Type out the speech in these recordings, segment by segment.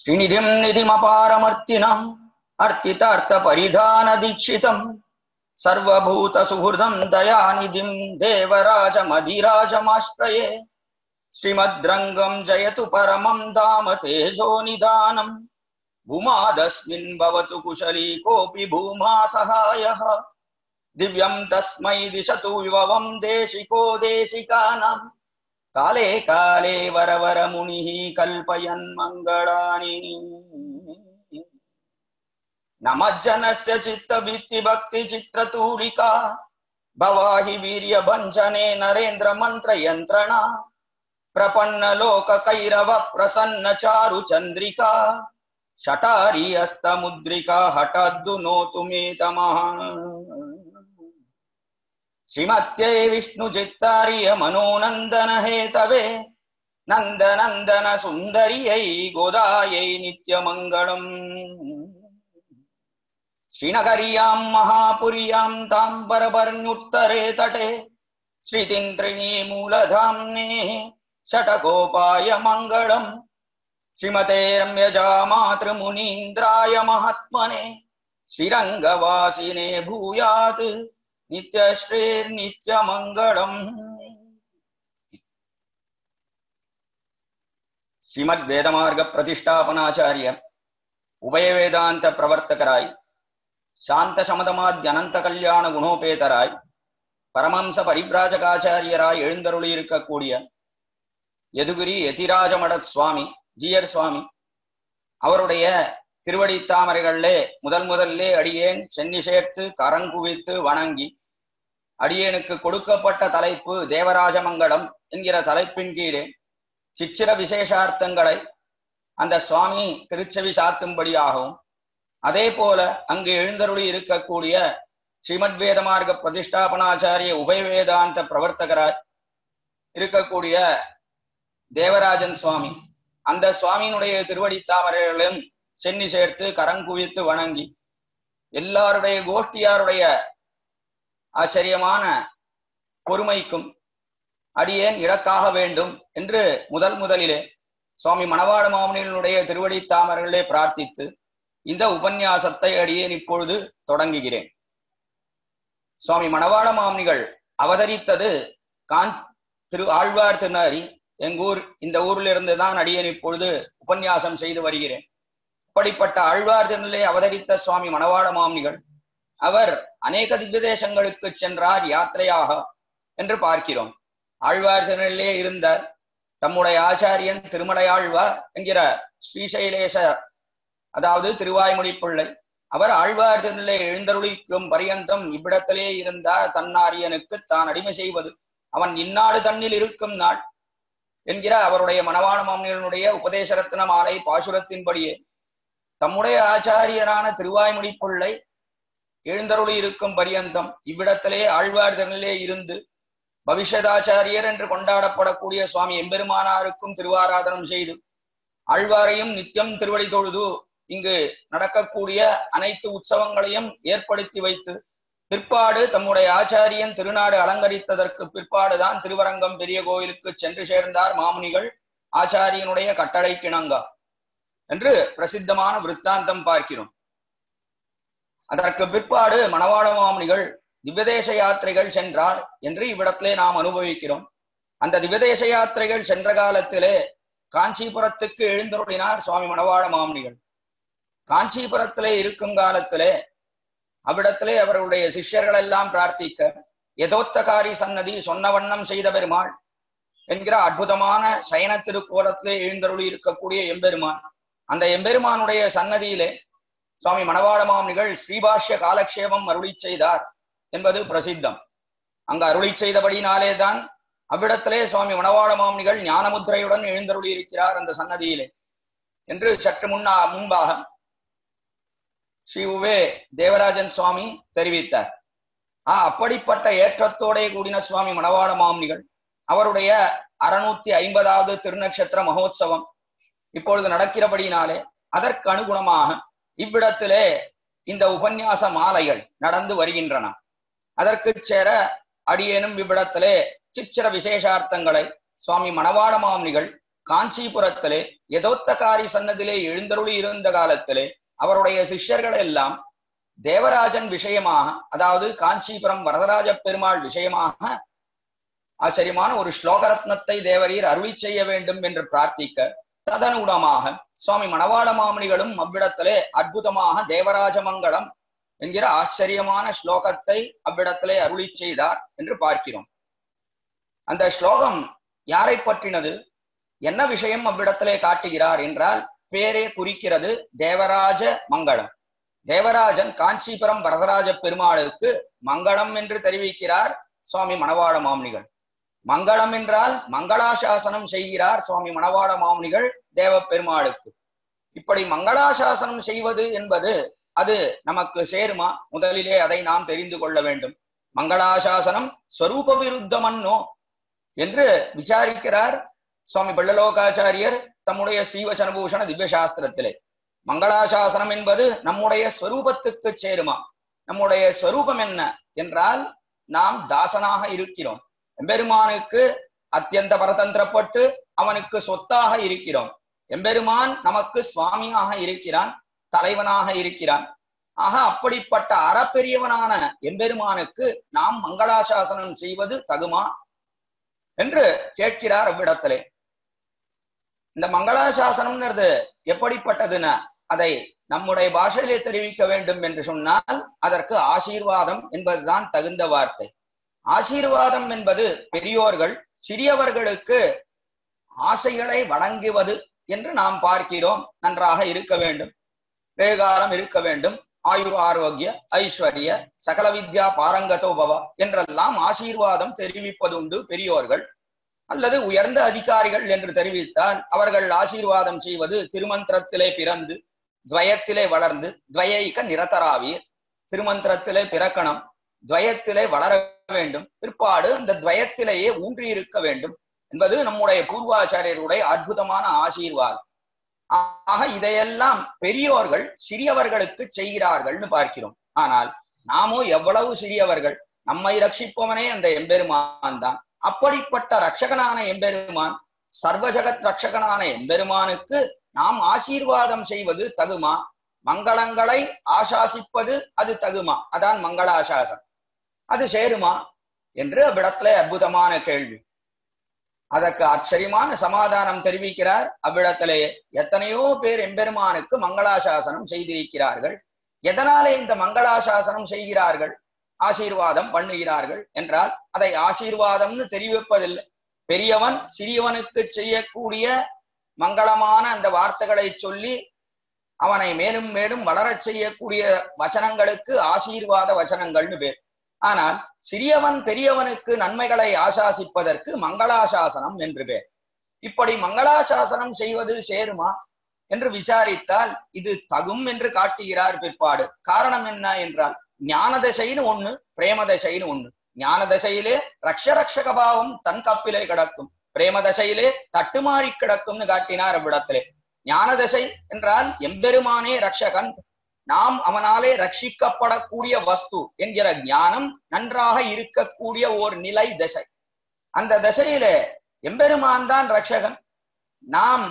ஸ்ரீநிதிம் நிதிமபாரமர்த்தினம் அர்த்திதார்த்த பரிதான தீட்சிதம் சர்வபூத சுஹுர்தம் தயாநிதிம் தேவராஜமதிராஜமாஸ்ரயே ஸ்ரீமத்ரங்கம் ஜயது பரமம் தாம தேஜோ நிதானம் பூமாதஸ்மின் பவது குஷலீ கோபி பூமா சகாயः திவ்யம் தஸ்மை திசது விபவம் தேசிகோ தேசிகானாம் காலே காலே வரவர முனிः கல்பயன் மங்களானி நமஜ்ஜனஸ்ய சித்த வித்தி பக்தி சித்ரதூலிகா பவாஹி வீர்ய பஞ்சனே நரேந்திர மந்திர யந்திரணா பிரபன்ன லோக கைரவ பிரசன்ன சாரு சந்திரிகா ஷட்டாரி அஸ்த முத்ரிகா ஹடத்து நோது மே தமஹ ஸ்ரீமத்யை விஷ்ணு சித்தாரிய மனோநந்தன ஹேதவே நந்த நந்தன சுந்தரியை கோதாயை நித்யமங்களம் ஸ்ரீநகரியாம் மகாபுரியாம் தாம்பரபர்ணுத்தரே தடே ஸ்ரீதிந்திரிணீ மூலதாம்னே ஷடகோபாய மங்களம் ஸ்ரீமதே ரம்யஜா மாத்ருமுனீந்திராய மகாத்மனே ஸ்ரீரங்கவாசினே பூயாத் நித்யஸ்ரீர் நித்யமங்களம். ஸ்ரீமத் வேதமார்க பிரதிஷ்டாபனாச்சாரிய உபய வேதாந்த பிரவர்த்தகராய் சாந்த சமதமாத்ய அனந்த கல்யாண குணோபேதராய் பரமம்ச பரிப்ராஜகாச்சாரியராய் எழுந்தருளி இருக்கக்கூடிய யதுகிரி யதிராஜமடத் சுவாமி ஜீயர் சுவாமி அவருடைய திருவடி தாமரைகளிலே முதல்லே அடியேன் சென்னி சேர்த்து கரங்குவித்து வணங்கி அடியேனுக்கு கொடுக்கப்பட்ட தலைப்பு தேவராஜமங்கலம் என்கிற தலைப்பின் கீழே சிச்சிர விசேஷார்த்தங்களை அந்த சுவாமி திருச்செவி சாத்தும்படியாகவும் அதே போல அங்கு எழுந்தருளி இருக்கக்கூடிய ஸ்ரீமத் வேதமார்க பிரதிஷ்டாபனாச்சாரிய உபயவேதாந்த பிரவர்த்தகராய் இருக்கக்கூடிய தேவராஜன் சுவாமி அந்த சுவாமியினுடைய திருவடி தாமரைகளும் சென்னி சேர்த்து கரங்குவித்து வணங்கி எல்லாருடைய கோஷ்டியாருடைய ஆச்சரியமான பொறுமைக்கும் அடியேன் இலக்காக வேண்டும் என்று முதலிலே சுவாமி மணவாள மாமுனிகளுடைய திருவடி தாமரைகளே பிரார்த்தித்து இந்த உபன்யாசத்தை அடியேன் இப்பொழுது தொடங்குகிறேன். சுவாமி மணவாள மாமுனிகள் அவதரித்தது திரு ஆழ்வார் திருநகரி எங்கூர். இந்த ஊரிலிருந்து தான் அடியேன் இப்பொழுது உபன்யாசம் செய்து வருகிறேன். அப்படிப்பட்ட ஆழ்வார் திருநிலை அவதரித்த சுவாமி மணவாள மாமுனிகள் அவர் அநேக திவ்ய தேசங்களுக்கு சென்றார் யாத்திரையாக என்று பார்க்கிறோம். ஆழ்வார் திருநிலையிலே இருந்த தம்முடைய ஆச்சாரியன் திருமலையாழ்வார் என்கிற ஸ்ரீசைலேச அதாவது திருவாய்மொழி பிள்ளை அவர் ஆழ்வார் திருநிலை எழுந்தருளிக்கும் பரியந்தம் இவ்விடத்திலே இருந்தார். தன்னாரியனுக்கு தான் அடிமை செய்வது அவன் இந்நாடு தன்னில் இருக்கும் நாள் என்கிற அவருடைய மணவாள மாமுனிகளுடைய உபதேசரத்ன மாலை பாசுரத்தின்படியே தம்முடைய ஆச்சாரியரான திருவாய்மொழி பிள்ளை எழுந்தருளி இருக்கும் பரியந்தம் இவ்விடத்திலே ஆழ்வார் திருநிலே இருந்து பவிஷ்யதாச்சாரியர் என்று கொண்டாடப்படக்கூடிய சுவாமி எம்பெருமானாருக்கும் திருவாராதனம் செய்து ஆழ்வாரையும் நித்தியம் திருவடி தொழுது இங்கு நடக்கக்கூடிய அனைத்து உற்சவங்களையும் ஏற்படுத்தி வைத்து பிற்பாடு தம்முடைய ஆச்சாரியன் திருநாடு அலங்கரித்ததற்கு பிற்பாடுதான் திருவரங்கம் பெரிய கோயிலுக்கு சென்று சேர்ந்தார் மாமுனிகள் ஆச்சாரியனுடைய கட்டளை கிணங்கா என்று பிரசித்தமான விற்த்தாந்தம் பார்க்கிறோம். அதற்கு பிற்பாடு மணவாள மாமுனிகள் திவ்யதேச யாத்திரைகள் சென்றார் என்று இவ்விடத்திலே நாம் அனுபவிக்கிறோம். அந்த திவ்யதேச யாத்திரைகள் சென்ற காலத்திலே காஞ்சிபுரத்துக்கு எழுந்தருளினார் சுவாமி மணவாள மாமுனிகள். காஞ்சிபுரத்திலே இருக்கும் காலத்திலே அவ்விடத்திலே அவருடைய சிஷ்யர்கள் எல்லாம் பிரார்த்திக்க யதோத்தகாரி சன்னதி சொன்ன வண்ணம் செய்த பெருமாள் என்கிற அற்புதமான சயன திருக்கோலத்திலே எழுந்தருளி இருக்கக்கூடிய எம்பெருமான், அந்த எம்பெருமானுடைய சன்னதியிலே சுவாமி மணவாள மாமுனிகள் ஸ்ரீபாஷ்ய காலக்ஷேபம் அருளி செய்தார் என்பது பிரசித்தம். அங்கு அருளி செய்தபடினாலே தான் அவ்விடத்திலே சுவாமி மணவாள மாமுனிகள் ஞானமுத்திரையுடன் எழுந்தருளி இருக்கிறார் அந்த சன்னதியிலே என்று சற்று முன்பாக ஸ்ரீ உவே தேவராஜன் சுவாமி தெரிவித்தார். அப்படிப்பட்ட ஏற்றத்தோட கூடின சுவாமி மணவாள மாமுனிகள் அவருடைய 650வது திருநட்சத்திர மகோத்சவம் இப்பொழுது நடக்கிறபடினாலே அதற்கு அனுகுணமாக இவ்விடத்திலே இந்த உபன்யாச மாலைகள் நடந்து வருகின்றன. அதற்கு சேர அடியேனும் இவ்விடத்திலே சிற்சிற விசேஷார்த்தங்களை சுவாமி மணவாள மாமுனிகள் காஞ்சிபுரத்திலே யதோத்தகாரி சன்னதிலே எழுந்தருளி இருந்த காலத்திலே அவருடைய சிஷ்யர்கள் எல்லாம் தேவராஜன் விஷயமாக, அதாவது காஞ்சிபுரம் வரதராஜ பெருமாள் விஷயமாக ஆச்சரியமான ஒரு ஸ்லோகரத்னத்தை தேவரீர் அருளி செய்ய வேண்டும் என்று பிரார்த்திக்க, ததனுடமாக சுவாமி மணவாள மாமுனிகளும் அவ்விடத்திலே அற்புதமாக தேவராஜ மங்களம் என்கிற ஆச்சரியமான ஸ்லோகத்தை அவ்விடத்திலே அருளி செய்தார் என்று பார்க்கிறோம். அந்த ஸ்லோகம் யாரை பற்றினது, என்ன விஷயம் அவ்விடத்திலே காட்டுகிறார் என்றால், பேரே குறிக்கிறது தேவராஜ மங்களம். தேவராஜன் காஞ்சிபுரம் வரதராஜ பெருமாளுக்கு மங்களம் என்று தெரிவிக்கிறார் சுவாமி மணவாள மாமுனிகள். மங்களம் என்றால் மங்களாசாசனம் செய்கிறார் சுவாமி மணவாள மாமுனிகள் தேவ பெருமாளுக்கு. இப்படி மங்களாசாசனம் செய்வது என்பது அது நமக்கு சேருமா? முதலிலே அதை நாம் தெரிந்து கொள்ள வேண்டும். மங்களாசாசனம் ஸ்வரூப விருத்தமன்னோ என்று விசாரிக்கிறார் சுவாமி பள்ளலோகாச்சாரியர் தம்முடைய ஸ்ரீவச்சனபூஷண திவ்ய சாஸ்திரத்திலே. மங்களாசாசனம் என்பது நம்முடைய ஸ்வரூபத்துக்கு சேருமா? நம்முடைய ஸ்வரூபம் என்ன என்றால், நாம் தாசனாக இருக்கிறோம். எம்பெருமானுக்கு அத்தியந்த பரதந்திரப்பட்டு அவனுக்கு சொத்தாக இருக்கிறோம். எம்பெருமான் நமக்கு சுவாமியாக இருக்கிறான், தலைவனாக இருக்கிறான். ஆக அப்படிப்பட்ட அறப்பெரியவனான எம்பெருமானுக்கு நாம் மங்களாசாசனம் செய்வது தகுமா என்று கேட்கிறார் அவ்விடத்திலே. இந்த மங்களாசாசனம்ங்கிறது எப்படிப்பட்டதுன்னா, அதை நம்முடைய பாஷையிலே தெரிவிக்க வேண்டும் என்று சொன்னால் அதற்கு ஆசீர்வாதம் என்பதுதான் தகுந்த வார்த்தை. ஆசீர்வாதம் என்பது பெரியோர்கள் சிறியவர்களுக்கு ஆசைகளை வழங்குவது என்று நாம் பார்க்கிறோம். நன்றாக இருக்க வேண்டும், வேகாலம் இருக்க வேண்டும், ஆயுர் ஆரோக்கிய ஐஸ்வர்ய சகல வித்யா பாரங்கதோபவ என்றெல்லாம் ஆசீர்வாதம் தெரிவிப்பதுண்டு பெரியோர்கள். அல்லது உயர்ந்த அதிகாரிகள் என்று தெரிவித்தால் அவர்கள் ஆசீர்வாதம் செய்வது திருமந்திரத்திலே பிறந்து துவயத்திலே வளர்ந்து துவயைக்க நிரதராவீர், திருமந்திரத்திலே பிறக்கணும், துவயத்திலே வளர வேண்டும், பிற்பாடு அந்த துவயத்திலேயே ஊன்றி இருக்க வேண்டும் என்பது நம்முடைய பூர்வாச்சாரியர்களுடைய அற்புதமான ஆசீர்வாதம். ஆக இதையெல்லாம் பெரியோர்கள் சிறியவர்களுக்கு செய்கிறார்கள்னு பார்க்கிறோம். ஆனால் நாமோ எவ்வளவு சிறியவர்கள், நம்மை ரட்சிப்பவனே அந்த எம்பெருமான் தான். அப்படிப்பட்ட ரட்சகனான எம்பெருமான், சர்வ ஜகத் ரட்சகனான எம்பெருமானுக்கு நாம் ஆசீர்வாதம் செய்வது தகுமா? மங்களங்களை ஆசாசிப்பது அது தகுமா? அதான் மங்களாசாசனம். அது சேருமா என்று அவ்விடத்துல அற்புதமான கேள்வி. அதற்கு ஆச்சரியமான சமாதானம் தெரிவிக்கிறார் அவ்விடத்திலேயே. எத்தனையோ பேர் எம்பெருமானுக்கு மங்களாசாசனம் செய்திருக்கிறார்கள். எதனாலே இந்த மங்களாசாசனம் செய்கிறார்கள், ஆசீர்வாதம் பண்ணுகிறார்கள் என்றால் அதை ஆசீர்வாதம்னு தெரிவிப்பதில்லை. பெரியவன் சிறியவனுக்கு செய்யக்கூடிய மங்களமான அந்த வார்த்தைகளை சொல்லி அவனை மேலும் மேலும் வளரச் செய்யக்கூடிய வச்சனங்களுக்கு ஆசீர்வாத வச்சனங்கள்னு பேர். ஆனால் சிறியவன் பெரியவனுக்கு நன்மைகளை ஆசாசிப்பதற்கு மங்களாசாசனம் என்று பேர். இப்படி மங்களாசாசனம் செய்வது சேருமா என்று விசாரித்தால் இது தகும் என்று காட்டுகிறார் பிற்பாடு. காரணம் என்ன என்றால், ஞான தசைன்னு ஒண்ணு, பிரேம தசைன்னு ஒண்ணு. ஞான தசையிலே ரக்ஷரக்ஷக பாவம் தன் கப்பிலே கிடக்கும், பிரேம தசையிலே தட்டுமாறி கிடக்கும்னு காட்டினார் அவ்விடத்திலே. ஞான தசை என்றால் எம்பெருமானே ரக்ஷகன், நாம் அவனாலே ரட்சிக்கப்படக்கூடிய வஸ்து என்கிற ஞானம் நன்றாக இருக்கக்கூடிய ஓர் நிலை தசை. அந்த தசையிலே எம்பெருமான் தான் ரட்சகன், நாம்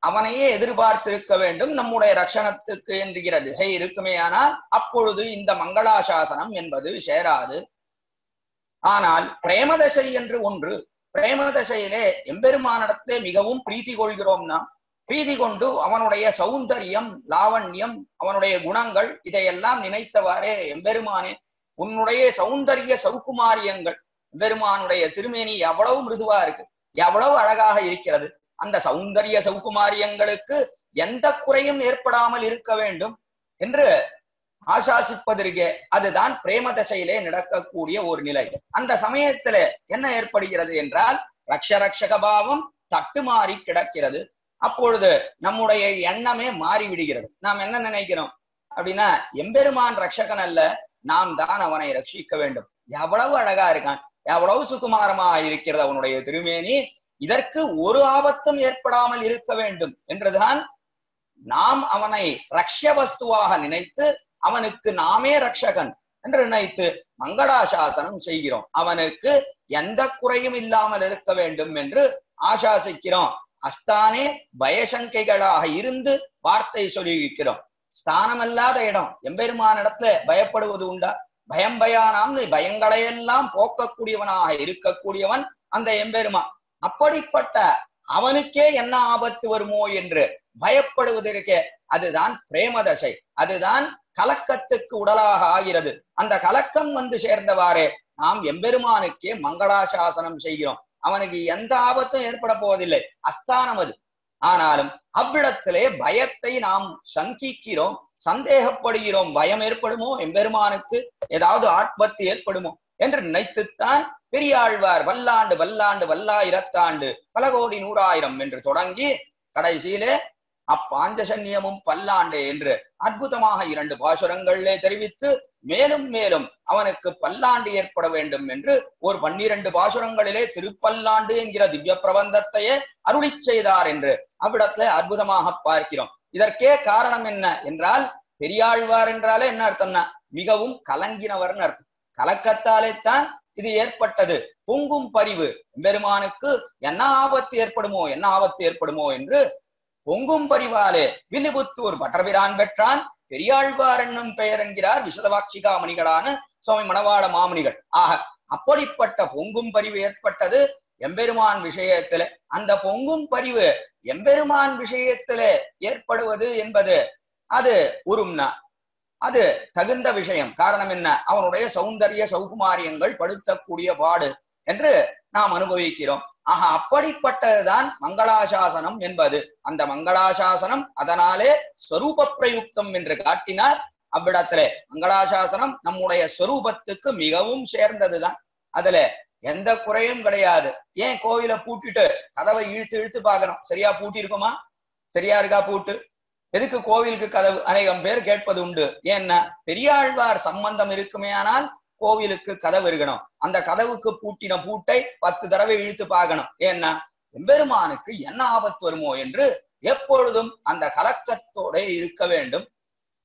அவனையே எதிர்பார்த்திருக்க வேண்டும் நம்முடைய ரட்சணத்துக்கு என்கிற திசை இருக்குமே. ஆனால் அப்பொழுது இந்த மங்களாசாசனம் என்பது சேராது. ஆனால் பிரேமதசை என்று ஒன்று, பிரேமதசையிலே எம்பெருமானிடத்திலே மிகவும் பிரீத்தி கொள்கிறோம். நாம் பிரீதி கொண்டு அவனுடைய சௌந்தரியம், லாவண்யம், அவனுடைய குணங்கள் இதையெல்லாம் நினைத்தவாறே எம்பெருமானே உன்னுடைய சௌந்தரிய சௌகுமாரியங்கள், எம்பெருமானுடைய திருமேனி எவ்வளவு மிருதுவா இருக்கு, எவ்வளவு அழகாக இருக்கிறது, அந்த சௌந்தரிய சௌகுமாரியங்களுக்கு எந்த குறையும் ஏற்படாமல் இருக்க வேண்டும் என்று ஆசாசிப்பதற்கே அதுதான் பிரேம தசையிலே நடக்கக்கூடிய ஒரு நிலை. அந்த சமயத்துல என்ன ஏற்படுகிறது என்றால் ரக்ஷரக்ஷக பாவம் தட்டுமாறி கிடக்கிறது. அப்பொழுது நம்முடைய எண்ணமே மாறிவிடுகிறது. நாம் என்ன நினைக்கிறோம் அப்படின்னா, எம்பெருமான் ரட்சகன் அல்ல, நாம் தான் அவனை ரட்சிக்க வேண்டும். எவ்வளவு அழகா இருக்கான், எவ்வளவு சுகுமாரமாக இருக்கிறது அவனுடைய திருமேனி, இதற்கு ஒரு ஆபத்தும் ஏற்படாமல் இருக்க வேண்டும் என்றுதான் நாம் அவனை ரக்ஷ வஸ்துவாக நினைத்து அவனுக்கு நாமே ரட்சகன் என்று நினைத்து மங்களாசாசனம் செய்கிறோம். அவனுக்கு எந்த குறையும் இல்லாமல் இருக்க வேண்டும் என்று ஆசாசிக்கிறோம். அஸ்தானே பயசங்கைகளாக இருந்து வார்த்தை சொல்லியிருக்கிறோம். ஸ்தானமல்லாத இடம் எம்பெருமான இடத்துல பயப்படுவது உண்டா? பயம் பயானாம்னு பயங்களையெல்லாம் போக்கக்கூடியவனாக இருக்கக்கூடியவன் அந்த எம்பெருமான். அப்படிப்பட்ட அவனுக்கே என்ன ஆபத்து வருமோ என்று பயப்படுவதற்கே அதுதான் பிரேமதசை, அதுதான் கலக்கத்துக்கு உடலாக ஆகிறது. அந்த கலக்கம் வந்து சேர்ந்தவாறே நாம் எம்பெருமானுக்கே மங்களாசாசனம் செய்கிறோம். அவனுக்கு எந்த ஆபத்தும் ஏற்பட போவதில்லை, அஸ்தானம் அது. ஆனாலும் அவ்விடத்திலே பயத்தை நாம் சங்கிக்கிறோம், சந்தேகப்படுகிறோம். பயம் ஏற்படுமோ, எம்பெருமானுக்கு ஏதாவது ஆத்மத்து ஏற்படுமோ என்று நினைத்துத்தான் பெரியாழ்வார் வல்லாண்டு வல்லாண்டு வல்லாயிரத்தாண்டு பல கோடி நூறாயிரம் என்று தொடங்கி கடைசியிலே அப்பாஞ்சசன்யமும் பல்லாண்டே என்று அற்புதமாக 2 பாசுரங்களிலே தெரிவித்து மேலும் மேலும் அவனுக்கு பல்லாண்டு ஏற்பட வேண்டும் என்று ஒரு 12 பாசுரங்களிலே திருப்பல்லாண்டு என்கிற திவ்ய பிரபந்தத்தையே அருளி செய்தார் என்று அவ்விடத்துல அற்புதமாக பார்க்கிறோம். இதற்கே காரணம் என்ன என்றால், பெரியாழ்வார் என்றாலே என்ன அர்த்தம்னா மிகவும் கலங்கினவர்னு அர்த்தம். கலக்கத்தாலே தான் இது ஏற்பட்டது. பொங்கும் பரிவு, பெருமானுக்கு என்ன ஆபத்து ஏற்படுமோ என்ன ஆபத்து ஏற்படுமோ என்று பொங்கும் பரிவாலே வில்லிபுத்தூர் பட்டர்பிரான் பெற்றான் பெரியாழ்வார் என்னும் பெயர் என்கிறார் விசதவாட்சிகா மணிகளான சுவாமி மணவாள மாமுனிகள். ஆக அப்படிப்பட்ட பொங்கும் பரிவு ஏற்பட்டது எம்பெருமான் விஷயத்திலே. அந்த பொங்கும் பரிவு எம்பெருமான் விஷயத்திலே ஏற்படுவது என்பது அது உரும்னா அது தகுந்த விஷயம். காரணம் என்ன? அவனுடைய சௌந்தரிய சௌகுமாரியங்கள் படுத்தக்கூடிய பாடு என்று நாம் அனுபவிக்கிறோம். ஆக அப்படிப்பட்டதுதான் மங்களாசாசனம் என்பது. அந்த மங்களாசாசனம் அதனாலே ஸ்வரூப பிரயுக்தம் என்று காட்டினார். அவ்விடத்திலே மங்களாசாசனம் நம்முடைய ஸ்வரூபத்துக்கு மிகவும் சேர்ந்ததுதான். அதுல எந்த குறையும் கிடையாது. ஏன் கோவிலை பூட்டிட்டு கதவை இழுத்து இழுத்து பார்க்கணும்? சரியா பூட்டி இருக்குமா? சரியா இருக்கா பூட்டு? எதுக்கு கோவிலுக்கு கதவு? அநேகம் பேர் கேட்பது உண்டு. ஏன்னா பெரியாழ்வார் சம்பந்தம் இருக்குமே ஆனால் கோவிலுக்கு கதவு இருக்கணும். அந்த கதவுக்கு பூட்டின பூட்டை 10 தடவை இழுத்து பார்க்கணும். ஏன்னா எம்பெருமானுக்கு என்ன ஆபத்து வருமோ என்று எப்பொழுதும் அந்த கலக்கத்தோட இருக்க வேண்டும்.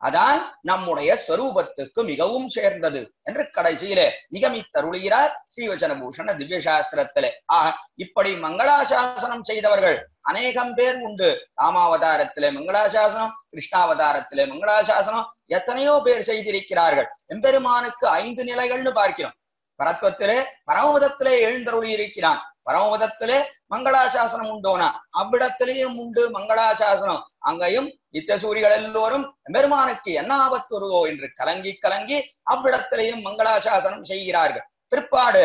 அதான் நம்முடைய ஸ்வரூபத்துக்கு மிகவும் சேர்ந்தது என்று கடைசியிலே நிகமித்தருளுகிறார் ஸ்ரீவச்சனபூஷண திவ்ய சாஸ்திரத்திலே. இப்படி மங்களாசாசனம் செய்தவர்கள் அநேகம் பேர் உண்டு. ராமாவதாரத்திலே மங்களாசாசனம், கிருஷ்ணாவதாரத்திலே மங்களாசாசனம் எத்தனையோ பேர் செய்திருக்கிறார்கள். எம்பெருமானுக்கு 5 நிலைகள்னு பார்க்கிறோம். பரத்வத்திலே பரமபதத்திலே எழுந்தருளி இருக்கிறான். பரமபதத்திலே மங்களாசாசனம் உண்டோனா அவ்விடத்திலேயும் உண்டு மங்களாசாசனம். அங்கேயும் நித்தியசூரிகள் எல்லோரும் எம்பெருமானுக்கு என்ன ஆபத்து வருதோ என்று கலங்கி கலங்கி அவ்விடத்திலேயும் மங்களாசாசனம் செய்கிறார்கள். பிற்பாடு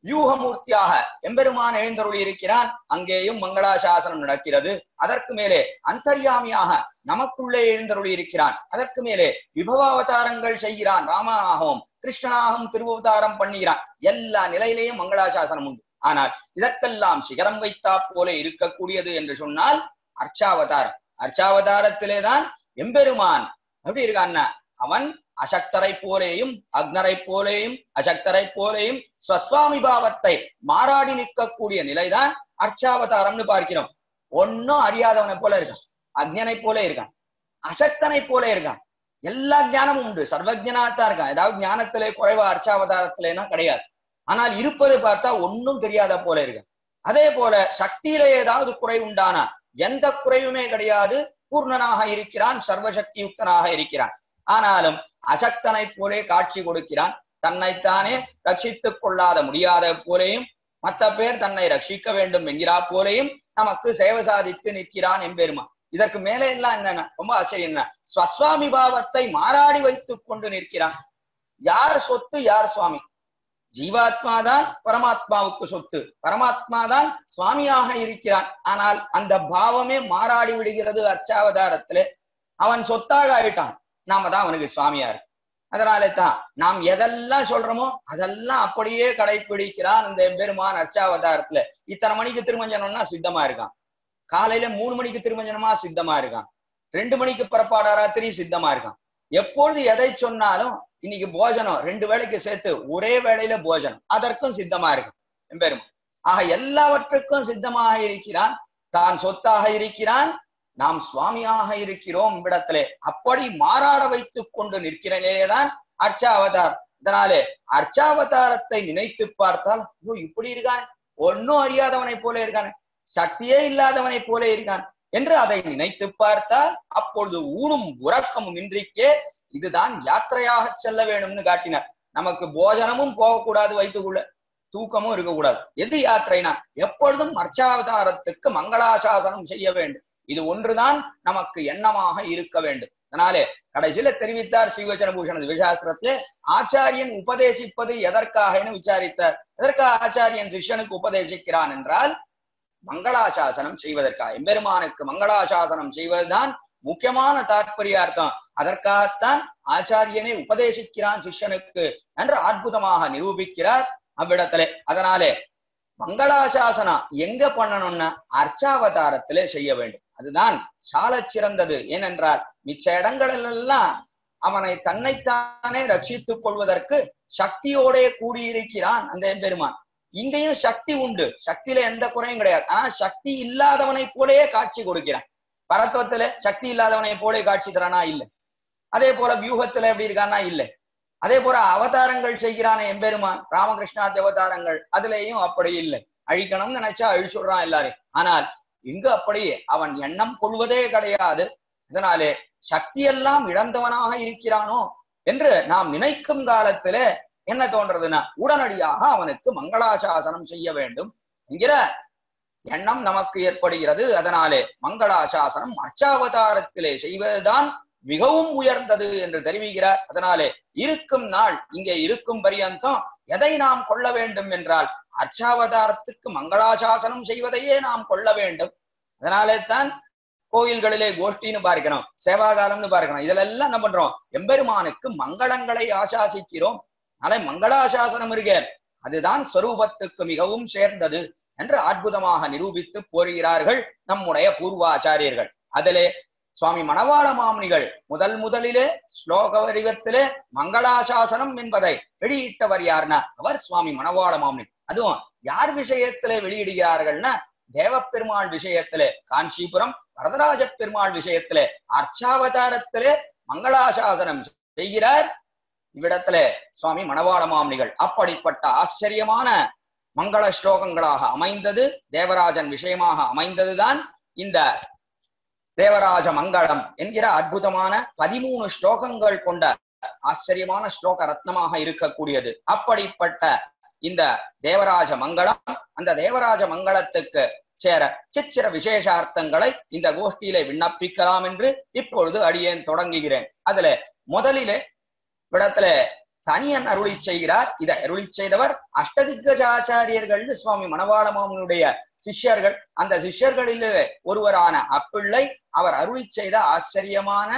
யூகமூர்த்தியாக எம்பெருமான் எழுந்தருளி இருக்கிறான். அங்கேயும் மங்களாசாசனம் நடக்கிறது. அதற்கு மேலே அந்தர்யாமியாக நமக்குள்ளே எழுந்தருளி இருக்கிறான். அதற்கு மேலே விபவாவதாரங்கள் செய்கிறான். ராமனாகவும் கிருஷ்ணனாகவும் திருவவதாரம் பண்ணுகிறான். எல்லா நிலையிலேயும் மங்களாசாசனம் உண்டு. ஆனால் இதற்கெல்லாம் சிகரம் வைத்தா போல இருக்கக்கூடியது என்று சொன்னால் அர்ச்சாவதாரம். அர்ச்சாவதாரத்திலேதான் எம்பெருமான் எப்படி இருக்கான்னா அவன் அசக்தரை போலேயும் அக்னரை போலேயும் அசக்தரை போலேயும் ஸ்வஸ்வாமி பாவத்தை மாறாடி நிற்கக்கூடிய நிலைதான் அர்ச்சாவதாரம்னு பார்க்கிறோம். ஒன்னும் அறியாதவனை போல இருக்கான், அக்ஞனை போல இருக்கான், அசக்தனை போல இருக்கான். எல்லா ஞானமும் உண்டு, சர்வஜனாத்தான் இருக்கான். ஏதாவது ஞானத்திலே குறைவா அர்ச்சாவதாரத்திலேனா கிடையாது. ஆனால் இருப்பதை பார்த்தா ஒன்னும் தெரியாத போல இருக்கு. அதே போல சக்தியில ஏதாவது குறை உண்டானா எந்த குறைவுமே கிடையாது, பூர்ணனாக இருக்கிறான், சர்வசக்தி யுக்தனாக இருக்கிறான். ஆனாலும் அசக்தனை போலே காட்சி கொடுக்கிறான். தன்னைத்தானே ரட்சித்துக் கொள்ளாத முடியாத போலேயும் மற்ற பேர் தன்னை ரட்சிக்க வேண்டும் என்கிறா போலேயும் நமக்கு சேவை சாதித்து நிற்கிறான் எம்பெருமான். இதற்கு மேலே எல்லாம் என்னன்னா ரொம்ப ஆச்சரியம் என்ன, ஸ்வஸ்வாமி பாவத்தை மாறாடி வைத்துக் கொண்டு நிற்கிறான். யார் சொத்து யார் சுவாமி? ஜீவாத்மாதான் பரமாத்மாவுக்கு சொத்து, பரமாத்மாதான் சுவாமியாக இருக்கிறான். ஆனால் அந்த பாவமே மாறாடி விடுகிறது அர்ச்சாவதாரத்திலே. அவன் சொத்தாக ஆயிட்டான், நாம தான் அவனுக்கு சுவாமியா இருக்கு. அதனாலே தான் நாம் எதெல்லாம் சொல்றோமோ அதெல்லாம் அப்படியே கடைபிடிக்கிறான் அந்த பெருமான் அர்ச்சாவதாரத்துல. இத்தனை மணிக்கு திருமஞ்சனம்னா சித்தமா இருக்கான், காலையில 3 மணிக்கு திருமஞ்சனமா சித்தமா இருக்கான், 2 மணிக்கு புறப்பாடா ராத்திரி சித்தமா இருக்கான். எப்பொழுது எதை சொன்னாலும் இன்னைக்கு போஜனம் 2 வேளைக்கு சேர்த்து ஒரே வேளையில போஜனம், அதற்கும் சித்தமா இருக்கு எம்பெருமான். ஆக எல்லாவற்றுக்கும் சித்தமாக இருக்கிறான், தான் சொத்தாக இருக்கிறான், நாம் சுவாமியாக இருக்கிறோம் இவ்விடத்திலே. அப்படி மாறாட வைத்துக் கொண்டு நிற்கிற நிலையேதான் அர்ச்சாவதாரம். இதனாலே அர்ச்சாவதாரத்தை நினைத்து பார்த்தால் இப்படி இருக்கானே, ஒன்னும் அறியாதவனை போல இருக்கானே, சக்தியே இல்லாதவனை போல இருக்கான் என்று அதை நினைத்து பார்த்தால் அப்பொழுது ஊனும் உறக்கமும் இன்றிக்கே இதுதான் யாத்திரையாக செல்ல வேணும்னு காட்டினார். நமக்கு போஜனமும் போகக்கூடாது, வயிற்றுக்குள்ள தூக்கமும் இருக்கக்கூடாது. எது யாத்திரைனா எப்பொழுதும் அர்ச்சாவதாரத்துக்கு மங்களாசாசனம் செய்ய வேண்டும். இது ஒன்றுதான் நமக்கு எண்ணமாக இருக்க வேண்டும். அதனாலே கடைசியில தெரிவித்தார் ஸ்ரீவச்சன பூஷண திவ்யசாஸ்திரத்திலே, ஆச்சாரியன் உபதேசிப்பது எதற்காக விசாரித்தார். எதற்காக ஆச்சாரியன் சிஷ்யனுக்கு உபதேசிக்கிறான் என்றால் மங்களாசாசனம் செய்வதற்காக. எம்பெருமானுக்கு மங்களாசாசனம் செய்வதுதான் முக்கியமான தாற்பயார்த்தம். அதற்காகத்தான் ஆச்சாரியனை உபதேசிக்கிறான் சிஷ்யனுக்கு என்று அற்புதமாக நிரூபிக்கிறார் அவ்விடத்திலே. அதனாலே மங்களாசாசனம் எங்க பண்ணணும்னா அர்ச்சாவதாரத்திலே செய்ய வேண்டும். அதுதான் சால சிறந்தது. ஏனென்றால் மிச்ச இடங்களிலெல்லாம் அவனை தன்னைத்தானே ரட்சித்துக் கொள்வதற்கு சக்தியோடே கூடியிருக்கிறான் அந்த எம்பெருமான். இங்கேயும் சக்தி உண்டு, சக்தியில எந்த குறையும் கிடையாது. ஆனா சக்தி இல்லாதவனை போலேயே காட்சி கொடுக்கிறான். பரத்துவத்துல சக்தி இல்லாதவனை போலே காட்சி தரானா இல்லை. அதே போல வியூகத்துல எப்படி இருக்கானா இல்லை. அதே போல அவதாரங்கள் செய்கிறான எம்பெருமான் ராமகிருஷ்ணாதி அவதாரங்கள், அதுலேயும் அப்படி இல்லை. அழிக்கணும்னு நினைச்சா அழிச்சுடுறான் எல்லாரையும். ஆனால் இங்கு அப்படியே அவன் எண்ணம் கொள்வதே கிடையாது. இதனாலே சக்தியெல்லாம் இழந்தவனாக இருக்கிறானோ என்று நாம் நினைக்கும் காலத்துல என்ன தோன்றதுன்னா உடனடியாக அவனுக்கு மங்களாசாசனம் செய்ய வேண்டும் என்கிற எண்ணம் நமக்கு ஏற்படுகிறது. அதனாலே மங்களாசாசனம் அர்ச்சாவதாரத்திலே செய்வதுதான் மிகவும் உயர்ந்தது என்று தெரிவிக்கிறார். அதனாலே இருக்கும் நாள் இங்கே இருக்கும் பரியந்தம் எதை நாம் கொள்ள வேண்டும் என்றால் அர்ச்சாவதாரத்துக்கு மங்களாசாசனம் செய்வதையே நாம் கொள்ள வேண்டும். அதனாலே தான் கோயில்களிலே கோஷ்டின்னு பார்க்கிறோம், சேவாகாலம்னு பார்க்கிறோம். இதுல எல்லாம் என்ன பண்றோம்? எம்பெருமானுக்கு மங்களங்களை ஆசாசிக்கிறோம். அதனால மங்களாசாசனம் இருக்க அதுதான் ஸ்வரூபத்துக்கு மிகவும் சேர்ந்தது என்று அற்புதமாக நிரூபித்து போகிறார்கள் நம்முடைய பூர்வாச்சாரியர்கள். அதிலே சுவாமி மணவாள மாமுனிகள் முதலிலே ஸ்லோக வடிவத்திலே மங்களாசாசனம் என்பதை வெளியிட்டவர் யாருன்னா அவர் சுவாமி மணவாள மாமுனி. அதுவும் யார் விஷயத்திலே வெளியிடுகிறார்கள்னா தேவப்பெருமாள் விஷயத்திலே, காஞ்சிபுரம் வரதராஜ பெருமாள் விஷயத்திலே அர்ச்சாவதாரத்திலே மங்களாசாசனம் செய்கிறார் இவ்விடத்திலே சுவாமி மணவாள மாமுனிகள். அப்படிப்பட்ட ஆச்சரியமான மங்கள ஸ்லோகங்களாக அமைந்தது, தேவராஜன் விஷயமாக அமைந்ததுதான் இந்த தேவராஜ மங்களம் என்கிற அற்புதமான 13 ஸ்லோகங்கள் கொண்ட ஆச்சரியமான ஸ்லோக ரத்னமாக இருக்கக்கூடியது. அப்படிப்பட்ட இந்த தேவராஜ மங்களம், அந்த தேவராஜ மங்களத்துக்கு சேர சிற்சிற விசேஷார்த்தங்களை இந்த கோஷ்டியிலே விண்ணப்பிக்கலாம் என்று இப்பொழுது அடியேன் தொடங்குகிறேன். அதுல முதலிலே இடத்துல தனியன் அருளி செய்கிறார். இதை அருளி செய்தவர் அஷ்டதிக்கஜாச்சாரியர்கள் சுவாமி மணவாள மாமுனியுடைய சிஷ்யர்கள். அந்த சிஷ்யர்களிலே ஒருவரான அப்பிள்ளை அவர் அருளி செய்த ஆச்சரியமான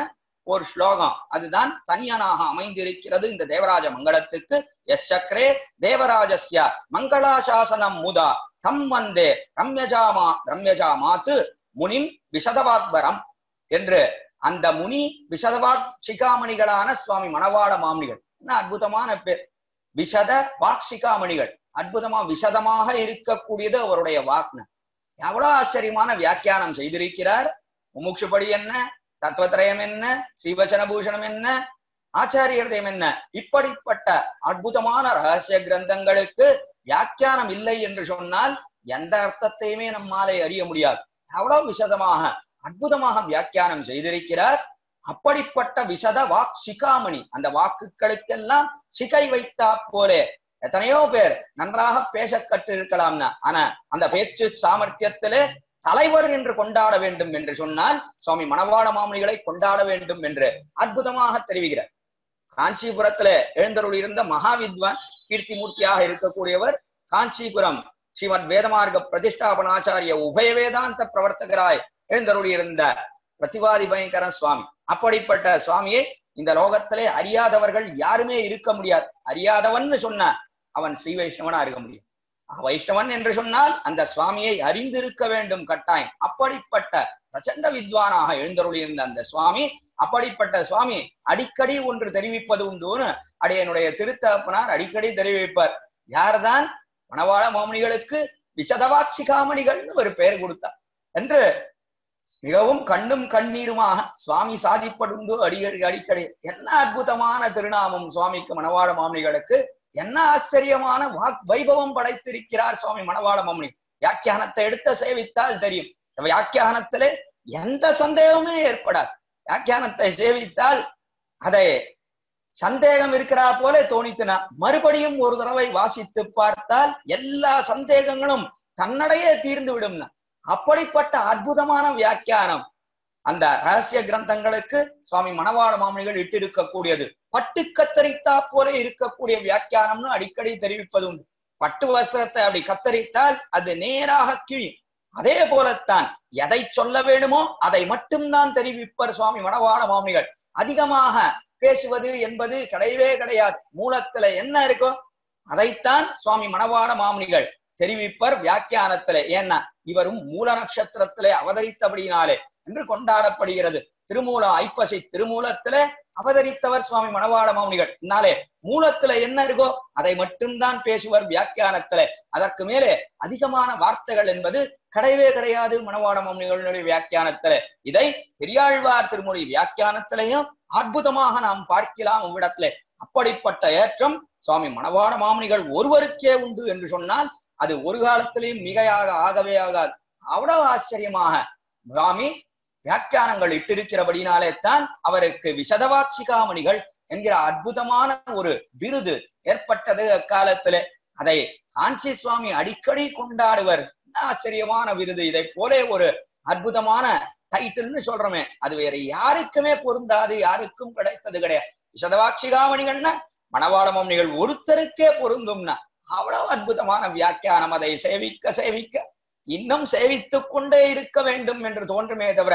ஒரு ஸ்லோகம் அதுதான் தனியனாக அமைந்திருக்கிறது இந்த தேவராஜ மங்களத்துக்கு. யச்சக்ரே தேவராஜஸ்ய மங்களாசாசனம் முதா தம் வந்தே ரம்யஜாமாத்து முனிம் விஷதவாக்பரம் என்று அந்த முனி விஷதவாக் சிகாமணிகளான சுவாமி மணவாள மாமுனிகள். என்ன அற்புதமான பேர், விஷத வாக்ஷிகாமணிகள். அற்புதமா விஷதமாக இருக்கக்கூடியது அவருடைய வாக்ன. எவ்வளவு ஆச்சரியமான வியாக்கியானம் செய்திருக்கிறார். முமுட்சுபடி என்ன, தத்துவத்திரயம் என்ன, ஸ்ரீவச்சன பூஷணம் என்ன, ஆச்சாரியர்தயம் என்ன, இப்படிப்பட்ட அற்புதமான ரகசிய கிரந்தங்களுக்கு வியாக்கியானம் இல்லை என்று சொன்னால் எந்த அர்த்தத்தையுமே நம்மாலே அறிய முடியாது. அவ்வளவு விசதமாக அற்புதமாக வியாக்கியானம் செய்திருக்கிறார். அப்படிப்பட்ட விசத வாக் சிகாமணி, அந்த வாக்குகளுக்கெல்லாம் சிகை வைத்தா போலே எத்தனையோ பேர் நன்றாக பேச கற்றிருக்கலாம்னா, ஆனா அந்த பேச்சு சாமர்த்தியத்திலே தலைவர் என்று கொண்டாட வேண்டும் என்று சொன்னால் சுவாமி மணவாள மாமுனிகளை கொண்டாட வேண்டும் என்று அற்புதமாக தெரிவிக்கிறார். காஞ்சிபுரத்துல எழுந்தருள் இருந்த மகாவித்வான் கீர்த்திமூர்த்தியாக இருக்கக்கூடியவர் காஞ்சிபுரம் ஸ்ரீமத் வேதமார்க்க பிரதிஷ்டாபனாச்சாரிய உபய வேதாந்த பிரவர்த்தகராய் எழுந்தருள் இருந்த பிரதிவாதி பயங்கர சுவாமி. அப்படிப்பட்ட சுவாமியை இந்த லோகத்திலே அறியாதவர்கள் யாருமே இருக்க முடியாது. அறியாதவன் சொன்ன அவன் ஸ்ரீ வைஷ்ணவனா இருக்க முடியும். வைஷ்ணவன் என்று சொன்னால் அந்த சுவாமியை அறிந்திருக்க வேண்டும் கட்டாயம். அப்படிப்பட்ட பிரச்சண்ட வித்வானாக எழுந்தருள் இருந்த அந்த சுவாமி, அப்படிப்பட்ட சுவாமி அடிக்கடி ஒன்று தெரிவிப்பது உண்டுன்னு அடையனுடைய திருத்தப்பனார் அடிக்கடி தெரிவிப்பார். யார்தான் மணவாள மாமுனிகளுக்கு விஷதவாட்சிகாமணிகள்னு ஒரு பெயர் கொடுத்தார் என்று மிகவும் கண்ணும் கண்ணீருமாக சுவாமி சாதிப்படுண்டு அடிக்கடி. என்ன அற்புதமான திருநாமம் சுவாமிக்கு மணவாள மாமுனிகளுக்கு, என்ன ஆச்சரியமான வைபவம் படைத்திருக்கிறார் சுவாமி மணவாள மாமுனி. வியாக்கியானத்தை எடுத்து சேவித்தால் தெரியும். வியாக்கியானத்திலே எந்த சந்தேகமே ஏற்படாது. வியாக்கியானத்தை சேவித்தால் அதை சந்தேகம் இருக்கிறா போல தோணித்துனா மறுபடியும் ஒரு தடவை வாசித்து பார்த்தால் எல்லா சந்தேகங்களும் தன்னடையே தீர்ந்து விடும்னா அப்படிப்பட்ட அற்புதமான வியாக்கியானம் அந்த ரகசிய கிரந்தங்களுக்கு சுவாமி மணவாள மாமுனிகள் இட்டிருக்கக்கூடியது. பட்டு கத்தரித்தா போல இருக்கக்கூடிய வியாக்கியானம்னு அடிக்கடி தெரிவிப்பது உண்டு. பட்டு வஸ்திரத்தை அப்படி கத்தரித்தால் அது நேராக கிழியும். அதே போலத்தான் எதை சொல்ல வேண்டுமோ அதை மட்டும்தான் தெரிவிப்பர் சுவாமி மணவாள மாமுனிகள். அதிகமாக பேசுவது என்பது கிடையவே கிடையாது. மூலத்துல என்ன இருக்கோ அதைத்தான் சுவாமி மணவாள மாமுனிகள் தெரிவிப்பர் வியாக்கியானத்திலே. ஏன்னா இவரும் மூல நட்சத்திரத்திலே அவதரித்தபடினாலே என்று கொண்டாடப்படுகிறது. திருமூலம் ஐப்பசி திருமூலத்திலே அவதரித்தவர் சுவாமி மணவாள மாமுனிகள். இதனாலே மூலத்துல என்ன இருக்கோ அதை மட்டும்தான் பேசுவர் வியாக்கியானத்திலே. அதற்கு மேலே அதிகமான வார்த்தைகள் என்பது கிடையவே கிடையாது மணவாள மாமுனிகளுடைய வியாக்கியானத்திலே. இதை பெரியாழ்வார் திருமொழி வியாக்கியானத்திலையும் அற்புதமாக நாம் பார்க்கலாம் இவ்விடத்திலே. அப்படிப்பட்ட ஏற்றம் சுவாமி மணவாள மாமுனிகள் ஒருவருக்கே உண்டு என்று சொன்னால் அது ஒரு காலத்திலையும் மிகையாக ஆகவே ஆகாது. அவ்வளவு ஆச்சரியமாக சுவாமி வியாக்கியானங்கள் இட்டிருக்கிறபடினாலே தான் அவருக்கு விசதவாட்சிகாமணிகள் என்கிற அற்புதமான ஒரு விருது ஏற்பட்டது அக்காலத்திலே. அதை காஞ்சி சுவாமி அடிக்கடி கொண்டாடுவர். ஆச்சரியமான விருது. இதை போல ஒரு அற்புதமான டைட்டில்னு சொல்றோமே அது வேற யாருக்குமே பொருந்தாது, யாருக்கும் கிடைத்தது கிடையாது. விசதவாட்சிகாமணிகள்னா மணவாள மாமுனிகள் ஒருத்தருக்கே பொருந்தும்னா அவ்வளவு அற்புதமான வியாக்கியானம். அதை சேவிக்க சேவிக்க இன்னும் சேவித்துக் கொண்டே இருக்க வேண்டும் என்று தோன்றுமே தவிர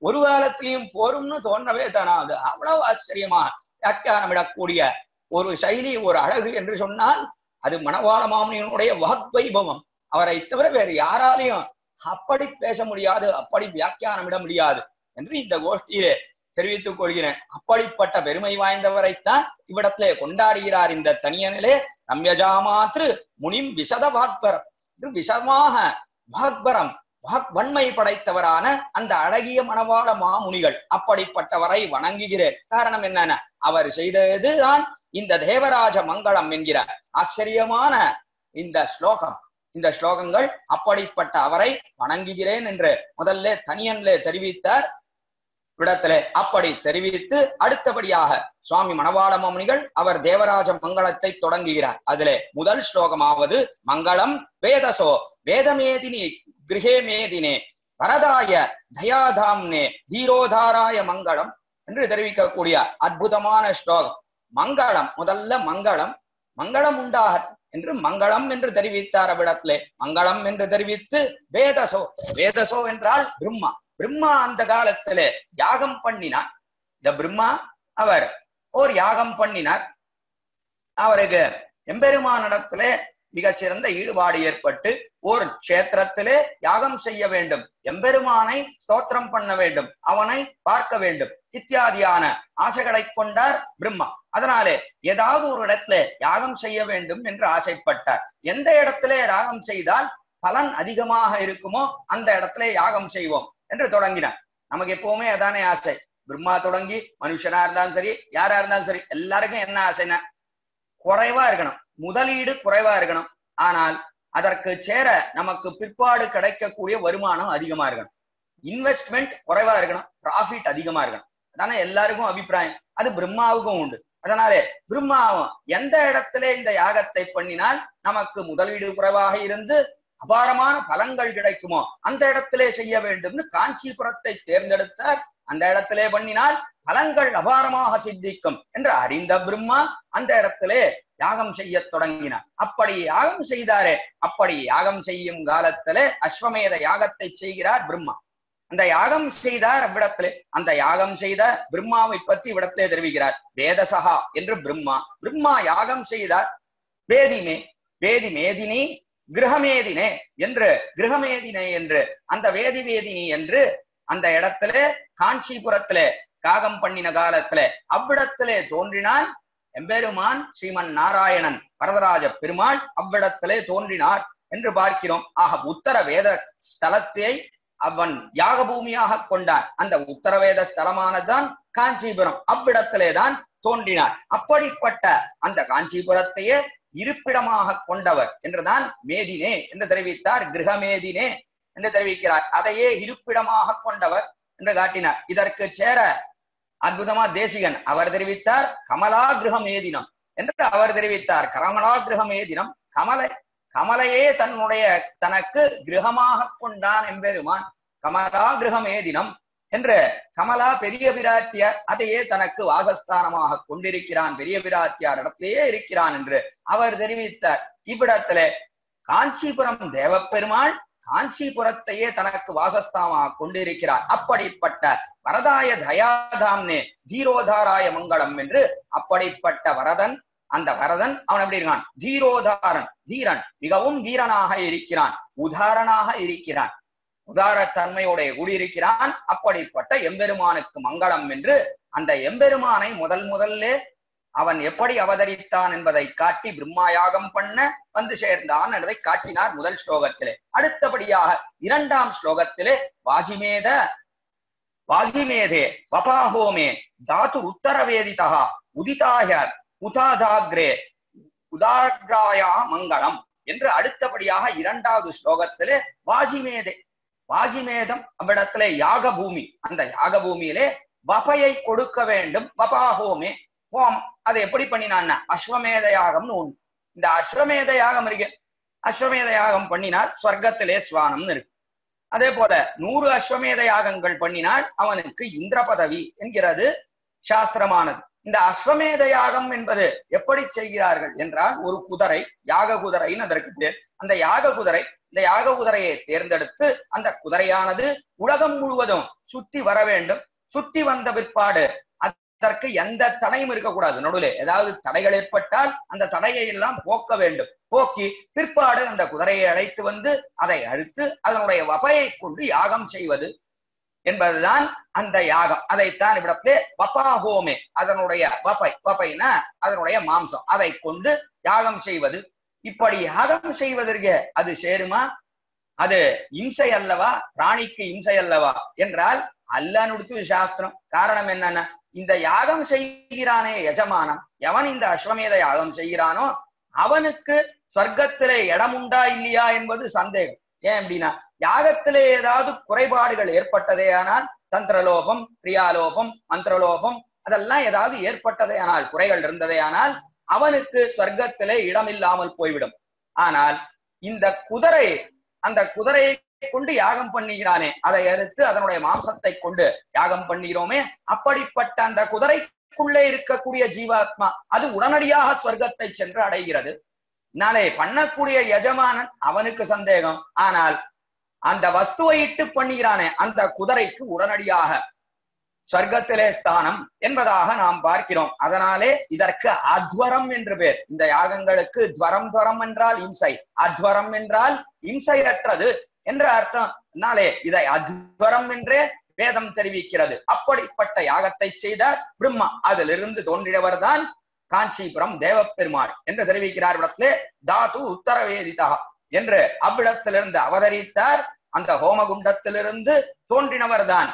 ஒரு காலத்திலையும் போரும்னு தோன்றவே தானாது. அவ்வளவு ஆச்சரியமா வியாக்கியானமிடக்கூடிய ஒரு சைலி, ஒரு அழகு என்று சொன்னால் அது மணவாள மாமுனியினுடைய வாக்வைபவம். அவரை தவிர வேறு யாராலையும் அப்படி பேச முடியாது, அப்படி வியாக்கியானமிட முடியாது என்று இந்த கோஷ்டியிலே தெரிவித்துக் கொள்கிறேன். அப்படிப்பட்ட பெருமை வாய்ந்தவரைத்தான் இவ்விடத்திலே கொண்டாடுகிறார் இந்த தனியனிலே. ரம்யஜாமாத்ரு முனிம் விசத வாக்பரம் என்று விஷமாக வாக்பரம் வன்மை படைத்தவரான அந்த அழகிய மணவாள மாமுனிகள் அப்படிப்பட்டவரை வணங்குகிறேன். காரணம் என்னன்னா அவர் செய்ததுதான் இந்த தேவராஜ மங்களம் என்கிற ஆச்சரியமான இந்த ஸ்லோகம். இந்த ஸ்லோகங்கள் அப்படிப்பட்ட அவரை வணங்குகிறேன் என்று முதல்ல தனியன்ல தெரிவித்தார் இடத்திலே. அப்படி தெரிவித்து அடுத்தபடியாக சுவாமி மணவாள மாமுனிகள் அவர் தேவராஜ மங்களத்தை தொடங்குகிறார். அதிலே முதல் ஸ்லோகமாவது மங்களம் வேதசோ வேதமேதினி கிரகே மேதினே வரதாய தயாதாம்னே தீரோதாராய மங்களம் என்று தெரிவிக்கக்கூடிய அற்புதமான ஸ்லோகம். மங்களம் முதல்ல மங்களம் மங்களம் உண்டாக என்று மங்களம் என்று தெரிவித்தார் அவ்விடத்திலே. மங்களம் என்று தெரிவித்து வேதசோ வேதசோ என்றால் பிரம்மா. பிரம்மா அந்த காலத்திலே யாகம் பண்ணினார். இந்த பிரம்மா அவர் ஓர் யாகம் பண்ணினார். அவருக்கு எம்பெருமானிடத்திலே மிகச்சிறந்த ஈடுபாடு ஏற்பட்டு ஒரு கஷேத்திரத்திலே யாகம் செய்ய வேண்டும், எம்பெருமானை ஸ்தோத்திரம் பண்ண வேண்டும், அவனை பார்க்க வேண்டும் இத்தியாதியான ஆசைகளை கொண்டார் பிரம்மா. அதனாலே ஏதாவது ஒரு இடத்துல யாகம் செய்ய வேண்டும் என்று ஆசைப்பட்டார். எந்த இடத்திலே யாகம் செய்தால் பலன் அதிகமாக இருக்குமோ அந்த இடத்துல யாகம் செய்வோம் என்று தொடங்கினார். நமக்கு எப்பவுமே அதானே ஆசை. பிரம்மா தொடங்கி மனுஷனா இருந்தாலும் சரி, யாரா இருந்தாலும் சரி, எல்லாருக்கும் என்ன ஆசைன்னா குறைவா இருக்கணும், முதலீடு குறைவா இருக்கணும், ஆனால் அதற்கு சேர நமக்கு பிற்பாடு கிடைக்கக்கூடிய வருமானம் அதிகமா இருக்கணும். இன்வெஸ்ட்மெண்ட் குறைவா இருக்கணும், ப்ராஃபிட் அதிகமா இருக்கணும். அதானே எல்லாருக்கும் அபிப்பிராயம். அது பிரம்மாவுக்கும் உண்டு. அதனாலே பிரம்மாவும் எந்த இடத்திலே இந்த யாகத்தை பண்ணினால் நமக்கு முதலீடு குறைவாக இருந்து அபாரமான பலன்கள் கிடைக்குமோ அந்த இடத்திலே செய்ய வேண்டும்னு காஞ்சிபுரத்தை தேர்ந்தெடுத்தார். அந்த இடத்திலே பண்ணினால் பலன்கள் அபாரமாக சித்திக்கும் என்று அறிந்த பிரம்மா அந்த இடத்திலே யாகம் செய்ய தொடங்கினார். அப்படி யாகம் செய்தாரே, அப்படி யாகம் செய்யும் காலத்திலே அஸ்வமேத யாகத்தை செய்கிறார் பிரம்மா. அந்த யாகம் செய்தார் அவ்விடத்திலே. அந்த யாகம் செய்த பிரம்மாவை பற்றி இவ்விடத்திலே தெரிவிக்கிறார். வேதசகா என்று பிரம்மா. பிரம்மா யாகம் செய்தார். வேதி மேதினி கிரகமேதினே என்று கிரகமேதினே என்று அந்த வேதினி என்று அந்த இடத்திலே காஞ்சிபுரத்திலே யாகம் பண்ணின காலத்திலே அவ்விடத்திலே தோன்றினான் எம்பெருமான் ஸ்ரீமன் நாராயணன் வரதராஜ பெருமாள் அவ்விடத்திலே தோன்றினார் என்று பார்க்கிறோம். ஆக உத்தர வேத ஸ்தலத்தை அவன் யாக பூமியாக கொண்டான். அந்த உத்தரவேத ஸ்தலமானதுதான் காஞ்சிபுரம். அவ்விடத்திலே தான் தோன்றினார். அப்படிப்பட்ட அந்த காஞ்சிபுரத்தையே இருப்பிடமாக கொண்டவர் என்றுதான் மேதினே என்று தெரிவித்தார். கிரகமேதினே என்று தெரிவிக்கிறார். அதையே இருப்பிடமாக கொண்டவர் என்று காட்டினார். இதற்கு சேர அற்புதமா தேசிகன் அவர் தெரிவித்தார் கமலா கிரகமேதினம் என்று அவர் தெரிவித்தார். கமலா கிரகமேதினம், கமலையே தனக்கு கிரகமாக கொண்டான் எம்பெருமான். கமலா கிரகமேதினம் என்று கமலா பெரிய பிராட்டியார் அதையே தனக்கு வாசஸ்தானமாக கொண்டிருக்கிறான், பெரிய பிராட்டியார் இடத்திலேயே இருக்கிறான் என்று அவர் தெரிவித்தார். இவ்விடத்திலே காஞ்சிபுரம் தேவப்பெருமாள் காஞ்சிபுரத்தையே தனக்கு வாசஸ்தானமாக கொண்டிருக்கிறார். அப்படிப்பட்ட வரதாய தயாதாம்னே தீரோதாராய மங்களம் என்று அப்படிப்பட்ட வரதன், அந்த வரதன் அவன் எப்படி இருக்கான்? தீரோதாரன், தீரன், மிகவும் வீரனாக இருக்கிறான், உதாரணாக இருக்கிறான், உதாரத்தன்மையோட கூடியிருக்கிறான். அப்படிப்பட்ட எம்பெருமானுக்கு மங்களம் என்று அந்த எம்பெருமானை முதல்ல அவன் எப்படி அவதரித்தான் என்பதை காட்டி பிரம்மா யாகம் பண்ண வந்து சேர்ந்தான் என்பதை காட்டினார் முதல் ஸ்லோகத்திலே. அடுத்தபடியாக இரண்டாம் ஸ்லோகத்திலே வாஜிமேதே வபாஹோமே தாத்து உத்தரவேதிதா உதிதாய உதாதாக்ரே உதாக்ராயா மங்களம் என்று அடுத்தபடியாக இரண்டாவது ஸ்லோகத்திலே வாஜிமேதம் அவ்விடத்திலே யாக பூமி, அந்த யாக பூமியிலே வபையை கொடுக்க வேண்டும். வபாஹோமே ஹோம் அதை எப்படி பண்ணினான்? அஸ்வமேத யாகம்னு ஒண்ணு. இந்த அஸ்வமேத யாகம் இருக்கு. அஸ்வமேத யாகம் பண்ணினால் ஸ்வர்க்கத்திலே ஸ்வானம்னு இருக்கு. அதே போல 100 அஸ்வமேத யாகங்கள் பண்ணினால் அவனுக்கு இந்திர பதவி என்கிறது சாஸ்திரமானது. இந்த அஸ்வமேத யாகம் என்பது எப்படி செய்கிறார்கள் என்றால், ஒரு குதிரை, யாக குதிரைன்னு அதற்கு பேர். அந்த யாக குதிரை, இந்த யாக குதிரையை தேர்ந்தெடுத்து அந்த குதிரையானது உலகம் முழுவதும் சுத்தி வர வேண்டும். சுத்தி வந்த பிற்பாடு அதற்கு எந்த தடையும் இருக்கக்கூடாது. நடுவில் ஏதாவது தடைகள் ஏற்பட்டால் அந்த தடையை எல்லாம் போக்க வேண்டும். போக்கி பிற்பாடு அந்த குதிரையை அழைத்து வந்து அதை அழுத்து அதனுடைய வபையை கொண்டு யாகம் செய்வது என்பதுதான் அந்த யாகம். அதைத்தான் இவ்விடத்திலே வபாஹோமே, அதனுடைய வபைனா அதனுடைய மாம்சம், அதை கொண்டு யாகம் செய்வது. இப்படி யாகம் செய்வதற்கு அது சேருமா? அது இம்சை அல்லவா? பிராணிக்கு இம்சை அல்லவா என்றால் அல்லனுடுத்து சாஸ்திரம். காரணம் என்னன்னா, இந்த யாகம் செய்கிறானே எஜமானம், எவன் இந்த அஸ்வமேத யாகம் செய்கிறானோ அவனுக்கு சொர்க்கத்திலே இடம் உண்டா இல்லையா என்பது சந்தேகம். ஏன் அப்படின்னா, யாகத்திலே ஏதாவது குறைபாடுகள் ஏற்பட்டதே ஆனால், தந்திரலோபம், கிரியாலோபம், மந்திரலோபம் அதெல்லாம் ஏதாவது ஏற்பட்டதே ஆனால், குறைகள் இருந்ததே ஆனால் அவனுக்கு சொர்க்கத்திலே இடமில்லாமல் போய்விடும். ஆனால் இந்த குதிரை, அந்த குதிரையை கொண்டு யாகம் பண்ணுகிறானே, அதை அறுத்து அதனுடைய மாம்சத்தை கொண்டு யாகம் பண்ணுகிறோமே, அப்படிப்பட்ட அந்த குதிரைக்குள்ளே இருக்கக்கூடிய ஜீவாத்மா அது உடனடியாக ஸ்வர்க்கத்தை சென்று அடைகிறது. நாளே பண்ணக்கூடிய எஜமானன் அவனுக்கு சந்தேகம். ஆனால் அந்த வஸ்துவை இட்டு பண்ணுகிறானே அந்த குதிரைக்கு உடனடியாக ஸ்வர்க்கத்திலே ஸ்தானம் என்பதாக நாம் பார்க்கிறோம். அதனாலே இதற்கு அத்வரம் என்று பேர். இந்த யாகங்களுக்கு துவரம் என்றால் இம்சை, அத்வரம் என்றால் இம்சையற்றது என்ற அர்த்தம். அதனாலே இதை அத்வரம் என்றே வேதம் தெரிவிக்கிறது. அப்படிப்பட்ட யாகத்தை செய்தார் பிரம்மா. அதிலிருந்து தோன்றியவர் தான் காஞ்சிபுரம் தேவப்பெருமாள் என்று தெரிவிக்கிறார். இடத்திலே தாத்து உத்தரவேதிதா என்று அவ்விடத்திலிருந்து அவதரித்தார். அந்த ஹோமகுண்டத்திலிருந்து தோன்றினவர் தான்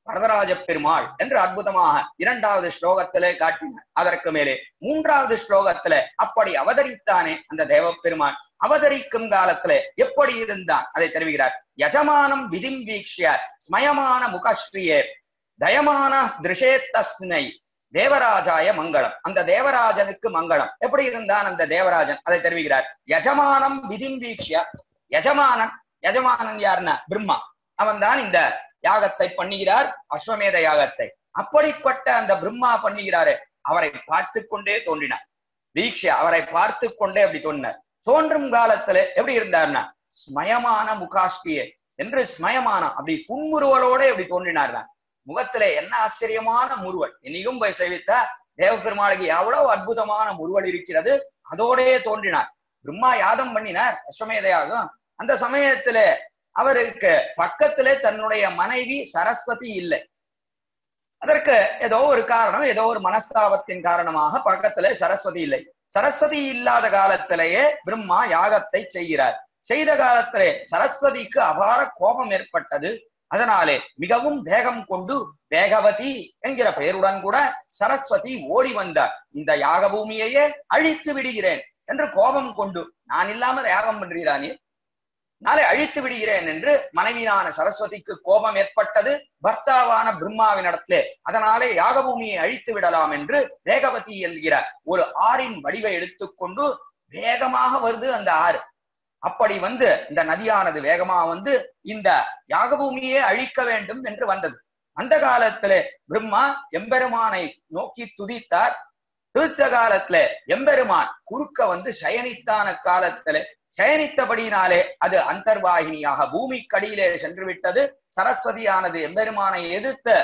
வரதராஜ பெருமாள் என்று அற்புதமாக இரண்டாவது ஸ்லோகத்திலே காட்டினார். அதற்கு மேலே மூன்றாவது ஸ்லோகத்திலே அப்படி அவதரித்தானே அந்த தேவப்பெருமாள், அவதரிக்கும் காலத்திலே எப்படி இருந்தான் அதை தெரிவிக்கிறார். யஜமானம் விதிம் வீக்ஷ்ய ஸ்மயமான முகஸ்ரீயே தயமான திருஷே தஸ்மை தேவராஜாய மங்களம். அந்த தேவராஜனுக்கு மங்களம். எப்படி இருந்தான் அந்த தேவராஜன் அதை தெரிவிக்கிறார். யஜமானம் விதிம் வீக்ஷ்ய, யஜமானன் யாருன்னா பிரம்மா. அவன் தான் இந்த யாகத்தை பண்ணுகிறார், அஸ்வமேத யாகத்தை. அப்படிப்பட்ட அந்த பிரம்மா பண்ணுகிறாரு. அவரை பார்த்து கொண்டே தோன்றினார். வீக்ஷ அவரை பார்த்து கொண்டே அப்படி தோன்றினார். தோன்றும் காலத்துல எப்படி இருந்தார்னா ஸ்மயமான முகாஷ்டியே என்று ஸ்மயமான அப்படி புன்முறுவலோட எப்படி தோன்றினார். முகத்திலே என்ன ஆச்சரியமான முறுவல். இன்னைக்கும் போய் சேவித்தா தேவபெருமாளுக்கு எவ்வளவு அற்புதமான முறுவல் இருக்கிறது. அதோடே தோன்றினார். பிரம்மா யாகம் பண்ணினார் அஸ்வமேத யாகம். அந்த சமயத்துல அவருக்கு பக்கத்திலே தன்னுடைய மனைவி சரஸ்வதி இல்லை. அதற்கு ஏதோ ஒரு காரணம், ஏதோ ஒரு மனஸ்தாபத்தின் காரணமாக பக்கத்திலே சரஸ்வதி இல்லை. சரஸ்வதி இல்லாத காலத்திலேயே பிரம்மா யாகத்தை செய்கிறார். செய்த காலத்திலே சரஸ்வதிக்கு அபார கோபம் ஏற்பட்டது. அதனாலே மிகவும் வேகம் கொண்டு வேகவதி என்கிற பெயருடன் கூட சரஸ்வதி ஓடி வந்தார். இந்த யாக பூமியையே அழித்து விடுகிறேன் என்று கோபம் கொண்டு நான் இல்லாமல் யாகம் பண்றீரானே, நாளை அழித்து விடுகிறேன் என்று மனைவியான சரஸ்வதிக்கு கோபம் ஏற்பட்டது பர்த்தாவான பிரம்மாவினிடத்திலே. அதனாலே யாகபூமியை அழித்து விடலாம் என்று வேகவதி என்கிற ஒரு ஆறின் வடிவை எடுத்துக்கொண்டு வேகமாக வருது அந்த ஆறு. அப்படி வந்து இந்த நதியானது வேகமா வந்து இந்த யாகபூமியை அழிக்க வேண்டும் என்று வந்தது. அந்த காலத்திலே பிரம்மா எம்பெருமானை நோக்கி துதித்தார். துதித்த காலத்திலே எம்பெருமான் குறுக்க வந்து சயனித்தான காலத்திலே சயனித்தபடியினாலே அது அந்தர்வாகினியாக பூமிக்கடியிலே சென்று விட்டது. சரஸ்வதியானது எம்பெருமானை எதிர்த்து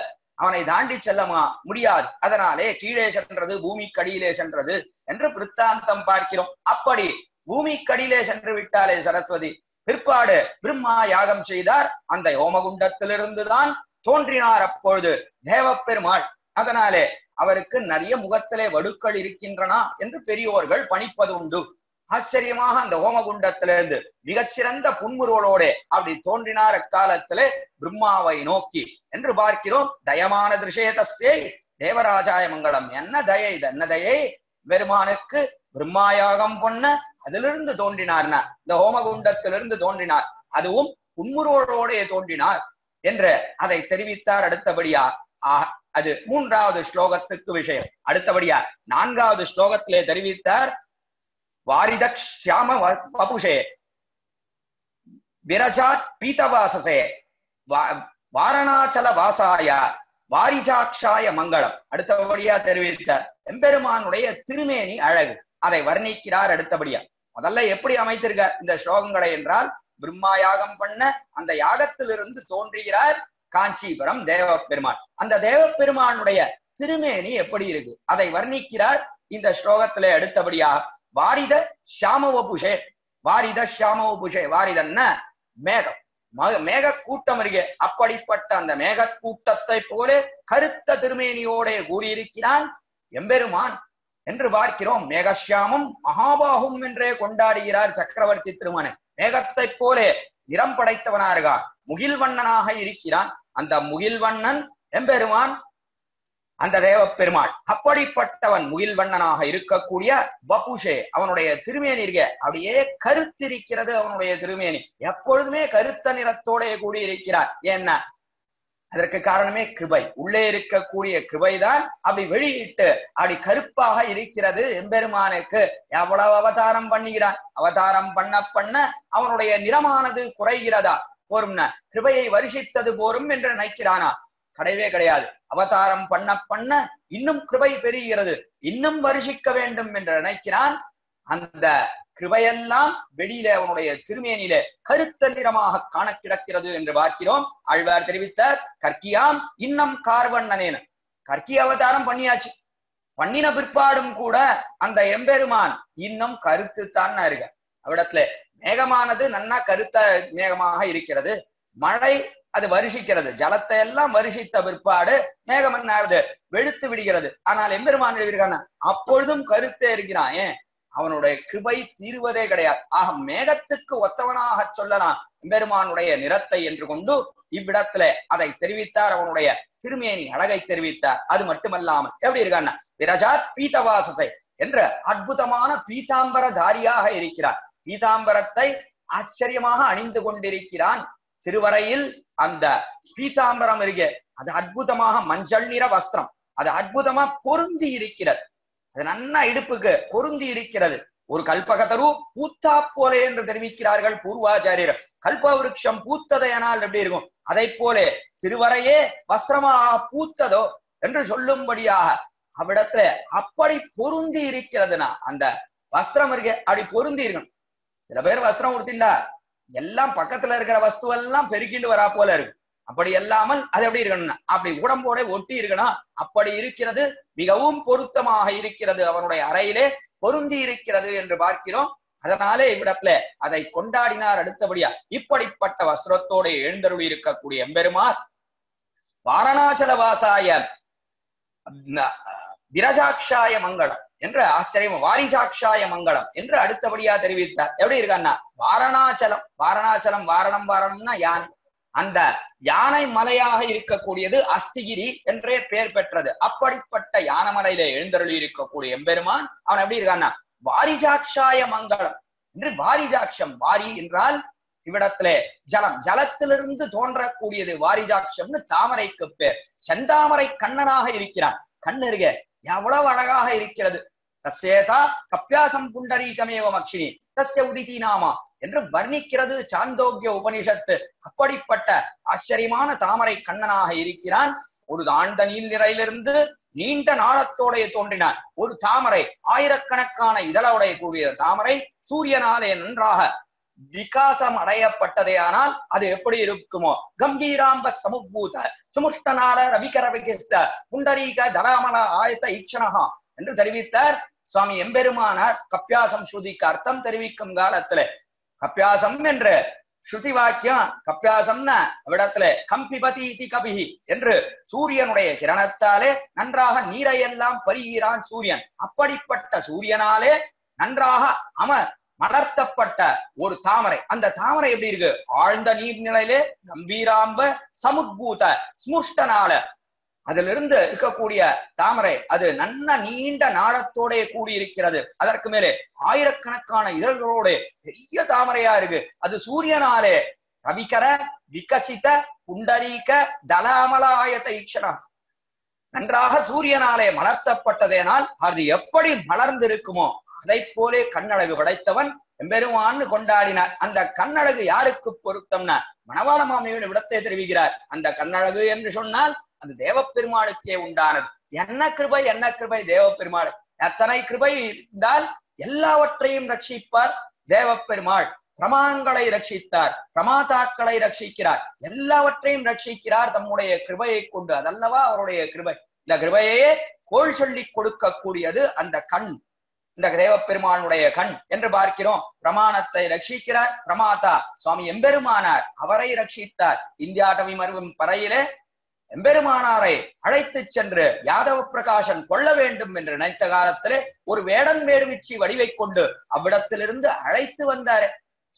அவனை தாண்டி செல்ல முடியாது. அதனாலே கீழே சென்றது, பூமிக்கடியிலே சென்றது என்று பிருத்தாந்தம் பார்க்கிறோம். அப்படி பூமிக்கடியிலே சென்று விட்டாலே சரஸ்வதி. பிற்பாடு பிரம்மா யாகம் செய்தார். அந்த ஹோமகுண்டத்திலிருந்துதான் தோன்றினார் அப்பொழுது தேவப்பெருமாள். அதனாலே அவருக்கு நிறைய முகத்திலே வடுக்கள் இருக்கின்றன என்று பெரியோர்கள் பணிப்பது உண்டு. ஆச்சரியமாக அந்த ஹோமகுண்டத்திலிருந்து மிகச்சிறந்த புன்முருவலோட அப்படி தோன்றினார் அக்காலத்திலே பிரம்மாவை நோக்கி என்று பார்க்கிறோம். தயமான திருஷேதஸ்யே தேவராஜாய மங்களம். என்ன தயை, இது என்ன தயை? பெருமானுக்கு பிரம்மாயாகம் பண்ண அதிலிருந்து தோன்றினார்னா இந்த ஹோமகுண்டத்திலிருந்து தோன்றினார், அதுவும் புன்முருவலோடே தோன்றினார் என்று அதை தெரிவித்தார். அடுத்தபடியா அது 3வது ஸ்லோகத்துக்கு விஷயம். அடுத்தபடியா 4வது ஸ்லோகத்திலே தெரிவித்தார். வாரிதக்ஷ்யாம வபுஷே விரஜாத் பீதவாசசே வாரணாச்சல வாசாய வாரிஜாக்ஷாய மங்களம். அடுத்தபடியா தெரிவித்தார் எம்பெருமானுடைய திருமேனி அழகு, அதை வர்ணிக்கிறார். அடுத்தபடியா முதல்ல எப்படி அமைத்திருக்கார் இந்த ஸ்லோகங்களை என்றால், பிரம்மா யாகம் பண்ண அந்த யாகத்திலிருந்து தோன்றுகிறார் காஞ்சிபுரம் தேவப்பெருமான். அந்த தேவப்பெருமானுடைய திருமேனி எப்படி இருக்கு அதை வர்ணிக்கிறார் இந்த ஸ்லோகத்திலே. அடுத்தபடியா வாரித ஷாமவபுஷே, வாரித ஷாமவபுஷே, வாரிதன்னா மேகம், மேக கூட்டம் இருக்கே, அப்படிப்பட்ட அந்த மேக கூட்டத்தை போல கருத்த திருமேனியோட கூடியிருக்கிறான் எம்பெருமான் என்று பார்க்கிறோம். மேகஷாமம் மகாபாகும் என்றே கொண்டாடுகிறார் சக்கரவர்த்தி திருமணன். மேகத்தை போல நிறம் படைத்தவனாருகான், முகில்வண்ணனாக இருக்கிறான். அந்த முகில்வண்ணன் எம்பெருமான் அந்த தேவப்பெருமாள். அப்படிப்பட்டவன் முகில்வண்ணனாக இருக்கக்கூடிய வபுஷே, அவனுடைய திருமேனி இருக்க அப்படியே கருத்திருக்கிறது. அவனுடைய திருமேனி எப்பொழுதுமே கருத்த நிறத்தோட கூடியிருக்கிறார். ஏன்னா அதற்கு காரணமே கிருபை, உள்ளே இருக்கக்கூடிய கிருபைதான் அப்படி வெளியிட்டு அப்படி கருப்பாக இருக்கிறது எம்பெருமானுக்கு. எவ்வளவு அவதாரம் பண்ணுகிறான், அவதாரம் பண்ண பண்ண அவனுடைய நிறமானது குறைகிறதா? போரும்னா கிருபையை வருஷித்தது போரும் என்று நினைக்கிறானா? கிடையவே கிடையாது. அவதாரம் பண்ண பண்ண இன்னும் கிருபை பெறுகிறது, இன்னும் வருஷிக்க வேண்டும் என்று நினைக்கிறான். அந்த கிருபையெல்லாம் வெளியில அவனுடைய திருமேனியிலே கருத்த நிறமாக காண கிடக்கிறது என்று பார்க்கிறோம். ஆழ்வார் தெரிவித்தார், கற்கியாம் இன்னும் கார்வண்ணனேன. கற்கி அவதாரம் பண்ணியாச்சு, பண்ணின பிற்பாடும் கூட அந்த எம்பெருமான் இன்னும் கருத்துத்தான் இருக்க. அவ்விடத்துல மேகமானது நன்னா கருத்த மேகமாக இருக்கிறது. மழை அது வருஷிக்கிறது, ஜலத்தை எல்லாம் வருஷித்த பிற்பாடு மேகம் என்னாவது வெளுத்து விடுகிறது. ஆனால் எம்பெருமான் எழுதியிருக்கான அப்பொழுதும் கருத்தே இருக்கிறான். ஏன்? அவனுடைய கிருபை தீர்வதே கிடையாது. ஆக மேகத்துக்கு ஒத்தவனாக சொல்லலாம் எம்பெருமானுடைய நிறத்தை என்று கொண்டு இவ்விடத்துல அதை தெரிவித்தார். அவனுடைய திருமேனி அழகை தெரிவித்தார். அது மட்டுமல்லாமல் எப்படி இருக்கான்னா விரஜாத் பீதவாசசை என்ற அற்புதமான பீதாம்பர தாரியாக இருக்கிறார். பீதாம்பரத்தை ஆச்சரியமாக அணிந்து கொண்டிருக்கிறான். திருவரையில் அந்த பீதாம்பரம் இருக்க அது அற்புதமாக மஞ்சள் நிற வஸ்திரம், அது அற்புதமா பொருந்தி இருக்கிறது. அது நன்னா இடுப்புக்கு பொருந்தி இருக்கிறது. ஒரு கல்பகதரு பூத்தா போல என்று தெரிவிக்கிறார்கள் பூர்வாச்சாரியர். கல்ப விருட்சம் பூத்ததையானால் எப்படி இருக்கும், அதை போல திருவரையே வஸ்திரமாக பூத்ததோ என்று சொல்லும்படியாக அவ்விடத்துல அப்படி பொருந்தி இருக்கிறதுனா அந்த வஸ்திரம் இருக்க அப்படி பொருந்தி இருக்கணும். சில பேர் வஸ்திரம் உடுத்திண்டா எல்லாம் பக்கத்துல இருக்கிற வஸ்துவெல்லாம் பெருக்கிண்டு வரா போல இருக்கு. அப்படி இல்லாமல் அது எப்படி இருக்கணும்னா அப்படி உடம்போட ஒட்டி இருக்கணும். அப்படி இருக்கிறது, மிகவும் பொருத்தமாக இருக்கிறது, அவனுடைய அறையிலே பொருந்தி இருக்கிறது என்று பார்க்கிறோம். அதனாலே இவ்விடத்துல அதை கொண்டாடினார். அடுத்தபடியா இப்படிப்பட்ட வஸ்திரத்தோட எழுந்தருளி இருக்கக்கூடிய எம்பெருமார் வாரணாச்சல வாசாய விரஜாட்சாய மங்களம் என்று ஆச்சரியம், வாரிஜாட்சாய மங்களம் என்று அடுத்தபடியா தெரிவித்தார். எப்படி இருக்கான்னா வாரணாச்சலம், வாரணாச்சலம் வாரணம் வாரணம்னா யானை, அந்த யானை மலையாக இருக்கக்கூடியது அஸ்திகிரி என்றே பெயர் பெற்றது. அப்படிப்பட்ட யானை மலையில எழுந்தருளி இருக்கக்கூடிய எம்பெருமான் அவன் எப்படி இருக்கான்னா வாரிஜாட்சாய மங்களம் என்று வாரிஜாட்சம். வாரி என்றால் இவ்விடத்திலே ஜலம், ஜலத்திலிருந்து தோன்றக்கூடியது வாரிஜாட்சம்னு தாமரைக்கு பேர். செந்தாமரை கண்ணனாக இருக்கிறான். கண்ணருக எவ்வளவு அழகாக இருக்கிறது. தஸ்யேதா கப்யாசம் புண்டரீகமேவ மக்ஷினி தஸ்ய உதிதி நாமா என்று வர்ணிக்கிறது சாந்தோக்கிய உபனிஷத்து. அப்படிப்பட்ட ஆச்சரியமான தாமரை கண்ணனாக இருக்கிறான். ஒரு ஆழ்ந்த நீள் நிறையிலிருந்து நீண்ட நாளத்தோடைய தோன்றினார். ஒரு தாமரை ஆயிரக்கணக்கான இதழோடைய கூடிய தாமரை சூரியனாலே நன்றாக விகாசம் அடையப்பட்டதே. ஆனால் அது எப்படி இருக்குமோ? கம்பீராம்ப சமுபூத சுமுஷ்டனால ரவிகர விகிஸ்த புண்டரீக தலாமல ஆயத்த ஈக்ஷணகா என்று தெரிவித்தார் சுவாமி எம்பெருமானார். கப்யாசம் ஸ்ருதிக்கு அர்த்தம் தெரிவிக்கும் காலத்துல கப்யாசம் என்று ஸ்ருதி வாக்கியம், கப்யாசம்னா விடத்துல கம்பிபதி இதி கபிஹி என்று சூரியனுடைய கிரணத்தாலே நன்றாக நீரையெல்லாம் பருகிறான் சூரியன். அப்படிப்பட்ட சூரியனாலே நன்றாக மலர்த்தப்பட்ட ஒரு தாமரை. அந்த தாமரை எப்படி இருக்கு? ஆழ்ந்த நீர்நிலையிலே கம்பீராம்ப சமுத்பூத ஸ்முஷ்டனால அதிலிருந்து இருக்கக்கூடிய தாமரை அது நல்ல நீண்ட நாளத்தோட கூடியிருக்கிறது. அதற்கு மேலே ஆயிரக்கணக்கான இதழ்களோட பெரிய தாமரையா இருக்கு. அது சூரியனாலே ரவிகர விகசித புண்டரீக தலாமலாயத ஈக்ஷணா நன்றாக சூரியனாலே மலர்த்தப்பட்டதேனால் அது எப்படி மலர்ந்திருக்குமோ அதை போலே கண்ணழகு படைத்தவன் எம்பெருமான்னு கொண்டாடினார். அந்த கண்ணழகு யாருக்கு பொருத்தம்னா மணவாள மாமியின் விடத்தை தெரிவிக்கிறார். அந்த கண்ணழகு என்று சொன்னால் அது தேவப்பெருமாளுக்கே உண்டானது. என்ன கிருபை, என்ன கிருபை தேவப்பெருமாள்! எத்தனை கிருபை இருந்தால் எல்லாவற்றையும் ரட்சிப்பார் தேவப்பெருமாள். பிரமாங்களை ரட்சித்தார், பிரமாதாக்களை ரட்சிக்கிறார், எல்லாவற்றையும் ரட்சிக்கிறார் தம்முடைய கிருபையை கொண்டு. அதல்லவா அவருடைய கிருபை. இந்த கிருபையே கோள் சொல்லி கொடுக்கக்கூடியது அந்த கண், இந்த தேவப்பெருமானுடைய கண் என்று பார்க்கிறோம். பிரமாணத்தை ரட்சிக்கிறார் பிரமாதா சுவாமி எம்பெருமானார். அவரை ரட்சித்தார். இந்தியாட்டவி மருவும் பறையிலே எம்பெருமானாரை அழைத்து சென்று யாதவ பிரகாசன் கொள்ள வேண்டும் என்று நினைத்த காலத்திலே ஒரு வேடன் வேடுவிச்சி வடிவை கொண்டு அவ்விடத்திலிருந்து அழைத்து வந்தார்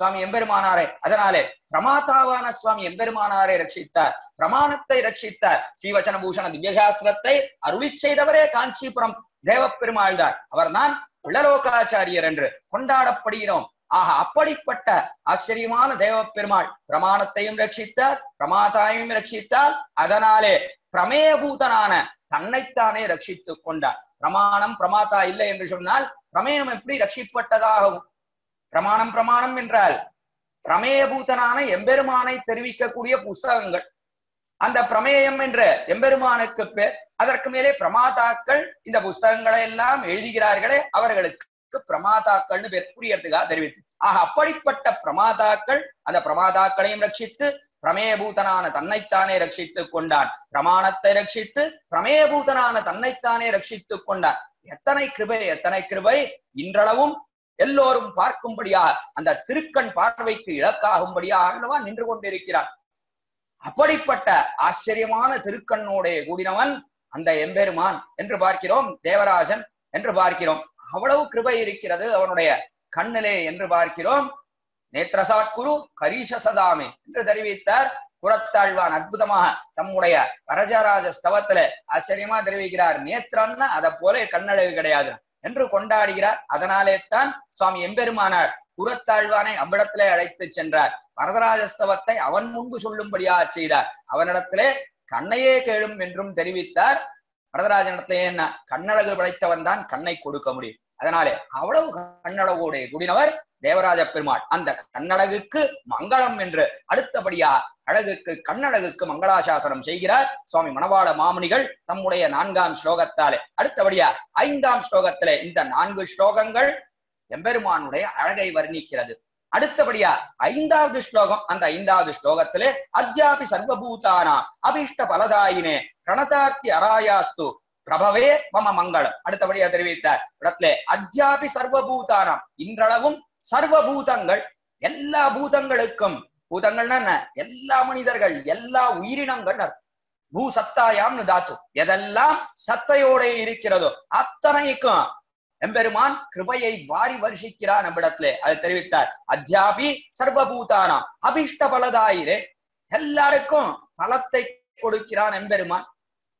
சுவாமி எம்பெருமானாரை. அதனாலே பிரமாதாவான சுவாமி எம்பெருமானாரை ரட்சித்தார், பிரமாணத்தை ரட்சித்தார். ஸ்ரீவச்சன பூஷண திவ்யசாஸ்திரத்தை அருளி செய்தவரே காஞ்சிபுரம் தேவப்பெருமாள் தான். அவர்தான் பிள்ளலோகாச்சாரியர் என்று கொண்டாடப்படுகிறோம். ஆக அப்படிப்பட்ட ஆச்சரியமான தேவப்பெருமாள் பிரமாணத்தையும் ரட்சித்தார், பிரமாதாவையும் ரட்சித்தார். அதனாலே பிரமேயபூதனான தன்னைத்தானே ரட்சித்துக் கொண்டார். பிரமாணம் பிரமாதா இல்லை என்று சொன்னால் பிரமேயம் எப்படி ரட்சிப்பட்டதாகும்? பிரமாணம் பிரமாணம் என்றால் பிரமேயபூதனான எம்பெருமானை தெரிவிக்கக்கூடிய புஸ்தகங்கள். அந்த பிரமேயம் என்ற எம்பெருமானுக்கு பேர். அதற்கு மேலே பிரமாதாக்கள் இந்த புஸ்தகங்களை எல்லாம் எழுதுகிறார்களே அவர்களுக்கு பிரமாதாக்கள்னு பேர். புரியறதுக்காக தெரிவித்து ஆக அப்படிப்பட்ட பிரமாதாக்கள் அந்த பிரமாதாக்களையும் ரட்சித்து பிரமேயபூதனான தன்னைத்தானே ரட்சித்துக் கொண்டான். பிரமாணத்தை ரட்சித்து பிரமேயபூதனான தன்னைத்தானே ரட்சித்துக் கொண்டான். எத்தனை கிருபை, எத்தனை கிருபை! இன்றளவும் எல்லோரும் பார்க்கும்படியாக அந்த திருக்கண் பார்வைக்கு இலக்காகும்படியாக அல்லவா நின்று கொண்டிருக்கிறான். அப்படிப்பட்ட ஆச்சரியமான திருக்கண்ணோடைய கூடினவன் அந்த எம்பெருமான் என்று பார்க்கிறோம். தேவராஜன் என்று பார்க்கிறோம். அவ்வளவு கிருபை இருக்கிறது அவனுடைய கண்ணிலே என்று பார்க்கிறோம். நேத்ரசாக்குரு கரீஷசதாமே என்று தெரிவித்தார் புறத்தாழ்வான். அற்புதமாக தம்முடைய வரஜராஜ ஸ்தவத்துல ஆச்சரியமா தெரிவிக்கிறார். நேத்திரன்னா அதை போல கண்ணழகு கிடையாது என்று கொண்டாடுகிறார். அதனாலே தான் சுவாமி எம்பெருமானார் புறத்தாழ்வானை அவ்விடத்திலே அழைத்து சென்றார். வரதராஜஸ்தவத்தை அவன் முன்பு சொல்லும்படியா செய்தார். அவனிடத்திலே கண்ணையே கேளும் என்றும் தெரிவித்தார். வரதராஜனிடத்திலே என்ன கண்ணழகு படைத்தவன் தான் கண்ணை கொடுக்க முடியும். அதனாலே அவ்வளவு கண்ணழகோடைய கூடினவர் தேவராஜ பெருமாள். அந்த கண்ணழகுக்கு மங்களம் என்று அடுத்தபடியா அழகுக்கு கண்ணழகுக்கு மங்களாசாசனம் செய்கிறார் சுவாமி மணவாள மாமுனிகள் தம்முடைய 4ஆம் ஸ்லோகத்தாலே. அடுத்தபடியா 5ஆம் ஸ்லோகத்திலே இந்த 4 ஸ்லோகங்கள் எம்பெருமானுடைய அழகை வர்ணிக்கிறது. அடுத்தபடியா 5வது ஸ்லோகம். அந்த 5வது ஸ்லோகத்திலே அத்யாபி சர்வபூதானா அபிஷ்ட பலதாயினே பிரணதார்த்தி அராயாஸ்து பிரபவே மம மங்களம். அடுத்தபடியா தெரிவித்தார் இடத்திலே அத்யாபி சர்வபூதானாம் இன்றளவும் சர்வபூதங்கள் எல்லா பூதங்களுக்கும், பூதங்கள்னா என்ன? எல்லா மனிதர்கள் எல்லா உயிரினங்கள் பூ சத்தாயாம்னு தாத்து எதெல்லாம் சத்தையோட இருக்கிறதோ அத்தனைக்கும் எம்பெருமான் கிருபையை வாரி வருஷிக்கிறான் நம்மிடத்திலே. அதை தெரிவித்தார். அத்யாபி சர்வபூதானாம் அபிஷ்ட பலதாயிரே எல்லாருக்கும் பலத்தை கொடுக்கிறான் எம்பெருமான்.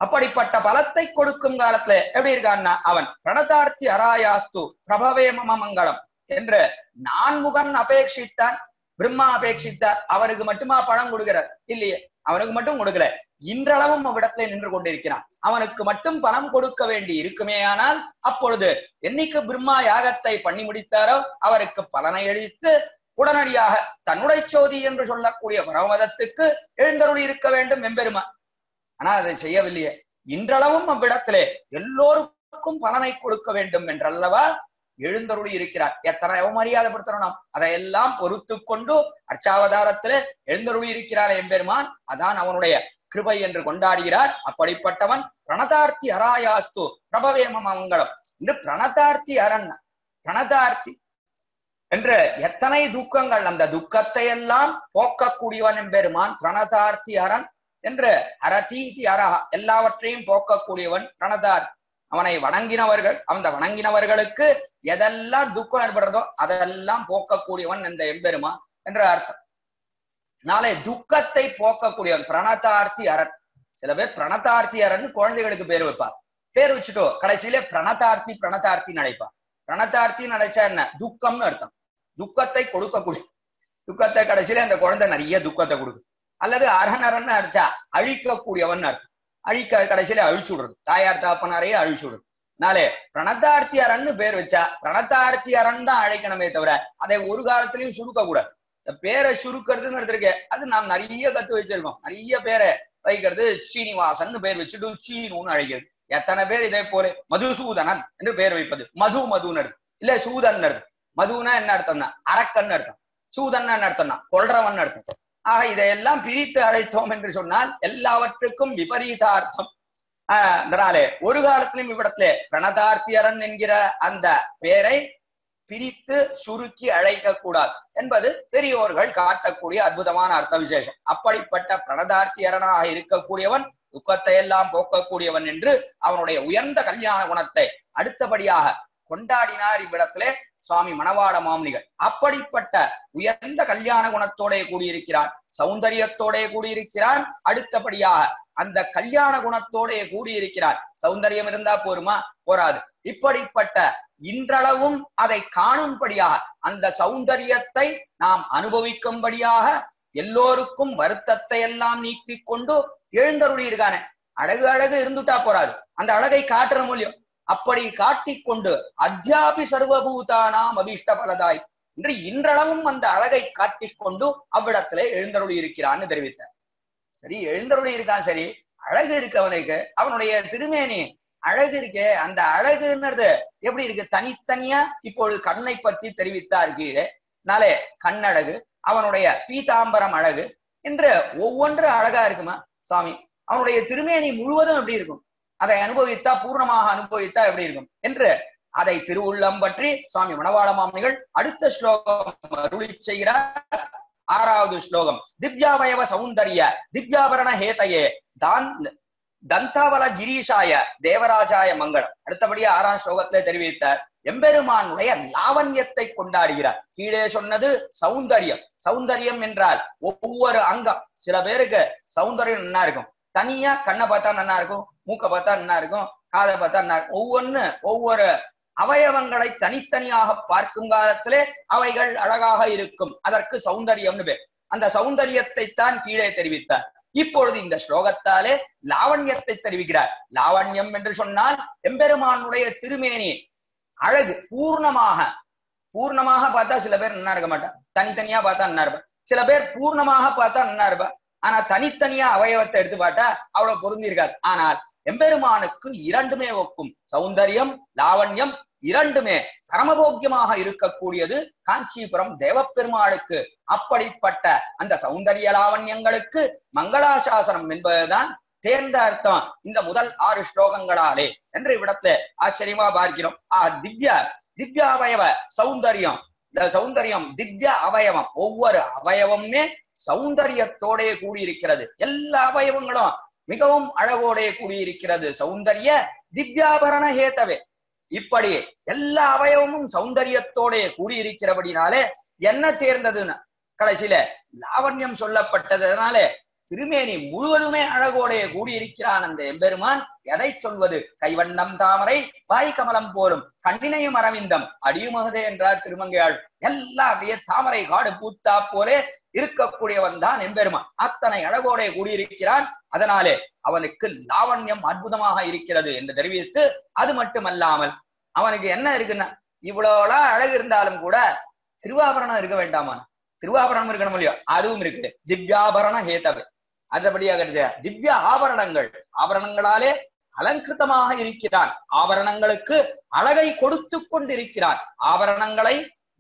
அப்படிப்பட்ட பலத்தை கொடுக்கும் காலத்துல எப்படி இருக்கான்னா அவன் பிரணதார்த்தி அராயாஸ்து பிரபவே மம மங்களம் என்று நான்முகன் அபேட்சித்தான், பிரம்மா அபேட்சித்தார். அவருக்கு மட்டுமா பழம் கொடுக்கிறார்? இல்லையே, அவனுக்கு மட்டும் கொடுக்கல, இன்றளவும் அவ்விடத்திலே நின்று கொண்டிருக்கிறான். அவனுக்கு மட்டும் பலம் கொடுக்க வேண்டி இருக்குமேயானால் அப்பொழுது என்னைக்கு பிரம்மா யாகத்தை பண்ணி முடித்தாரோ அவருக்கு பலனை அளித்து உடனடியாக தன்னுடைய சோதி என்று சொல்லக்கூடிய பரமதத்துக்கு எழுந்தருளி இருக்க வேண்டும் எம்பெருமான். ஆனா அதை செய்யவில்லையே. இன்றளவும் அவ்விடத்திலே எல்லோருக்கும் பலனை கொடுக்க வேண்டும் என்றல்லவா எழுந்தருளி இருக்கிறார். எத்தனை அவமரியாதைப்படுத்தணும் நாம், அதையெல்லாம் பொறுத்து கொண்டு அர்ச்சாவதாரத்திலே எழுந்தருளி இருக்கிறார் எம்பெருமான். அதான் அவனுடைய கிருபை என்று கொண்டாடுகிறார். அப்படிப்பட்டவன் பிரணதார்த்தி அராயாஸ்து பிரபவே மம மங்களம் என்று பிரணதார்த்தி அரண், பிரணதார்த்தி என்று எத்தனை துக்கங்கள், அந்த துக்கத்தை எல்லாம் போக்கக்கூடியவன் எம்பெருமான் பிரணதார்த்தி அரண் என்று அரதீதி அரஹா எல்லாவற்றையும் போக்கக்கூடியவன் பிரணதார்த்தி. அவனை வணங்கினவர்கள், அந்த வணங்கினவர்களுக்கு எதெல்லாம் துக்கம் ஏற்படுறதோ அதெல்லாம் போக்கக்கூடியவன் இந்த எம்பெருமான் என்ற அர்த்தம். நாளை துக்கத்தை போக்கக்கூடியவன் பிரணதார்த்தி அரண். சில பேர் பிரணதார்த்தி அரண் குழந்தைகளுக்கு பேர் வைப்பார். பேர் வச்சுட்டோ கடைசியிலே பிரணதார்த்தி பிரணதார்த்தி நடைப்பார். பிரணதார்த்தி நடைச்சா என்ன? துக்கம்னு அர்த்தம். துக்கத்தை கொடுக்கக்கூடிய, துக்கத்தை கடைசியில அந்த குழந்தை நிறைய துக்கத்தை கொடுக்கும். அல்லது அரன் அரன்னு அடிச்சா அழிக்கக்கூடியவன் அர்த்தம். அழிக்க கடைசியில அழிச்சு விடுறது, தாயார் தாப்பனாரையே அழிச்சு விடுறது. நாளே பிரணதார்த்தி அரண்னு பேர் வச்சா பிரணதார்த்தி அரண் தான் அழைக்கணுமே தவிர அதை ஒரு காலத்திலையும் சுருக்க கூடாது. இந்த பேரை சுருக்கிறதுன்னு எடுத்திருக்கேன், அது நாம் நிறைய கத்து வச்சிருக்கோம். நிறைய பேரை வைக்கிறது ஸ்ரீனிவாசன் பேர் வச்சுட்டு சீனுன்னு அழைக்கிறது. எத்தனை பேர் இதே போல மதுசூதனன் என்று பேர் வைப்பது. மதுன்னு அர்த்தம் இல்ல, சூதன் அர்த்தம். மதுனா என்ன அர்த்தம்னா அரக்கன் அர்த்தம், சூதன் அர்த்தம்னா கொல்றவன் அர்த்தம். ஆக இதையெல்லாம் பிரித்து அழைத்தோம் என்று சொன்னால் எல்லாவற்றுக்கும் விபரீதார்த்தம். அதனாலே ஒரு காலத்திலும் இவ்விடத்திலே பிரணதார்த்தியரன் என்கிற அந்த பெயரை பிரித்து சுருக்கி அழைக்க கூடாது என்பது பெரியோர்கள் காட்டக்கூடிய அற்புதமான அர்த்த விசேஷம். அப்படிப்பட்ட பிரணதார்த்தியரனாக இருக்கக்கூடியவன் துக்கத்தை எல்லாம் போக்கக்கூடியவன் என்று அவனுடைய உயர்ந்த கல்யாண குணத்தை அடுத்தபடியாக கொண்டாடினார் இவ்விடத்திலே சுவாமி மணவாள மாமுனிகள். அப்படிப்பட்ட உயர்ந்த கல்யாண குணத்தோட கூடியிருக்கிறான், சௌந்தரியத்தோட கூடியிருக்கிறான். அடுத்தபடியாக அந்த கல்யாண குணத்தோட கூடியிருக்கிறான். சௌந்தரியம் இருந்தா போருமா? போராது. இப்படிப்பட்ட இன்றளவும் அதை காணும்படியாக, அந்த சௌந்தரியத்தை நாம் அனுபவிக்கும்படியாக எல்லோருக்கும் வருத்தத்தை எல்லாம் நீக்கி கொண்டு எழுந்தருளி இருக்கானே. அழகு அழகு இருந்துட்டா போராது, அந்த அழகை காட்டுற மூலியம் அப்படி காட்டிக்கொண்டு அத்தியாபி சர்வபூதானாம் அபிஷ்ட பலதாய் என்று இன்றளவும் அந்த அழகை காட்டிக்கொண்டு அவ்விடத்திலே எழுந்தருளி இருக்கிறான்னு தெரிவித்தார். சரி, எழுந்தருளி இருக்கான், சரி, அழகு இருக்கு அவனுக்கு, அவனுடைய திருமேனி அழகு இருக்கே. அந்த அழகுன்றது எப்படி இருக்கு? தனித்தனியா இப்பொழுது கண்ணை பத்தி தெரிவித்தார் கீழே. நாளே கண்ணழகு, அவனுடைய பீதாம்பரம் அழகு என்று ஒவ்வொன்று அழகா இருக்குமா சுவாமி? அவனுடைய திருமேனி முழுவதும் எப்படி இருக்கும்? அதை அனுபவித்தா, பூர்ணமாக அனுபவித்தா எப்படி இருக்கும் என்று அதை திருவுள்ளம் பற்றி சுவாமி மணவாள மாமுனிகள் அடுத்த ஸ்லோகம் அருளி செய்கிறார். 6வது ஸ்லோகம். திவ்யாவயவ சௌந்தர்ய திவ்யாபரண ஹேதையே தந்தாவல கிரீஷாய தேவராஜாய மங்களம். அடுத்தபடியா 6ஆம் ஸ்லோகத்திலே தெரிவித்தார் எம்பெருமானுடைய லாவண்யத்தை கொண்டாடுகிறார். கீழே சொன்னது சௌந்தரியம். சௌந்தரியம் என்றால் ஒவ்வொரு அங்கம். சில பேருக்கு சௌந்தரியம் நல்லா இருக்கும், தனியா கண்ணை பார்த்தா நல்லா இருக்கும், மூக்க பார்த்தா நல்லா இருக்கும், காதை பார்த்தா நல்லா இருக்கும். ஒவ்வொரு அவயவங்களை தனித்தனியாக பார்க்கும் காலத்திலே அவைகள் அழகாக இருக்கும். அதற்கு சௌந்தரியம்னு பேர். அந்த சௌந்தரியத்தை தான் கீழே தெரிவித்தார். இப்பொழுது இந்த ஸ்லோகத்தாலே லாவண்யத்தை தெரிவிக்கிறார். லாவண்யம் என்று சொன்னால் எம்பெருமானுடைய திருமேனி அழகு பூர்ணமாக பார்த்தா சில பேர் நல்லா இருக்க மாட்டார், தனித்தனியா பார்த்தா நல்லா இருப்பா. சில பேர் பூர்ணமாக பார்த்தா நல்லா இருப்பா, ஆனா தனித்தனியா அவயவத்தை எடுத்து பார்த்தா அவ்வளவு பொருந்தி இருக்காது. ஆனால் எம்பெருமானுக்கு இரண்டுமே ஒக்கும். சௌந்தரியம் லாவண்யம் இரண்டுமே பரமபோக்கியமாக இருக்கக்கூடியது காஞ்சிபுரம் தேவப்பெருமாளுக்கு. அப்படிப்பட்ட அந்த சௌந்தரிய லாவண்யங்களுக்கு மங்களாசாசனம் என்பதுதான் தேர்ந்த அர்த்தம் இந்த முதல் 6 ஸ்லோகங்களாலே என்று இவ்விடத்துல ஆச்சரியமா பார்க்கிறோம். திவ்யாவயவ சௌந்தரியம். இந்த சௌந்தரியம் திவ்ய அவயவம், ஒவ்வொரு அவயவமுமே சௌந்தரியத்தோட கூடியிருக்கிறது. எல்லா அவயவங்களும் மிகவும் அழகோட கூடியிருக்கிறது. சௌந்தரிய திவ்யாபரண ஹேதவே. இப்படி எல்லா அவயவமும் சௌந்தரியத்தோட கூடியிருக்கிறபடினாலே என்ன தேர்ந்ததுன்னு கடைசியில லாவண்யம் சொல்லப்பட்டதுனாலே திருமேனி முழுவதுமே அழகோடைய கூடியிருக்கிறான் அந்த எம்பெருமான். எதை சொல்வது? கைவண்ணம் தாமரை வாய் கமலம் போலும் கண்ணினையும் அரவிந்தம் அடியுமகதே என்றார் திருமங்கையாள். எல்லாம் அப்படியே தாமரை காடு பூத்தா போலே இருக்கக்கூடியவன் தான் எம்பெருமான். அத்தனை அழகோடைய கூடியிருக்கிறான். அதனாலே அவனுக்கு லாவண்யம் அற்புதமாக இருக்கிறது என்று தெரிவித்து, அது மட்டுமல்லாமல் அவனுக்கு என்ன இருக்குன்னா, இவ்வளவுலாம் அழகு இருந்தாலும் கூட திருவாபரணம் இருக்க வேண்டாமா? திருவாபரணம் இருக்கணும் இல்லையோ, அதுவும் இருக்குது. திவ்யாபரண ஹேதவு, அதுபடியாக திவ்ய ஆபரணங்கள், ஆபரணங்களாலே அலங்கிருத்தமாக இருக்கிறான். ஆபரணங்களுக்கு அழகை கொடுத்து கொண்டிருக்கிறான். ஆபரணங்களை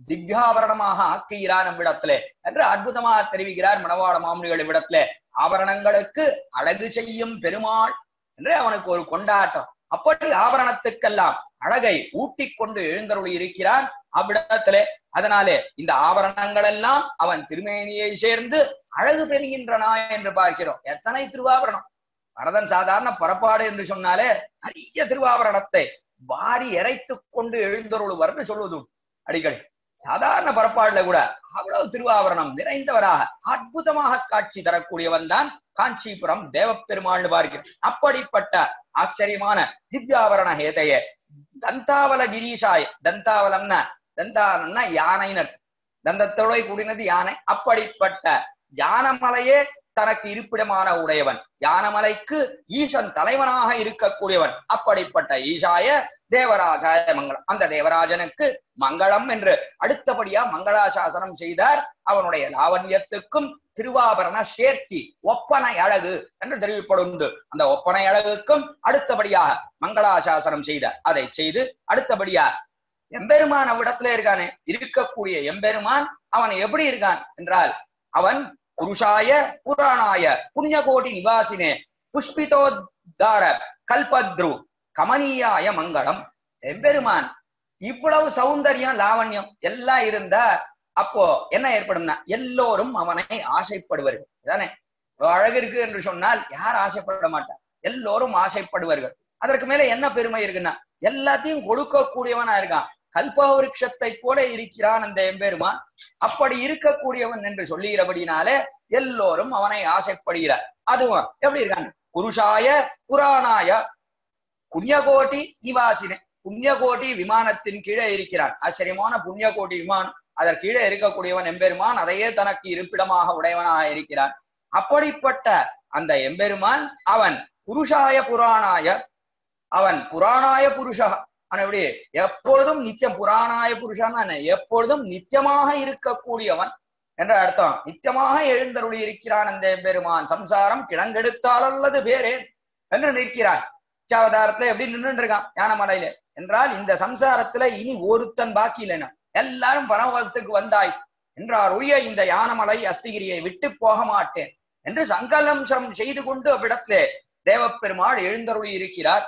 திவ்யாபரணமாக ஆக்குகிறான் இவ்விடத்திலே என்று அற்புதமாக தெரிவிக்கிறார் மணவாள மாமுனிகள் இவ்விடத்திலே. ஆபரணங்களுக்கு அழகு செய்யும் பெருமாள் என்று அவனுக்கு ஒரு கொண்டாட்டம். அப்படி ஆபரணத்துக்கெல்லாம் அழகை ஊட்டி கொண்டு எழுந்தருளி இருக்கிறான் அவ்விடத்திலே. அதனாலே இந்த ஆபரணங்கள் எல்லாம் அவன் திருமேனியை சேர்ந்து அழகு பெறுகின்றனா என்று பார்க்கிறோம். எத்தனை திருவாபரணம்! பரதன் சாதாரண புறப்பாடு என்று சொன்னாலே நிறைய திருவாபரணத்தை வாரி இறைத்து கொண்டு எழுந்தருளுவர்னு சொல்வது அடிக்கடி. சாதாரண பரப்பாடுல கூட அவ்வளவு திருவாபரணம் நிறைந்தவராக அற்புதமாக காட்சி தரக்கூடியவன் தான் காஞ்சிபுரம் தேவப்பெருமாள்னு பார்க்கிறோம். அப்படிப்பட்ட ஆச்சரியமான திவ்யாபரண ஹேதைய தந்தாவல கிரீஷாய், தந்தாவலம்னா தந்தாவலம்னா யானைன்னு அர்த்தம். தந்தத்தோட கூடினது யானை. அப்படிப்பட்ட யானமலையே தனக்கு இருப்பிடமான உடையவன், யானமலைக்கு ஈசன் தலைவனாக இருக்கக்கூடியவன். அப்படிப்பட்ட ஈசாய தேவராஜாய மங்களம். அந்த தேவராஜனுக்கு மங்களம் என்று அடுத்தபடியா மங்களாசாசனம் செய்தார். அவனுடைய லாவண்யத்துக்கும் திருவாபரண சேர்த்தி ஒப்பனை அழகு என்று தெரிவிப்படும். அந்த ஒப்பனை அழகுக்கும் அடுத்தபடியாக மங்களாசாசனம் செய்தார். அதை செய்து அடுத்தபடியா எம்பெருமான் அவ்விடத்துல இருக்கானே, இருக்கக்கூடிய எம்பெருமான் அவன் எப்படி இருக்கான் என்றால், அவன் புருஷாய புராணாய புண்ணியகோடி நிவாசினே புஷ்பிதோத்தார கல்பத்ரு கமனியாய மங்களம். எம்பெருமான் இவ்வளவு சௌந்தர்யம் லாவண்யம் எல்லாம் இருந்தா அப்போ என்ன ஏற்படும்னா, எல்லோரும் அவனை ஆசைப்படுவார்கள் தானே. அழகு இருக்கு என்று சொன்னால் யார் ஆசைப்பட மாட்டார்? எல்லோரும் ஆசைப்படுவார்கள். அதற்கு மேல என்ன பெருமை இருக்குன்னா, எல்லாத்தையும் கொடுக்கக்கூடியவனா இருக்கான். கல்பவருஷத்தை போல இருக்கிறான் அந்த எம்பெருமான். அப்படி இருக்கக்கூடியவன் என்று சொல்லுகிறபடினாலே எல்லோரும் அவனை ஆசைப்படுகிறார். அதுவும் எப்படி இருக்காங்க? புருஷாய புராணாய புண்ணியகோட்டி நிவாசினே. புண்ணியகோட்டி விமானத்தின் கீழே இருக்கிறான். ஆச்சரியமான புண்ணியகோட்டி விமானம், அதற்கு கீழே இருக்கக்கூடியவன் எம்பெருமான். அதையே தனக்கு இருப்பிடமாக உடையவனாக இருக்கிறான். அப்படிப்பட்ட அந்த எம்பெருமான் அவன் புருஷாய புராணாய, அவன் புராணாய புருஷா. ஆனா எப்படி எப்பொழுதும் நித்தியம், புராணாய புருஷான்னு எப்பொழுதும் நித்தியமாக இருக்கக்கூடியவன் என்ற அர்த்தம். நித்தியமாக எழுந்தருளி இருக்கிறான் அந்த எம்பெருமான். சம்சாரம் கிழங்கெடுத்தால் அல்லது பேரேன் என்று நிற்கிறான். உச்சாவதாரத்துல எப்படி நின்று இருக்கான் ஞானமலையில என்றால், இந்த சம்சாரத்துல இனி ஒருத்தன் பாக்கி இல்லைன்னா எல்லாரும் பரமபதத்துக்கு வந்தாய் என்றால் ஒழிய இந்த யானமலை அஸ்திகிரியை விட்டு போக மாட்டேன் என்று சங்கல்பம் செய்து கொண்டு அவ்விடத்திலே தேவப்பெருமாள் எழுந்தருளி இருக்கிறார்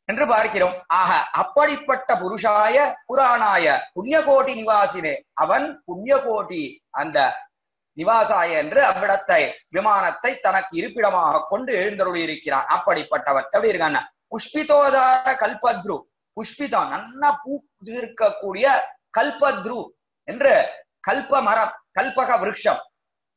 என்று பார்க்கிறோம். ஆக அப்படிப்பட்ட புருஷாய புராணாய புண்ணியகோட்டி நிவாசினே, அவன் புண்ணியகோட்டி அந்த நிவாசாய என்று அவ்விடத்தை விமானத்தை தனக்கு இருப்பிடமாக கொண்டு எழுந்தருளி இருக்கிறான். அப்படிப்பட்டவன் எப்படி இருக்கான்? புஷ்பிதோதார கல்பத்ரு, புஷ்பிதம் நன்னா பூ இருக்கக்கூடிய கல்பத்ரு என்று கல்ப மரம், கல்பக விருட்சம்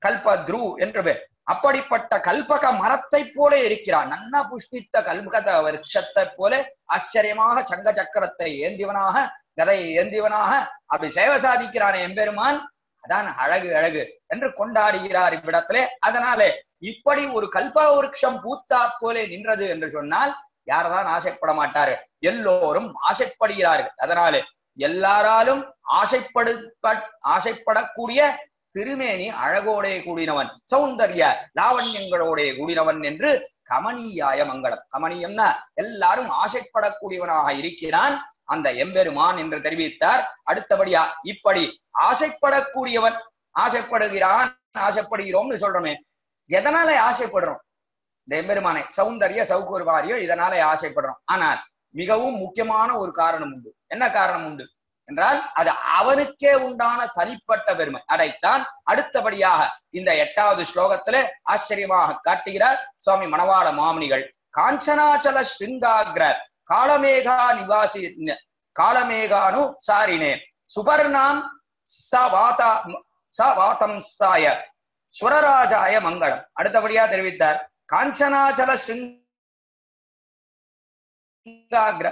கல்பத்ரு என்று பேர். அப்படிப்பட்ட கல்பக மரத்தை போல இருக்கிறான். நன்னா புஷ்பித்த கல்பக விருட்சத்தை போல ஆச்சரியமாக சங்க சக்கரத்தை ஏந்திவனாக, கதையை ஏந்திவனாக அப்படி சேவை சாதிக்கிறானே எம்பெருமான். அதான் அழகு அழகு என்று கொண்டாடுகிறார் இவ்விடத்திலே. அதனாலே இப்படி ஒரு கல்ப விருட்சம் பூத்தா போலே நின்றது என்று சொன்னால் யார்தான் ஆசைப்பட மாட்டாரு? எல்லோரும் ஆசைப்படுகிறார்கள். அதனாலே எல்லாராலும் ஆசைப்படக்கூடிய திருமேனி அழகோடைய கூடினவன், சௌந்தர்ய லாவண்யங்களோடைய கூடினவன் என்று கமனியாய மங்களம். கமனியம்னா எல்லாரும் ஆசைப்படக்கூடியவனாக இருக்கிறான் அந்த எம்பெருமான் என்று தெரிவித்தார். அடுத்தபடியா இப்படி ஆசைப்படக்கூடியவன், ஆசைப்படுகிறான், ஆசைப்படுகிறோம்னு சொல்றோமே, எதனால ஆசைப்படுறோம்? இந்த எம்பெருமானை சௌந்தர்ய சௌகர்வாரியோ இதனால ஆசைப்படுறோம். ஆனால் மிகவும் முக்கியமான ஒரு காரணம் உண்டு. என்ன காரணம் உண்டு என்றால், அது அவனுக்கே உண்டான தனிப்பட்ட பெருமை. அதைத்தான் அடுத்தபடியாக இந்த 8வது ஸ்லோகத்திலே ஆச்சரியமாக காட்டுகிறார் சுவாமி மணவாள மாமுனிகள். காஞ்சனாச்சல ஸ்ருங்காக்ர காலமேகா நிவாசி காலமேகானு சாரினே சுபர்ணாம் சவாதம் சாய சுரராஜாய மங்களம். அடுத்தபடியா தெரிவித்தார் காஞ்சனாச்சல ஸ்ருங்காக்ர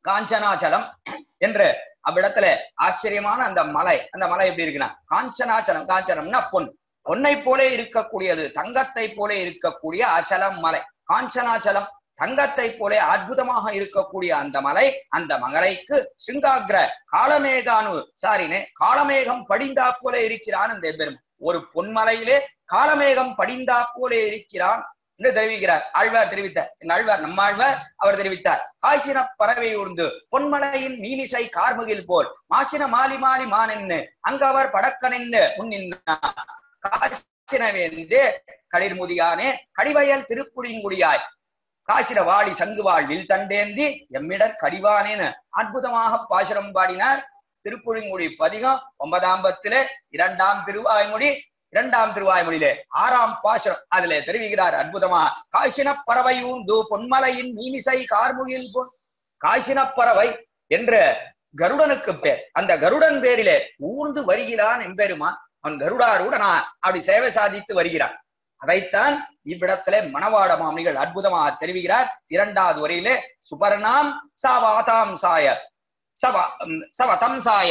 காஞ்சனாச்சலம் என்று அவ்விடத்துல ஆச்சரியமான அந்த மலை எப்படி இருக்குன்னா காஞ்சனாச்சலம். காஞ்சனம்னா பொன்னை போலே இருக்கக்கூடியது, தங்கத்தை போலே இருக்கக்கூடிய அச்சலம் மலை. காஞ்சனாச்சலம் தங்கத்தை போலே அற்புதமாக இருக்கக்கூடிய அந்த மலை, அந்த மலைக்கு ஸ்ருங்காக்ர காலமேகம் படிந்தா போலே இருக்கிறான் அந்த எம்பெருமான். ஒரு பொன்மலையிலே காலமேகம் படிந்தா போலே இருக்கிறான் என்று தெரிவிக்கிறார் ஆழ்வார். தெரிவித்தார் எங்க ஆழ்வார், நம்ம ஆழ்வார் அவர் தெரிவித்தார் காசின பறவை ஊர்ந்து பொன்மலையின் மீமிசை கார்முகில் போல் மாசின மாலி மாலி மானென்னு அங்கவர் படக்கனென்னு முன்னின்னார் காசினவேந்தே களிர்முதியானே கடிவயல் திருப்புளிங்குடியாய் காசிர வாடி சங்குவாள் வில் தண்டேந்தி எம்மிடர் கடிவானேன்னு அற்புதமாக பாசுரம் பாடினார். திருப்புளிங்குடி பதிகம் 9ஆம் பத்திலே 2ஆம் திருவாய்மொழியிலே 6ஆம் பாசுரம் அதிலே தெரிவிக்கிறார் அற்புதமா. காசின பறவை ஊர்ந்து பொன்மலையின் மீமிசை கார்முகில் போல். காசின பறவை என்ற கருடனுக்கு பேர். அந்த கருடன் பேரிலே ஊர்ந்து வருகிறான் எம்பெருமான். அவன் கருடாரூடனா அப்படி சேவை சாதித்து வருகிறான். அதைத்தான் இவ்விடத்திலே மணவாள மாமுனிகள் அற்புதமாக தெரிவிக்கிறார். 2வது வரியிலே சுபர்ணாம் சவாதாம் சாய சவதம் சாய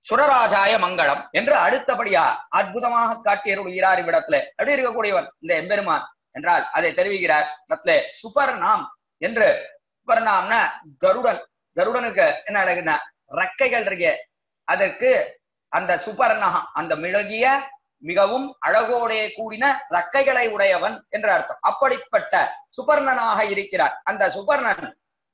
சுரராஜாய மங்களம் என்று அடுத்தபடியா அற்புதமாக காட்டியருள்கிறார். இவ்விடத்துல எப்படி இருக்கக்கூடியவன் இந்த எம்பெருமான் என்றால் அதை தெரிவிக்கிறார். சுபர்ணாம் என்று, சுபர்ணாம்னா கருடனுக்கு என்ன அழகுன்னா ரெக்கைகள் இருக்கே, அதற்கு அந்த சுபர்ணகம் அந்த மிளகிய மிகவும் அழகோடைய கூடின ரக்கைகளை உடையவன் என்ற அர்த்தம். அப்படிப்பட்ட சுபர்ணனாக இருக்கிறார். அந்த சுபர்ணன்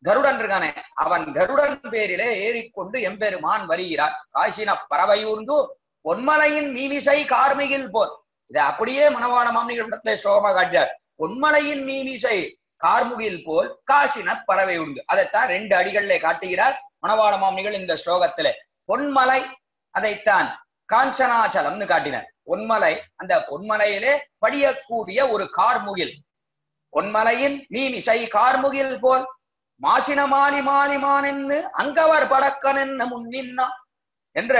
கருடன் இருக்கானே, அவன் கருடன் பேரிலே ஏறிக்கொண்டு எம்பெருமான் வருகிறான். காசின பறவையூர்ந்து பொன்மலையின் மீமிசை கார்மிகில் போல். இதை அப்படியே மணவாள மாமுனிகளிடத்திலே ஸ்லோகமாக காட்டுறார். பொன்மலையின் மீமிசை கார்முகில் போல் காசின பறவை உண்டு. அதைத்தான் 2 அடிகளிலே காட்டுகிறார் மணவாள மாமுனிகள் இந்த ஸ்லோகத்திலே. பொன்மலை அதைத்தான் காஞ்சனாச்சலம்னு காட்டினார். பொன்மலை, அந்த பொன்மலையிலே படியக்கூடிய ஒரு கார்முகில். பொன்மலையின் மீமிசை கார்முகில் போல் மாசின மாலி மாலிமானென்னு அங்கவர் படக்கனென்ன முன்னின்னா என்ற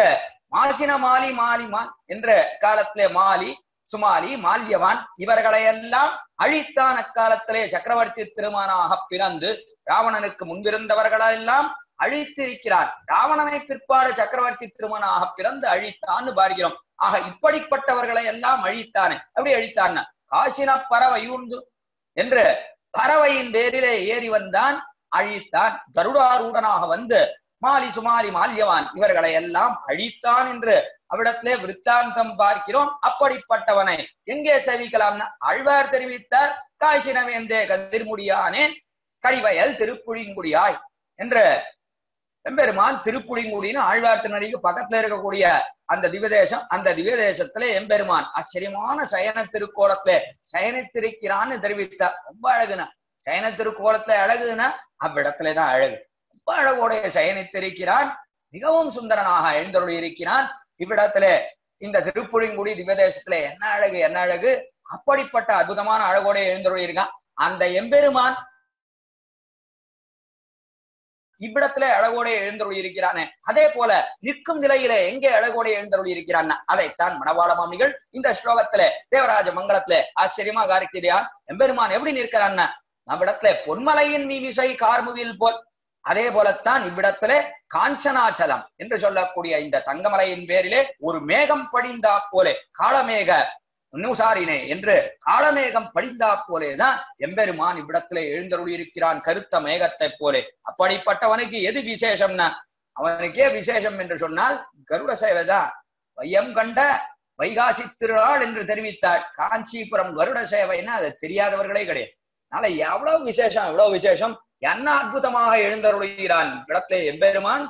மாசின மாலி மாலிமான் என்ற காலத்திலே மாலி சுமாலி மால்யவான் இவர்களையெல்லாம் அழித்தான். அக்காலத்திலே சக்கரவர்த்தி திருமணாக பிறந்து ராவணனுக்கு முன்பிருந்தவர்களெல்லாம் அழித்திருக்கிறான். ராவணனை பிற்பாடு சக்கரவர்த்தி திருமணாக பிறந்து அழித்தான்னு பார்க்கிறோம். ஆக இப்படிப்பட்டவர்களை எல்லாம் அழித்தானே. எப்படி அழித்தான்? காசின பறவையூர்ந்து என்று பறவையின் பேரிலே ஏறி வந்தான், அழித்தான். கருடாரூடனாக வந்து மாலி சுமாரி மால்யவான் இவர்களை எல்லாம் அழித்தான் என்று அவ்விடத்திலே விருத்தாந்தம் பார்க்கிறோம். அப்படிப்பட்டவனை எங்கே சேவிக்கலாம்னா ஆழ்வார் தெரிவித்தார். காசினவேந்தே கதிர்முடியானே கடிவயல் திருப்புளிங்குடியாய் என்ற எம்பெருமான் திருப்புளிங்குடின்னு ஆழ்வார் திருநடிக்கு பக்கத்துல இருக்கக்கூடிய அந்த திவ்யதேசம். அந்த திவ்யதேசத்திலே எம்பெருமான் ஆச்சரியமான சயன திருக்கோலத்திலே சயனித்திருக்கிறான்னு தெரிவித்தார். ரொம்ப அழகுனா சயன திருக்கோலத்துல அழகுனா அவ்விடத்திலேதான் அழகு. ரொம்ப அழகோடைய சயனித்திருக்கிறான். மிகவும் சுந்தரனாக எழுந்தருளி இருக்கிறான். இவ்விடத்திலே இந்த திருப்புளிங்குடி திவ்யதேசத்திலே என்ன அழகு, என்ன அழகு! அப்படிப்பட்ட அற்புதமான அழகோடைய எழுந்தருளி இருக்கான் அந்த எம்பெருமான். இவ்விடத்திலே அழகோட எழுந்தருளி இருக்கிறானே, அதே போல நிற்கும் நிலையிலே எங்கே அழகோட எழுந்தருளி இருக்கிறான் அதைத்தான் மணவாள மாமுனிகள் இந்த ஸ்லோகத்திலே தேவராஜ மங்களத்திலே ஆச்சரியமா காரிக்கிறான். எம்பெருமான் எப்படி நிற்கிறான்? நம்மிடத்திலே பொன்மலையின் மீமிசை கார்முகில் போல். அதே போலத்தான் இவ்விடத்திலே காஞ்சனாச்சலம் என்று சொல்லக்கூடிய இந்த தங்கமலையின் பேரிலே ஒரு மேகம் படிந்தா போலே காலமேக நூசாரினே என்று காலமேகம் படிந்தா போலேதான் எம்பெருமான் இவ்விடத்திலே எழுந்தருளி இருக்கிறான், கருத்த மேகத்தை போலே. அப்படிப்பட்டவனுக்கு எது விசேஷம்னா, அவனுக்கே விசேஷம் என்று சொன்னால் கருட சேவைதான். வையம் கண்ட வைகாசி திருநாள் என்று தெரிவித்தாள். காஞ்சிபுரம் கருட சேவைன்னா அது தெரியாதவர்களே கிடையாது. அதனால எவ்வளவு விசேஷம், எவ்வளவு விசேஷம்! என்ன அற்புதமாக எழுந்தருளுகிறான் இடத்திலே எம்பெருமான்.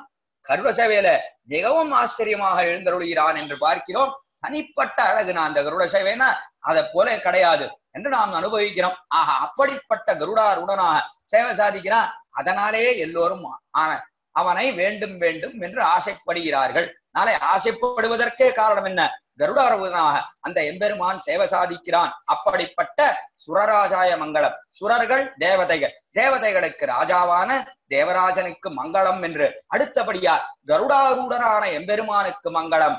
கருட சேவையில மிகவும் ஆச்சரியமாக எழுந்தருளுகிறான் என்று பார்க்கிறோம். தனிப்பட்ட அழகுனா அந்த கருட சேவைனா அதை போல கிடையாது என்று நாம் அனுபவிக்கிறோம். ஆக அப்படிப்பட்ட கருடாருடனாக சேவை சாதிக்கிறான். அதனாலே எல்லோரும் அவனை வேண்டும் வேண்டும் என்று ஆசைப்படுகிறார்கள். நாளை ஆசைப்படுவதற்கே காரணம் என்ன? கருடாருடனாக அந்த எம்பெருமான் சேவை சாதிக்கிறான். அப்படிப்பட்ட சுரராஜாய மங்களம். சுரர்கள் தேவதைகள், தேவதைகளுக்கு ராஜாவான தேவராஜனுக்கு மங்களம் என்று அடுத்தபடியா கருடாரூடனான எம்பெருமானுக்கு மங்களம்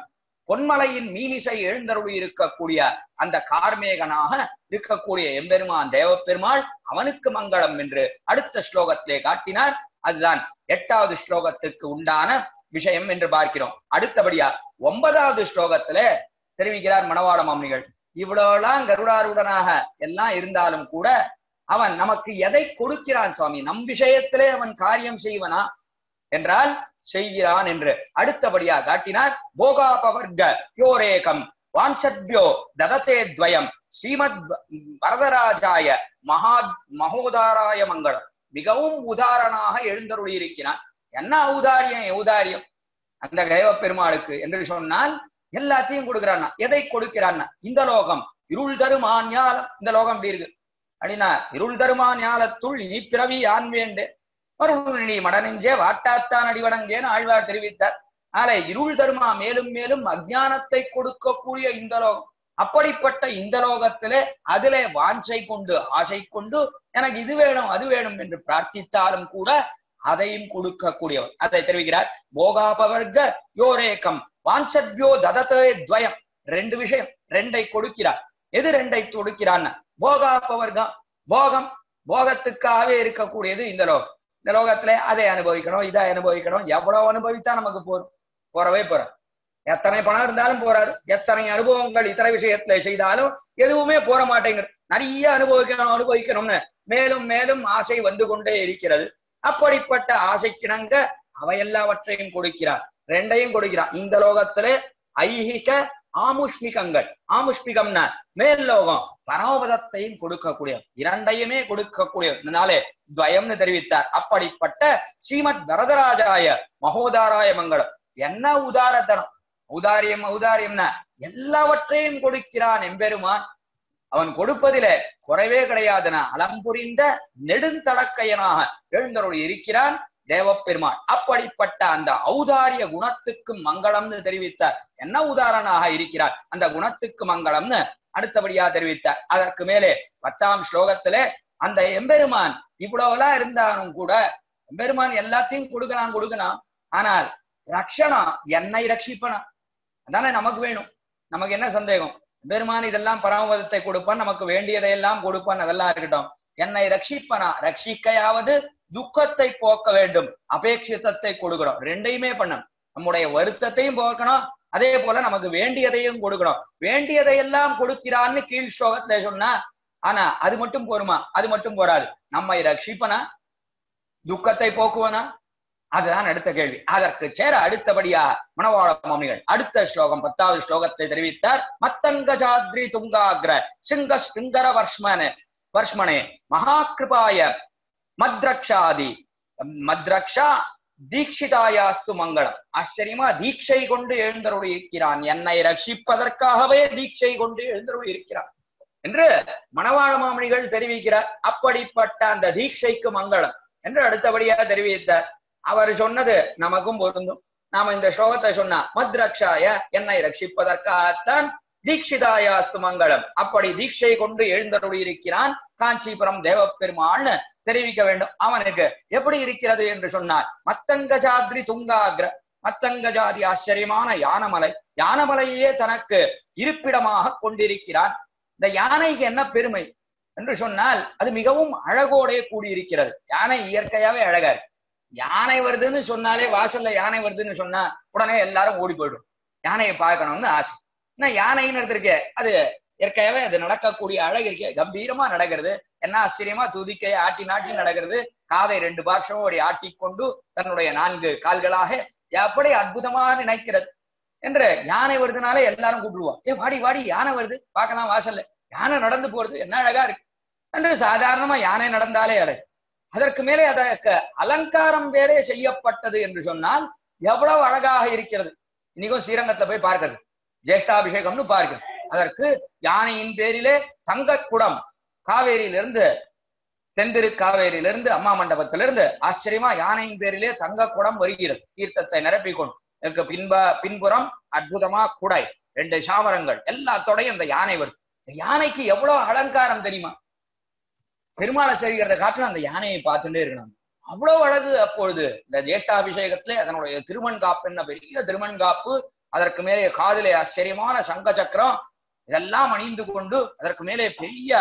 பொன்மலையின் மீமிசை எழுந்தருளி இருக்கக்கூடிய அந்த கார்மேகனாக இருக்கக்கூடிய எம்பெருமான் தேவப்பெருமாள் அவனுக்கு மங்களம் என்று அடுத்த ஸ்லோகத்திலே காட்டினார். அதுதான் 8வது ஸ்லோகத்துக்கு உண்டான விஷயம் என்று பார்க்கிறோம். அடுத்தபடியா 9வது ஸ்லோகத்துல தெரிவிக்கிறார் மணவாள மாமுனிகள். இவ்வளவுலாம் கருடாருடனாக எல்லாம் இருந்தாலும் கூட அவன் நமக்கு எதை கொடுக்கிறான் சுவாமி, நம் விஷயத்திலே அவன் காரியம் செய்வனா என்றால் செய்கிறான் என்று அடுத்தபடியா காட்டினார். போகாபவர்க யோரேகம் வாஞ்சத்யோ தததே துவயம் ஸ்ரீமத் வரதராஜாய மகோதாராய மங்களம். மிகவும் உதாரணமாக எழுந்தருளி இருக்கிறான். என்ன ஔதாரியம் அந்த தேவ பெருமாளுக்கு என்று சொன்னால் எல்லாத்தையும் கொடுக்கிறான்னா. எதை கொடுக்கிறான்னா, இந்த லோகம் இருள் தருமா ஞாலம். இந்த லோகம் எப்படி இருக்கு அப்படின்னா, இருள் தருமா ஞாலத்துள் இனி பிறவி ஆண் வேண்டு மறுநீ மடனெஞ்சே வாட்டாத்தான் அடிவடங்கேன்னு ஆழ்வார் தெரிவித்தார். ஆனா இருள் தருமா மேலும் மேலும் அஜானத்தை கொடுக்கக்கூடிய இந்த லோகம். அப்படிப்பட்ட இந்த லோகத்திலே அதிலே வாஞ்சை கொண்டு ஆசை கொண்டு எனக்கு இது வேணும் அது வேணும் என்று பிரார்த்தித்தாலும் கூட அதையும் கொடுக்கக்கூடியவர். அதை தெரிவிக்கிறார். போகாபவர்க யோரேகம் வாஞ்சத்யோ தததே துவயம். 2 விஷயம், 2ஐ கொடுக்கிறார். எது 2ஐ கொடுக்கிறான்னா, போகாபவர்கம் போகம், போகத்துக்காகவே இருக்கக்கூடியது இந்த லோகம். இந்த லோகத்துல அதை அனுபவிக்கணும் இதை அனுபவிக்கணும். எவ்வளவு அனுபவித்தா நமக்கு போறவே போறாது. எத்தனை பணம் இருந்தாலும் போறாது. எத்தனை அனுபவங்கள் இத்தனை விஷயத்துல செய்தாலும் எதுவுமே போற மாட்டேங்கிறது. நிறைய அனுபவிக்கணும்னு மேலும் மேலும் ஆசை வந்து கொண்டே இருக்கிறது. அப்படிப்பட்ட ஆசைக்கிணங்க அவை எல்லாவற்றையும் கொடுக்கிறார். 2ஐயும் கொடுக்கிறார். இந்த லோகத்திலே ஐஹிக ஆமுஷ்மிகங்கள், ஆமுஷ்மிகம்னா மேல் லோகம், பரமபதத்தையும் கொடுக்கக்கூடிய 2ஐயுமே கொடுக்கக்கூடிய இதனாலே துவயம்னு தெரிவித்தார். அப்படிப்பட்ட ஸ்ரீமத் வரதராஜாய மகோதாராய மங்களம். என்ன உதாரத்தனம், ஔதாரியம்னா எல்லாவற்றையும் கொடுக்கிறான் எம்பெருமான். அவன் கொடுப்பதிலே குறைவே கிடையாதுனா அலம்புரிந்த நெடுந்தடக்கையனாக எழுந்தருளி இருக்கிறான் தேவப்பெருமான். அப்படிப்பட்ட அந்த ஔதாரிய குணத்துக்கு மங்களம்னு தெரிவித்தார். என்ன உதாரணமாக இருக்கிறார், அந்த குணத்துக்கு மங்களம்னு அடுத்தபடியா தெரிவித்தார். அதற்கு மேலே 10ஆம் ஸ்லோகத்திலே அந்த எம்பெருமான் இவ்வளவுலாம் இருந்தாலும் கூட எம்பெருமான் எல்லாத்தையும் கொடுக்கலாம். ஆனால் ரக்ஷணம், என்னை ரட்சிப்பனா அதானே நமக்கு வேணும். நமக்கு என்ன சந்தேகம், பெருமான் இதெல்லாம் பரமபதத்தை கொடுப்பான், நமக்கு வேண்டியதையெல்லாம் கொடுப்பான், அதெல்லாம் இருக்கட்டும். என்னை ரட்சிப்பனா, ரட்சிக்கையாவது துக்கத்தை போக்க வேண்டும், அபேட்சிதத்தை கொடுக்கணும். 2ஐயுமே பண்ணணும். நம்முடைய வருத்தத்தையும் போக்கணும், அதே போல நமக்கு வேண்டியதையும் கொடுக்கணும். வேண்டியதையெல்லாம் கொடுக்கிறான்னு கீழ் ஸ்லோகத்துல சொன்னா, ஆனா அது மட்டும் போருமா? அது மட்டும் போராது. நம்மை ரட்சிப்பனா, துக்கத்தை போக்குவனா, அதுதான் அடுத்த கேள்வி. அதற்கு சேர அடுத்தபடியா மணவாள மாமுனிகள் அடுத்த ஸ்லோகம் 10வது ஸ்லோகத்தை தெரிவித்தார். மத்தங்கஜாத்ரி துங்காக்ர சிங்க ஸ்ருங்கர வர்ஷ்மனே மகாகிருபாய மத்ரக்ஷா தீட்சிதாயாஸ்து மங்களம். ஆச்சரியமா தீட்சை கொண்டு எழுந்தருளி இருக்கிறான். என்னை ரட்சிப்பதற்காகவே தீட்சை கொண்டு எழுந்தருளி இருக்கிறான் என்று மணவாள மாமுனிகள் தெரிவிக்கிறார். அப்படிப்பட்ட அந்த தீட்சைக்கு மங்களம் என்று அடுத்தபடியா தெரிவித்தார். அவர் சொன்னது நமக்கும் பொருந்தும். நாம இந்த ஸ்லோகத்தை சொன்னா மத்ரக்ஷாய, என்னை ரட்சிப்பதற்காகத்தான் தீட்சிதாயாஸ்து மங்களம். அப்படி தீட்சை கொண்டு எழுந்தருளி இருக்கிறான் காஞ்சிபுரம் தேவப்பெருமாள்னு தெரிவிக்க வேண்டும். அவனுக்கு எப்படி இருக்கிறது என்று சொன்னார். மத்தங்கஜாத்ரி துங்காக்ர, மத்தங்கஜாதி ஆச்சரியமான யானமலை, யானமலையே தனக்கு இருப்பிடமாக கொண்டிருக்கிறான். இந்த யானைக்கு என்ன பெருமை என்று சொன்னால், அது மிகவும் அழகோடே கூடியிருக்கிறது. யானை இயற்கையாவே அழகா இருக்கு. யானை வருதுன்னு சொன்னாலே, வாசல்ல யானை வருதுன்னு சொன்னா உடனே எல்லாரும் ஓடி போயிடும். யானையை பார்க்கணும்னு ஆசை. ஏன்னா யானைன்னு எடுத்திருக்கே, அது இயற்கையாவே அது நடக்கக்கூடிய அழகு இருக்கே, கம்பீரமா நடக்கிறது. என்ன ஆச்சரியமா துதிக்கை ஆட்டி நாட்டி நடக்கிறது. காதை 2 பார்ஷமும் அப்படி ஆட்டிக்கொண்டு தன்னுடைய 4 கால்களாக எப்படி அற்புதமா நினைக்கிறது என்று யானை வருதுனாலே எல்லாரும் கூப்பிடுவோம். வாடி வாடி யானை வருது பார்க்கலாம் வாசல்ல, யானை நடந்து போறது என்ன அழகா இருக்கு என்று சாதாரணமா யானை நடந்தாலே அழகு. அதற்கு மேலே அதற்கு அலங்காரம் வேறே செய்யப்பட்டது என்று சொன்னால் எவ்வளவு அழகாக இருக்கிறது. இன்னைக்கும் ஸ்ரீரங்கத்துல போய் பார்க்கிறது, ஜேஷ்டாபிஷேகம்னு பார்க்கிறது. அதற்கு யானையின் பேரிலே தங்க குடம், காவேரியிலிருந்து தென்திரு காவேரியிலிருந்து அம்மா மண்டபத்திலிருந்து ஆச்சரியமா யானையின் பேரிலே தங்க குடம் வருகிறது, தீர்த்தத்தை நிரப்பிக்கொண்டு. இதற்கு பின்புறம் அற்புதமா குடை, 2 சாமரங்கள், எல்லாத்தோடையும் இந்த யானை வருது. இந்த யானைக்கு எவ்வளவு அலங்காரம் தெரியுமா? பெருமாளை செய்கிறத காட்டிலும் அந்த யானையை பார்த்துட்டே இருக்கணும், அவ்வளவு அழகு. அப்பொழுது இந்த ஜேஷ்டாபிஷேகத்திலே அதனுடைய திருமண் காப்பு, என்ன பெரிய திருமண் காப்பு, அதற்கு மேலே காதிலே ஆச்சரியமான சங்க சக்கரம் இதெல்லாம் அணிந்து கொண்டு அதற்கு மேலே பெரிய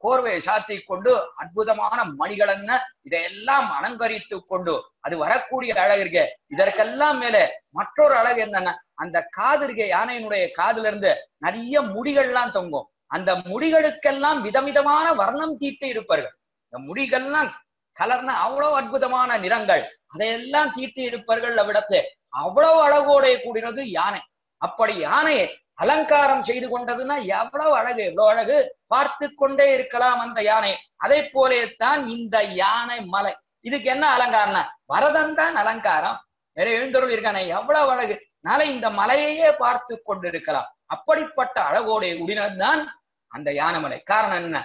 கோர்வையை சாத்தி கொண்டு அற்புதமான மணிகளென்ன இதையெல்லாம் அலங்கரித்து கொண்டு அது வரக்கூடிய அழகு இருக்க. இதற்கெல்லாம் மேலே மற்றொரு அழகு என்னன்னா, அந்த காது இருக்க யானையினுடைய காதுல இருந்து நிறைய முடிகள்லாம் தொங்கும். அந்த முடிகளுக்கெல்லாம் விதவிதமான வர்ணம் தீட்டி இருப்பார்கள். இந்த முடிகள்லாம் கலர்னா அவ்வளவு அற்புதமான நிறங்கள் அதையெல்லாம் தீட்டி இருப்பார்கள். அவ்விடத்துல அவ்வளவு அழகோட கூடினது யானை. அப்படி யானையை அலங்காரம் செய்து கொண்டதுன்னா எவ்வளவு அழகு, எவ்வளவு அழகு, பார்த்து கொண்டே இருக்கலாம் அந்த யானை. அதை போலேத்தான் இந்த யானை மலை. இதுக்கு என்ன அலங்காரம்னா வரதன் தான் அலங்காரம். வேற எழுந்தருள் இருக்கானே எவ்வளவு அழகு. நாளை இந்த மலையையே பார்த்து கொண்டிருக்கலாம். அப்படிப்பட்ட அழகோடைய உடினதுதான் அந்த யானைமலை. காரணம் என்ன?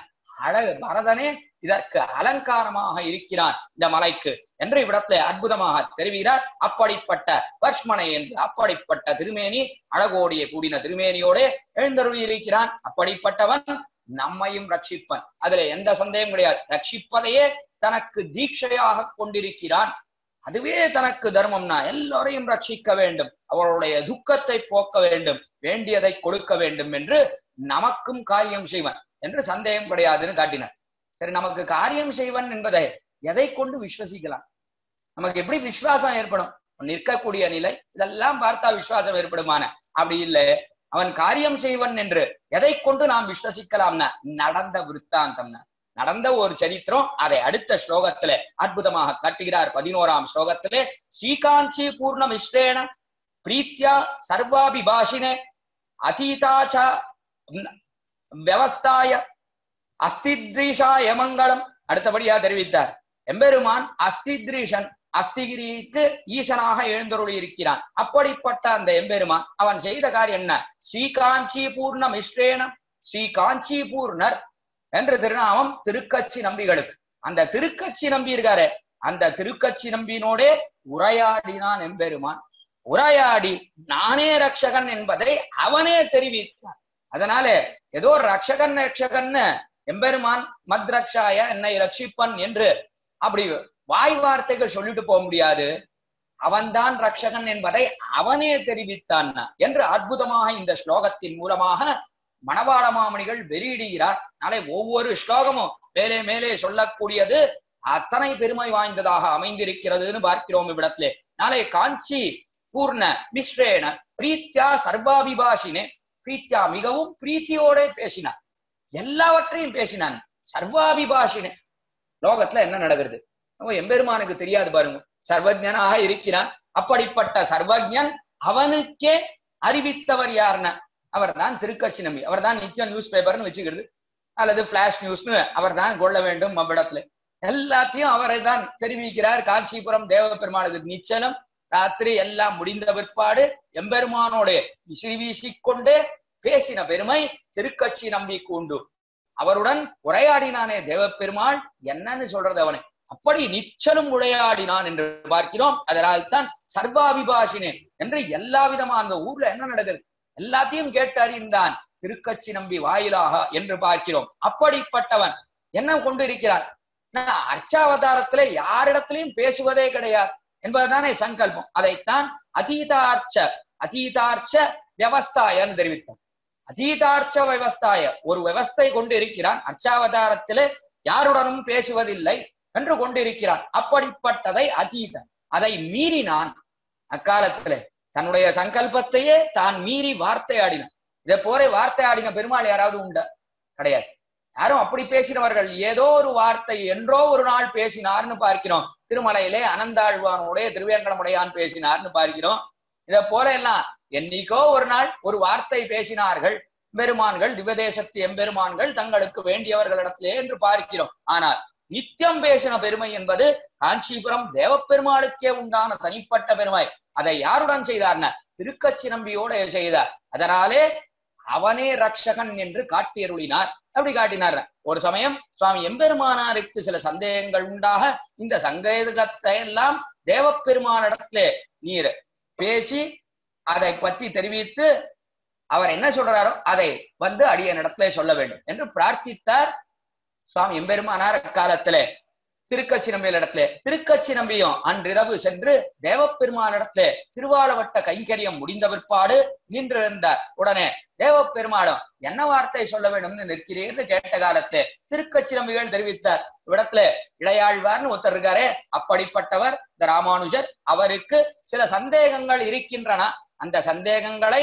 அழகு. பரதனே இதற்கு அலங்காரமாக இருக்கிறான் இந்த மலைக்கு என்று இவ்விடத்துல அற்புதமாக தெரிவிக்கிறார். அப்படிப்பட்ட வர்ஷ்மனை என்று அப்படிப்பட்ட திருமேனி அழகோடைய கூடின திருமேனியோட எழுந்தருளி இருக்கிறான். அப்படிப்பட்டவன் நம்மையும் ரட்சிப்பன், அதுல எந்த சந்தேகம் கிடையாது. ரட்சிப்பதையே தனக்கு தீட்சையாக கொண்டிருக்கிறான். அதுவே தனக்கு தர்மம்னா எல்லோரையும் ரட்சிக்க வேண்டும், அவருடைய துக்கத்தை போக்க வேண்டும், வேண்டியதை கொடுக்க வேண்டும் என்று நமக்கும் காரியம் செய்வன் என்று சந்தேகம் கிடையாதுன்னு காட்டினார். சரி, நமக்கு காரியம் செய்வன் என்பதை எதை கொண்டு விஸ்வசிக்கலாம்? நமக்கு எப்படி விசுவாசம் ஏற்படும்? நிற்கக்கூடிய நிலை இதெல்லாம் பார்த்தா விசுவாசம் ஏற்படுமான? அப்படி இல்லை. அவன் காரியம் செய்வன் என்று எதை கொண்டு நாம் விஸ்வசிக்கலாம்னா நடந்த விருத்தாந்தம்னா நடந்த ஒரு சரித்திரம். அதை அடுத்த ஸ்லோகத்துல அற்புதமாக காட்டுகிறார். 11ஆம் ஸ்லோகத்திலே ஸ்ரீகாஞ்சி பூர்ணமிஷ்டேன பிரீத்யா சர்வாபிபாஷினே அதீதாச்ச வியவஸ்தாய அஸ்தித்ரீஷாய மங்களம். அடுத்தபடியா தெரிவித்தார், எம்பெருமான் அஸ்தித்ரீஷன், அஸ்திகிரிக்கு ஈசனாக எழுந்தருளி இருக்கிறான். அப்படிப்பட்ட அந்த எம்பெருமான் அவன் செய்த காரியம் என்ன? ஸ்ரீகாஞ்சி பூர்ணமிஷ்டேனம், ஸ்ரீ காஞ்சி பூர்ணர் என்று திருநாமம் திருக்கச்சி நம்பிகளுக்கு. அந்த திருக்கச்சி நம்பி இருக்காரு, அந்த திருக்கச்சி நம்பினோடே உரையாடினான் எம்பெருமான். உரையாடி நானே ரக்ஷகன் என்பதை அவனே தெரிவித்தான். அதனால ஏதோ ரக்ஷகன் ரக்ஷகன்னு எம்பெருமான் மத்ரக்ஷாய என்னை ரட்சிப்பன் என்று அப்படி வாய் வார்த்தைகள் சொல்லிட்டு போக முடியாது. அவன்தான் ரக்ஷகன் என்பதை அவனே தெரிவித்தான் என்று அற்புதமாக இந்த ஸ்லோகத்தின் மூலமாக மணவாள மாமணிகள் வெளியிடுகிறார். நாளை ஒவ்வொரு ஸ்லோகமும் மேலே மேலே சொல்லக்கூடியது அத்தனை பெருமை வாய்ந்ததாக அமைந்திருக்கிறதுன்னு பார்க்கிறோம் இவ்விடத்திலே. நாளை காஞ்சி பூர்ண மிஸ்ரேன பிரீத்யா சர்வாபிபாஷினே, பிரீத்யா மிகவும் பிரீத்தியோட பேசினான், எல்லாவற்றையும் பேசினான். சர்வாபிபாஷினே, லோகத்துல என்ன நடக்கிறது எம்பெருமானுக்கு தெரியாது பாருங்க, சர்வஜனாக இருக்கிறான். அப்படிப்பட்ட சர்வஜன் அவனுக்கே அறிவித்தவர் யாருன்னா அவர் தான் திருக்கச்சி நம்பி. அவர் தான் நித்தியம் நியூஸ் பேப்பர்னு வச்சுக்கிறது, அல்லது பிளாஷ் நியூஸ்னு அவர் தான் கொள்ள வேண்டும். அவ்விடத்துல எல்லாத்தையும் அவரை தான் தெரிவிக்கிறார். காஞ்சிபுரம் தேவ பெருமாளுக்கு நிச்சலம் ராத்திரி எல்லாம் முடிந்த பிற்பாடு எம்பெருமானோட விசிறி வீசிக்கொண்டே பேசின பெருமை திருக்கச்சி நம்பிக்கு உண்டு. அவருடன் உரையாடினானே தேவப்பெருமாள், என்னன்னு சொல்றது அவனை அப்படி நிச்சலும் உரையாடினான் என்று பார்க்கிறோம். அதனால் தான் சர்வாபிபாஷினே என்று எல்லா விதமா அந்த ஊர்ல என்ன நடக்குது எல்லாத்தையும் கேட்டு அறிந்தான் திருக்கச்சி நம்பி வாயிலாக என்று பார்க்கிறோம். அப்படிப்பட்டவன் என்ன கொண்டு இருக்கிறான்? அர்ச்சாவதாரத்துல யாரிடத்திலையும் பேசுவதே கிடையாது என்பதுதானே சங்கல்பம். அதைத்தான் அதீதார்ச்ச வியவஸ்தாயன்னு தெரிவித்தான். அதீதார்ச்ச வியவஸ்தாய ஒரு வியவஸ்தை கொண்டு இருக்கிறான். அர்ச்சாவதாரத்திலே யாருடனும் பேசுவதில்லை என்று கொண்டிருக்கிறான். அப்படிப்பட்டதை அதீதன், அதை மீறினான். அக்காலத்திலே தன்னுடைய சங்கல்பத்தையே தான் மீறி வார்த்தை ஆடினான். இதை போல வார்த்தை ஆடின பெருமாள் யாராவது உண்டா? கிடையாது. யாரும் அப்படி பேசினவர்கள் ஏதோ ஒரு வார்த்தை என்றோ ஒரு நாள் பேசினார்னு பார்க்கிறோம். திருமலையிலே அனந்தாழ்வானுடைய திருவேங்கடமுடையான் பேசினார்னு பார்க்கிறோம். இதை போல எல்லாம் என்னைக்கோ ஒரு நாள் ஒரு வார்த்தை பேசினார்கள் பெருமான்கள், திவ்யதேசத்து எம்பெருமான்கள் தங்களுக்கு வேண்டியவர்களிடத்திலே என்று பார்க்கிறோம். ஆனால் நித்தியம் பேசின பெருமை என்பது காஞ்சிபுரம் தேவப்பெருமாளுக்கே உண்டான தனிப்பட்ட பெருமை. அதை யாருடன் செய்தார்னா திருக்கச்சி நம்பியோட செய்தார். அதனாலே அவனே ரக்ஷகன் என்று காட்டியருளினார். அப்படி காட்டினார். ஒரு சமயம் சுவாமி எம்பெருமானாருக்கு சில சந்தேகங்கள் உண்டாக இந்த சந்தேகத்தை எல்லாம் தேவப்பெருமானிடத்திலே நீர் பேசி அதை பற்றி தெரிவித்து அவர் என்ன சொல்றாரோ அதை அடியனிடத்திலே சொல்ல வேண்டும் என்று பிரார்த்தித்தார் சுவாமி எம்பெருமானார். காலத்திலே திருக்கச்சி நம்பியல் இடத்துல திருக்கச்சி நம்பியும் அன்றிரவு சென்று தேவப்பெருமாள் இடத்துல திருவாளவட்ட கைங்கரியம் முடிந்த பிற்பாடு நின்றிருந்த உடனே தேவப்பெருமாளும் என்ன வார்த்தை சொல்ல வேண்டும்னு நிற்கிறீர்னு கேட்ட காலத்தை திருக்கச்சி நம்பிகள் தெரிவித்தார். இடத்துல இளையாழ்வார்னு ஒருத்தர் இருக்காரே, அப்படிப்பட்டவர் இந்த ராமானுஜர். அவருக்கு சில சந்தேகங்கள் இருக்கின்றன, அந்த சந்தேகங்களை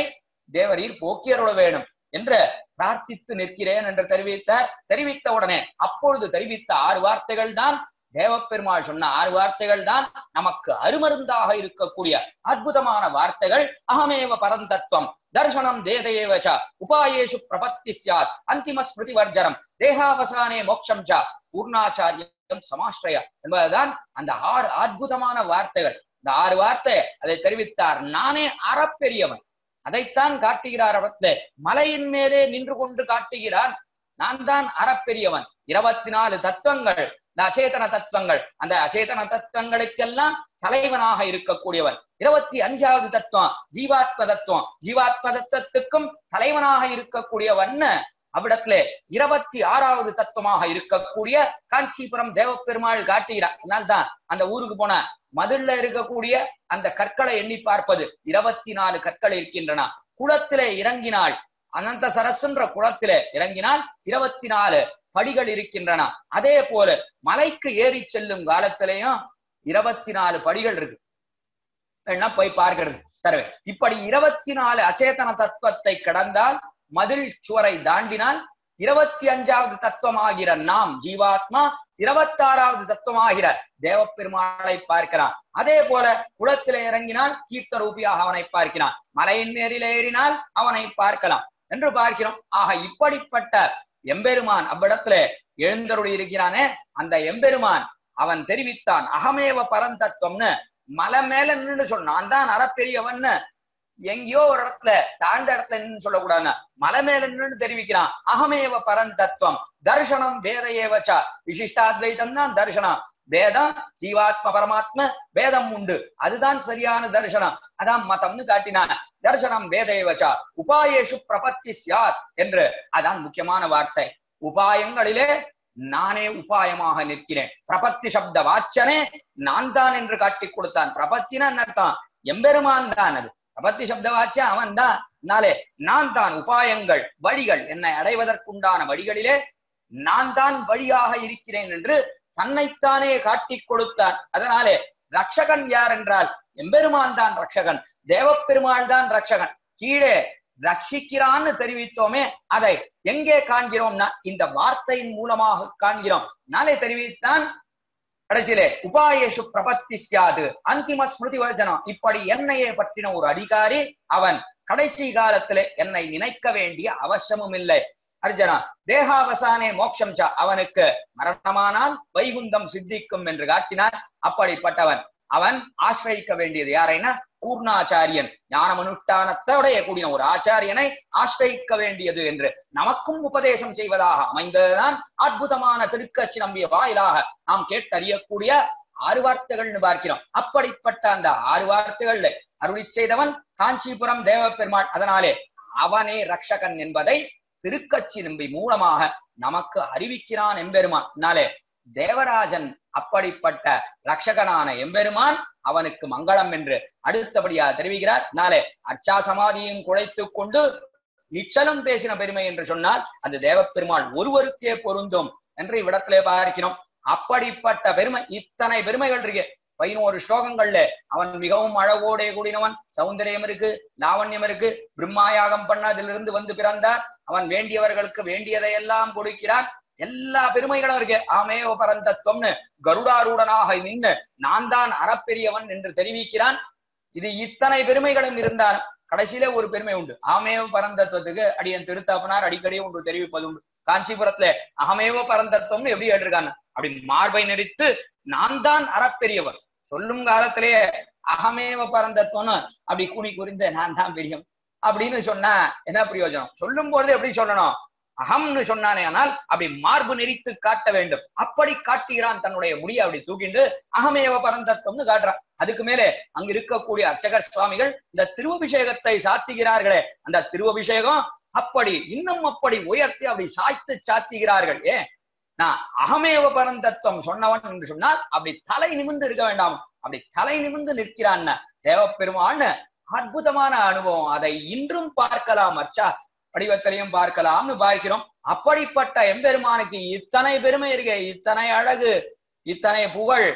தேவரீர் போக்கியருள வேணும் என்று பிரார்த்தித்து நிற்கிறேன் என்று தெரிவித்தார். தெரிவித்த உடனே அப்பொழுது தெரிவித்த 6 வார்த்தைகள் தான் தேவப்பெருமாள் சொன்ன 6 வார்த்தைகள் தான் நமக்கு அருமருந்தாக இருக்கக்கூடிய அற்புதமான வார்த்தைகள். அகமேவ பரந்தத்துவம் தர்சனம் தேதேவச உபாயேஷு பிரபத்தி ஸ்யாத் அந்திம ஸ்மிருதி வர்ஜனம் தேகாவசானே மோட்சம் ச பூர்ணாச்சாரியம் சமாஸ்ரய என்பதுதான் அந்த 6 அற்புதமான வார்த்தைகள். இந்த 6 வார்த்தை அதை தெரிவித்தார். நானே அறப்பெரியவன், அதைத்தான் காட்டுகிறார். அவர்ல மலையின் மேலே நின்று கொண்டு காட்டுகிறான். நான் தான் அறப்பெரியவன். 24 தத்துவங்கள், இந்த அச்சேதன தத்துவங்கள், அந்த அச்சேதன தத்துவங்களுக்கெல்லாம் தலைவனாக இருக்கக்கூடியவன். 25வது தத்துவம் ஜீவாத்ம தத்துவம், ஜீவாத்ம தத்துவத்துக்கும் தலைவனாக இருக்கக்கூடியவன். அவ்விடத்திலே 26வது தத்துவமாக இருக்கக்கூடிய காஞ்சிபுரம் தேவப்பெருமாள் காட்டுகிறார். அதனால்தான் அந்த ஊருக்கு போன மதுள்ள இருக்கக்கூடிய அந்த கற்களை எண்ணி பார்ப்பது 24 கற்கள் இருக்கின்றன. குளத்திலே இறங்கினால், அனந்த சரஸ்ன்ற குளத்திலே இறங்கினால் 24 படிகள் இருக்கின்றன. அதே போல மலைக்கு ஏறி செல்லும் காலத்திலேயும் 24 படிகள் இருக்கு. என்ன போய் பார்க்கிறது தரவே. இப்படி 24 அச்சேதன தத்துவத்தை கடந்தால், மதில் சுவரை தாண்டினால் 25வது தத்துவமாகிற நாம் ஜீவாத்மா, 26வது தத்துவமாகிற தேவப்பெருமாளை பார்க்கிறான். அதே போல குளத்திலே இறங்கினால் தீர்த்த ரூபியாக அவனை பார்க்கிறான். மலையின் மேரில் ஏறினால் அவனை பார்க்கலாம் என்று பார்க்கிறோம். ஆக இப்படிப்பட்ட எம்பெருமான் அவ்விடத்துல எழுந்தருளி இருக்கிறானே, அந்த எம்பெருமான் அவன் தெரிவித்தான் அகமேவ பரந்தத்துவம்னு. மலை மேல நின்று சொன்னான் தான் அறப்பெரியவன். எங்கேயோ ஒரு இடத்துல தாழ்ந்த இடத்துல நின்று சொல்லக்கூடாது, மலை மேல நின்று தெரிவிக்கிறான் அகமேவ பரந்தத்துவம் தர்சனம் வேத ஏவச்ச. விசிஷ்டாத்வைதம் தான் தர்சனம். வேதம் ஜீவாத்ம பரமாத்ம வேதம் உண்டு, அதுதான் சரியான தர்சனம், அதான் மதம்னு காட்டினான். தர்சனம் வேத ஏவச்ச உபாயேஷு பிரபத்தி ஸ்யாத் என்று, அதான் முக்கியமான வார்த்தை. உபாயங்களிலே நானே உபாயமாக நிற்கிறேன். பிரபத்தி சப்த வாச்சனே நான் தான் என்று காட்டி கொடுத்தான். பிரபத்தினா அர்த்தம் எம்பெருமான் தான். அது பிரபத்தி சப்த வாச்சியம் அவன் தான். நான் தான் உபாயங்கள் வழிகள், என்னை அடைவதற்குண்டான வழிகளிலே நான் தான் வழியாக இருக்கிறேன் என்று தன்னைத்தானே காட்டி கொடுத்தான். அதனாலே ரக்ஷகன் யார் என்றால் எம்பெருமான் தான் ரக்ஷகன், தேவப்பெருமாள் தான் ரக்ஷகன். கீழே ரட்சிக்கிறான்னு தெரிவித்தோமே, அதை எங்கே காண்கிறோம்னா இந்த வார்த்தையின் மூலமாக காண்கிறோம். நாளை தெரிவித்தான் கடைசியிலே உபாயேஷு பிரபத்தி ஸ்யாது அந்திம ஸ்மிருதி வர்ஜனம். இப்படி என்னையே பற்றின ஒரு அதிகாரி அவன் கடைசி காலத்திலே என்னை நினைக்க வேண்டிய அவசியமும் இல்லை. அர்ஜுனா தேகாவசானே மோட்சம் ச, அவனுக்கு மரணமானால் வைகுந்தம் சித்திக்கும் என்று காட்டினார். அப்படிப்பட்டவன் அவன் ஆசிரியிக்க வேண்டியது யாரைனா பூர்ணாச்சாரியன், ஞானம் அனுஷ்டானத்தோடைய கூடின ஒரு ஆச்சாரியனை ஆசிரியிக்க வேண்டியது என்று நமக்கும் உபதேசம் செய்வதாக அமைந்ததுதான் அற்புதமான திருக்கச்சி நம்பிய வாயிலாக நாம் கேட்டறியக்கூடிய 6 வார்த்தைகள்னு பார்க்கிறோம். அப்படிப்பட்ட அந்த 6 வார்த்தைகள்ல அருளி செய்தவன் காஞ்சிபுரம் தேவப்பெருமாள். அதனாலே அவனே ரக்ஷகன் என்பதை திருக்கச்சி நம்பி மூலமாக நமக்கு அறிவிக்கிறான் எம்பெருமான். நாளே தேவராஜன் அப்படிப்பட்ட ரக்ஷகனான எம்பெருமான் அவனுக்கு மங்களம் என்று அடுத்தபடியா தெரிவிக்கிறார். நாளே அர்ச்சா சமாதியும் குழைத்து கொண்டு நிச்சலம் பேசின பெருமை என்று சொன்னால் அது தேவப்பெருமாள் ஒருவருக்கே பொருந்தும் என்று இவ்விடத்திலே பார்க்கிறோம். அப்படிப்பட்ட பெருமை, இத்தனை பெருமைகள் இருக்கு. 11 ஸ்லோகங்கள்ல அவன் மிகவும் அழகோடே கூடினவன், சௌந்தரியம் இருக்கு, லாவண்யம் இருக்கு. பிரம்மாயாகம் பண்ண அதிலிருந்து வந்து பிறந்தார். அவன் வேண்டியவர்களுக்கு வேண்டியதையெல்லாம் கொடுக்கிறார். எல்லா பெருமைகளும் இருக்கு. ஆமேவ பரந்தத்துவம்னு கருடாரூடனாக நின்று நான் தான் அறப்பெரியவன் என்று தெரிவிக்கிறான். இது இத்தனை பெருமைகளும் இருந்தால் கடைசியிலே ஒரு பெருமை உண்டு. ஆமேவ பரந்தத்துவத்துக்கு அடியன் திருத்தாப்பனார் அடிக்கடி ஒன்று தெரிவிப்பது உண்டு. காஞ்சிபுரத்துல அகமேவ பரந்தத்துவம்னு எப்படி கேட்டிருக்காங்க, அப்படி மார்பை நெறித்து நான் தான் அறப்பெரியவன் சொல்லும் காலத்திலேயே அகமேவ பரந்தத்துவம்னு அப்படி கூணி குறிந்த நான் தான் பெரியம் அப்படின்னு சொன்னா என்ன பிரயோஜனம்? சொல்லும் பொழுது எப்படி சொல்லணும்? அகம்னு சொன்னானே, ஆனால் அப்படி மார்பு நெறித்து காட்ட வேண்டும். அப்படி காட்டுகிறான். தன்னுடைய முடியை அப்படி தூக்கிண்டு அகமேவ பரந்தத்துவம்னு காட்டுறான். அதுக்கு மேலே அங்க இருக்கக்கூடிய அர்ச்சகர் சுவாமிகள் இந்த திருவபிஷேகத்தை சாத்துகிறார்களே, அந்த திருவபிஷேகம் அப்படி இன்னும் அப்படி உயர்த்தி அப்படி சாய்த்து சாத்துகிறார்கள். ஏன் நான் அகமேவ பரந்தத்துவம் சொன்னவன் என்று சொன்னால் அப்படி தலை நிமிர்ந்து இருக்க வேண்டாம், அப்படி தலை நிமிர்ந்து நிற்கிறான் தேவப்பெருமான். அற்புதமான அனுபவம். அதை இன்றும் பார்க்கலாம், அர்ச்சா வடிவத்திலையும் பார்க்கலாம்னு பார்க்கிறோம். அப்படிப்பட்ட எம்பெருமானுக்கு இத்தனை பெருமை இருக்கு, இத்தனை அழகு, இத்தனை புகழ்,